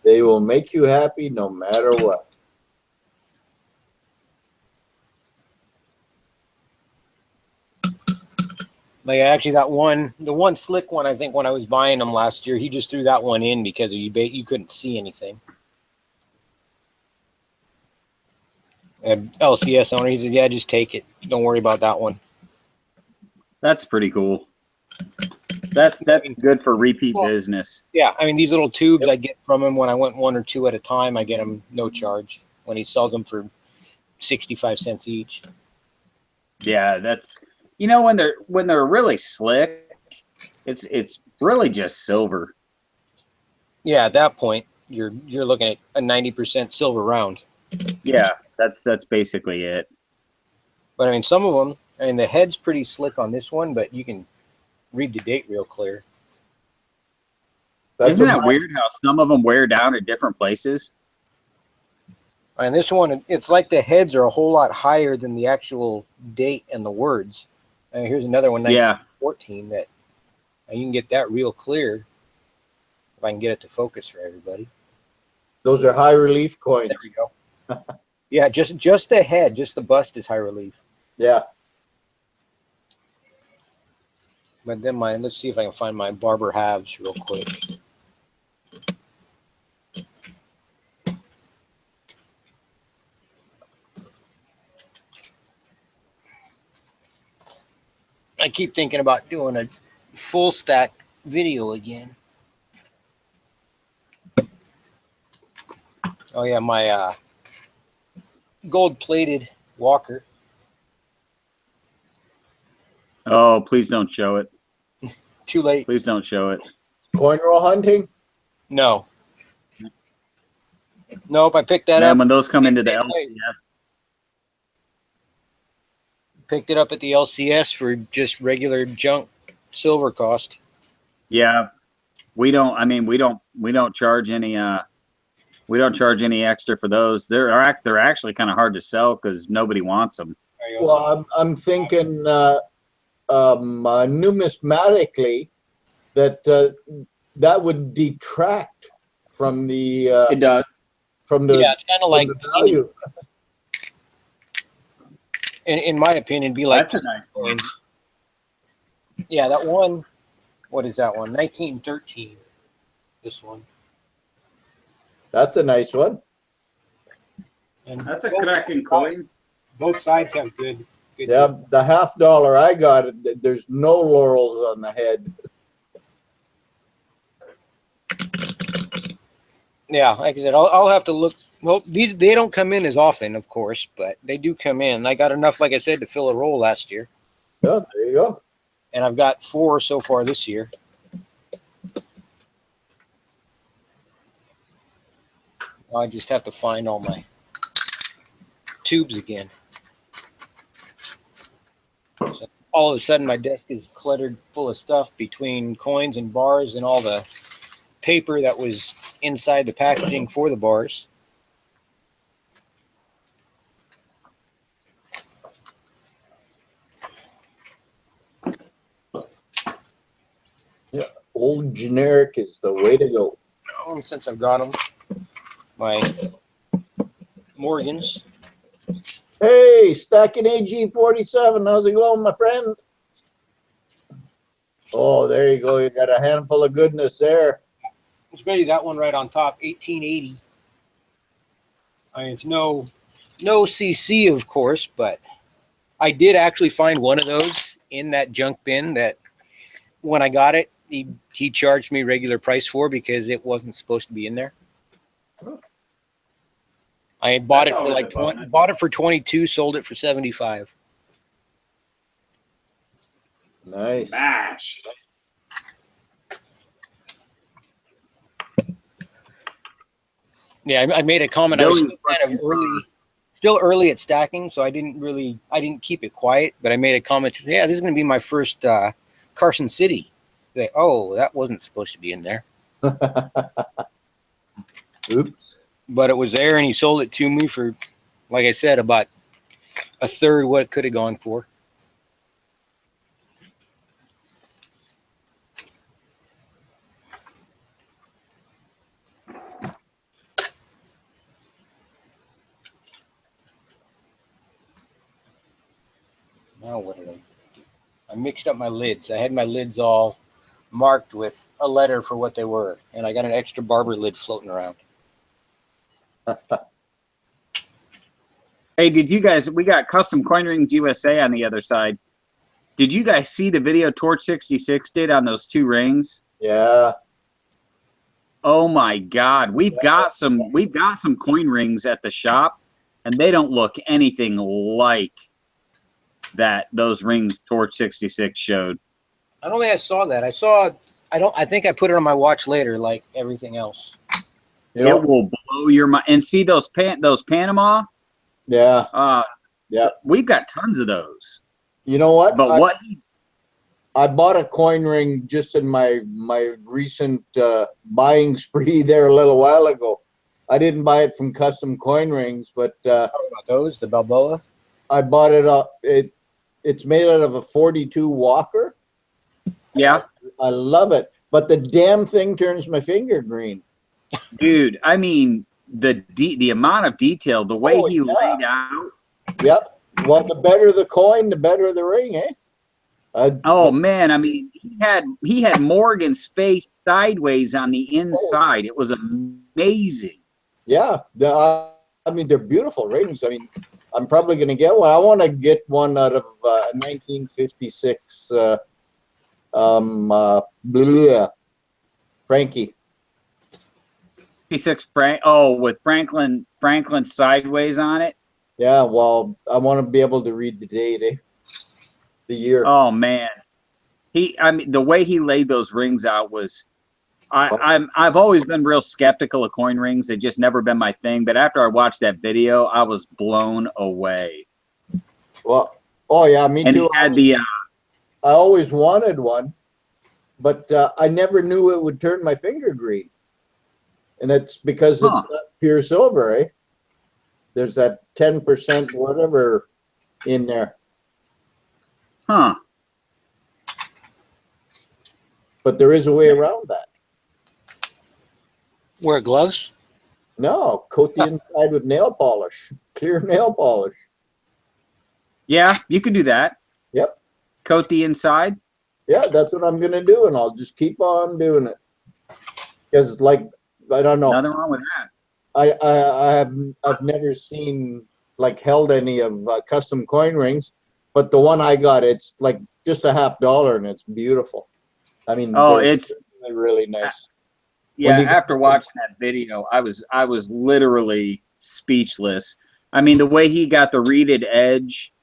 They will make you happy no matter what. Like actually, the one slick one, I think when I was buying them last year, he just threw that one in because you couldn't see anything. And LCS owner, he said, "Yeah, just take it. Don't worry about that one." That's pretty cool. That's good for repeat business. Yeah, I mean these little tubes I get from him when I went 1 or 2 at a time, I get them no charge when he sells them for 65 cents each. Yeah, that's, you know, when they're really slick, it's really just silver. Yeah, at that point you're looking at a 90% silver round. Yeah, that's basically it. But I mean some of them, I mean the head's pretty slick on this one, but you can read the date real clear. Isn't that weird how some of them wear down at different places? And this one, it's like the heads are a whole lot higher than the actual date and the words. And here's another one, 1914, that you can get that real clear if I can get it to focus for everybody. Those are high relief coins. There we go. Yeah, just the head, just the bust is high relief. Yeah. But then let's see if I can find my barber halves real quick. I keep thinking about doing a full stack video again. Oh yeah, my gold plated walker. Oh, please don't show it. Too late. Please don't show it. Coin roll hunting? No. Nope, I picked that up. When those come into the LCS. Picked it up at the LCS for just regular junk silver cost. Yeah. We don't charge any extra for those. They're actually kind of hard to sell because nobody wants them. Well, I'm thinking numismatically that would detract from the it does from the it's kind of like value. in my opinion, be like That's a nice one. coins. Yeah, that one. What is that one? 1913. This one. That's a nice one. And That's a cracking coin. both sides have good. Yeah, the $50 I got, there's no laurels on the head. Yeah, like I said, I'll have to look. Well, they don't come in as often, of course, but they do come in. I got enough, like I said, to fill a roll last year, Yeah, there you go. and I've got 4 so far this year. I just have to find all my tubes again. So all of a sudden, my desk is cluttered full of stuff between coins and bars and all the paper that was inside the packaging for the bars. Yeah, old generic is the way to go. Since I've got them, my Morgans. Hey, Stacking AG47, how's it going, my friend? Oh, there you go. You got a handful of goodness there. Especially that one right on top, 1880. I mean, it's no CC, of course, but I did actually find one of those in that junk bin that when I got it, he charged me regular price for because it wasn't supposed to be in there. I had bought That's it for always like a 20, bonus. bought it for 22, sold it for 75. Nice. Mash. Yeah, I made a comment. I was Billy's still kind of still early at stacking, so I didn't keep it quiet, but I made a comment. Yeah, this is going to be my first Carson City. Like, oh, that wasn't supposed to be in there. Oops. But it was there, and he sold it to me for, like I said, about a third what it could have gone for. Now what did I do? I mixed up my lids. I had my lids all marked with a letter for what they were, and I got an extra barber lid floating around. Hey, did you guys? We got Custom Coin Rings USA on the other side. Did you guys see the video Torch 66 did on those 2 rings? Yeah. Oh my God, we've got some coin rings at the shop, and they don't look anything like those rings Torch 66 showed. I don't think I saw that. I think I put it on my watch later, like everything else. You know, It will blow your mind. And see those Panama? yeah. Yeah. We've got tons of those. You know what? But I bought a coin ring just in my recent buying spree there a little while ago. I didn't buy it from Custom Coin Rings, but How about those? The Balboa? I bought it. It's made out of a 42 Walker. yeah, I love it, but the damn thing turns my finger green. dude. I mean, the amount of detail, the way Oh, he yeah. laid out. Yep. Well, the better the coin, the better the ring, eh? Oh man, I mean, he had Morgan's face sideways on the inside. It was amazing. Yeah. I mean, they're beautiful rings. I mean, I'm probably going to get one. I want to get one out of 1956 Frankie. 56 Frank. Oh, with Franklin sideways on it. Yeah, well, I want to be able to read the date, eh? The year. Oh man, I mean, the way he laid those rings out was, I've always been real skeptical of coin rings. They've just never been my thing. But after I watched that video, I was blown away. Well, oh yeah, me And too. he had I always wanted one, but I never knew it would turn my finger green. And it's because it's not pure silver, eh? There's that 10% whatever in there. huh? But there is a way around that. Wear gloves? No, coat the inside with nail polish, clear nail polish. Yeah, you could do that. Yep. Coat the inside. Yeah, that's what I'm gonna do, and I'll just keep on doing it. Because, like, I don't know, Nothing wrong with that. I've never seen like held any of custom coin rings, but the one I got, it's like just a $50, and it's beautiful. I mean, Oh, they're it's really, really nice. yeah. When you- After watching that video, I was literally speechless. I mean, the way he got the reeded edge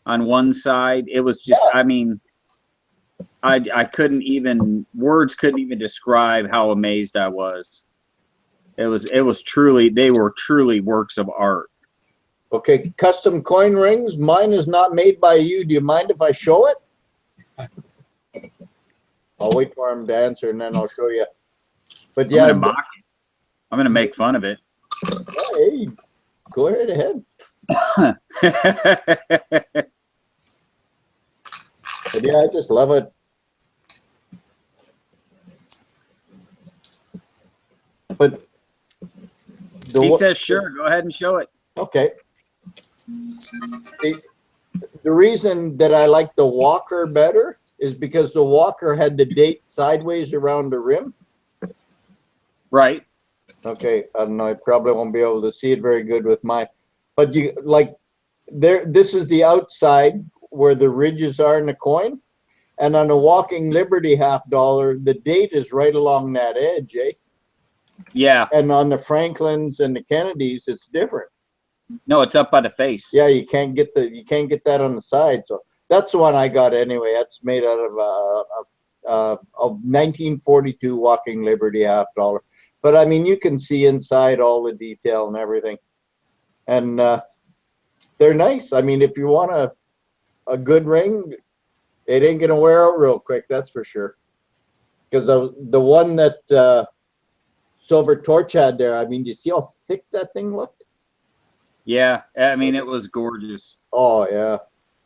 on one side, it was just. I mean, I couldn't even words couldn't even describe how amazed I was. It was truly they were truly works of art. Okay, custom coin rings. Mine is not made by you. Do you mind if I show it? I'll wait for him to answer, and then I'll show you. But yeah, I'm gonna mock it. I'm gonna make fun of it. hey, go right ahead. But yeah, I just love it. But He says, "Sure, go ahead and show it." okay. The reason that I like the Walker better is because the Walker had the date sideways around the rim. Right. Okay, I don't know. I probably won't be able to see it very good with mine, but you like there. This is the outside where the ridges are in the coin, and on a Walking Liberty $50, the date is right along that edge, eh? Yeah. And on the Franklins and the Kennedys, it's different. No, it's up by the face. Yeah, you can't get that on the side. So that's the one I got anyway. That's made out of 1942 Walking Liberty $50. But I mean, you can see inside all the detail and everything, and they're nice. I mean, if you want a good ring, it ain't gonna wear out real quick. That's for sure. Because the one that Silver Torch had there, I mean, do you see how thick that thing looked? Yeah, I mean, it was gorgeous. Oh yeah,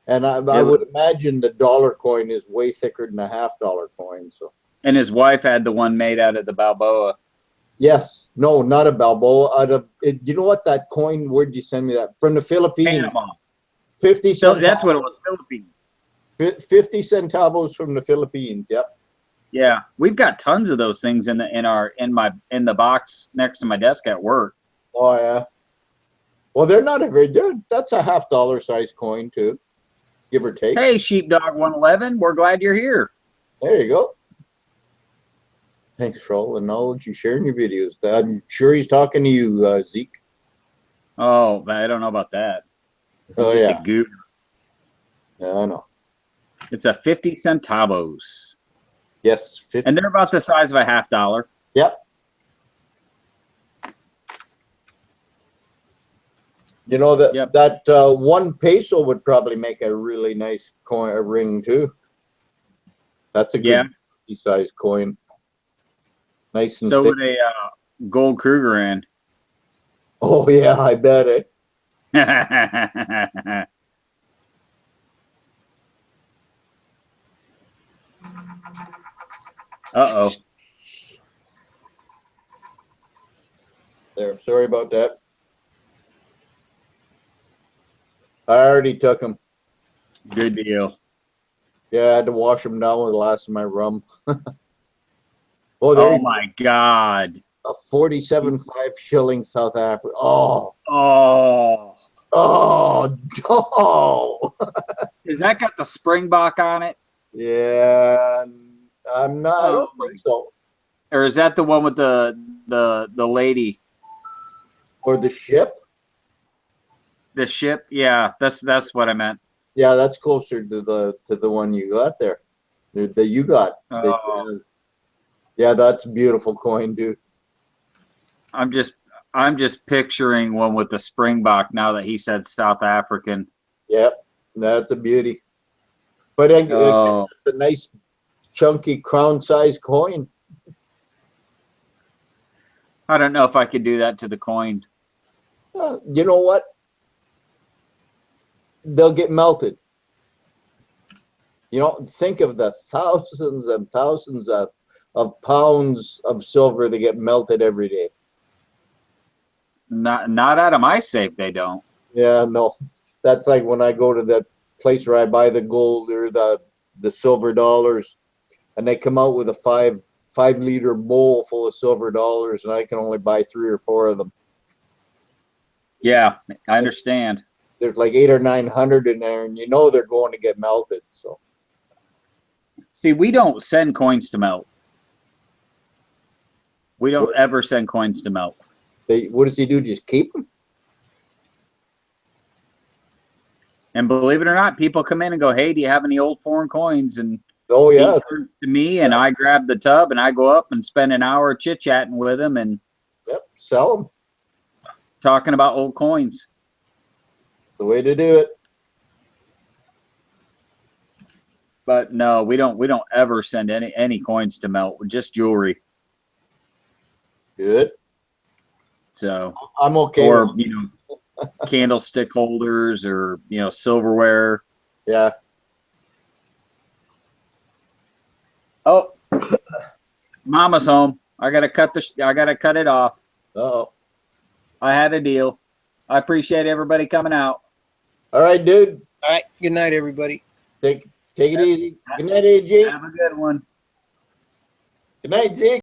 and I would imagine the dollar coin is way thicker than a $50 coin. So. And his wife had the one made out of the Balboa. Yes, no, not a Balboa. Out of you know what that coin? Where'd you send me that from the Philippines? Panama. 50 So centavos. that's what it was. Philippines. 50 centavos from the Philippines. Yep. Yeah, we've got tons of those things in the box next to my desk at work. Oh yeah. Well, they're not a very good. That's a $50 size coin too, give or take. Hey, Sheepdog 111, we're glad you're here. There you go. Thanks for all the knowledge you share in your videos. I'm sure he's talking to you, Zeke. Oh, I don't know about that. Oh Just yeah. a goof. Yeah, I know. It's a 50 centavos. Yes, 50. And they're about the size of a $50. Yep. You know that 1 peso would probably make a really nice coin, a ring too. That's a good size coin. Nice and so thick. would a gold Krugerrand. Oh yeah, I bet it. Uh-oh. There, sorry about that. I already took them. Good deal. Yeah, I had to wash them down with the last of my rum. Oh, my God. A 47.5 shilling South Africa. Oh. Oh. Oh, no. Has that got the Springbok on it? Yeah, I'm not. I don't think so. Or is that the one with the lady? Or the ship? The ship? Yeah, that's what I meant. Yeah, that's closer to the one you got there. That you got. Oh. Yeah, that's a beautiful coin, dude. I'm just picturing one with the Springbok now that he said South African. Yep, that's a beauty. But it's a nice chunky crown-sized coin. I don't know if I could do that to the coin. You know what? They'll get melted. You know, think of the thousands and thousands of pounds of silver that get melted every day. Not out of my safe, they don't. Yeah, no. that's like when I go to that place where I buy the gold or the silver dollars, and they come out with a 5 liter bowl full of silver dollars, and I can only buy 3 or 4 of them. Yeah, I understand. There's like 800 or 900 in there, and you know they're going to get melted. So See, we don't send coins to melt. We don't ever send coins to melt. what does he do? Just keep them? And believe it or not, people come in and go, "Hey, do you have any old foreign coins?" And Oh yeah, he turns to me, and I grab the tub and I go up and spend an hour chit chatting with him and yep, sell them. talking about old coins. The way to do it. But no, we don't ever send any coins to melt. Just jewelry. Good. So I'm okay. or candlestick holders or silverware. Yeah. Oh, Mama's home. I gotta cut it off. Uh-oh. I had a deal. I appreciate everybody coming out. All right, dude. All right. Good night, everybody. Take it easy. Good night, AJ. Have a good one. Good night, Jake.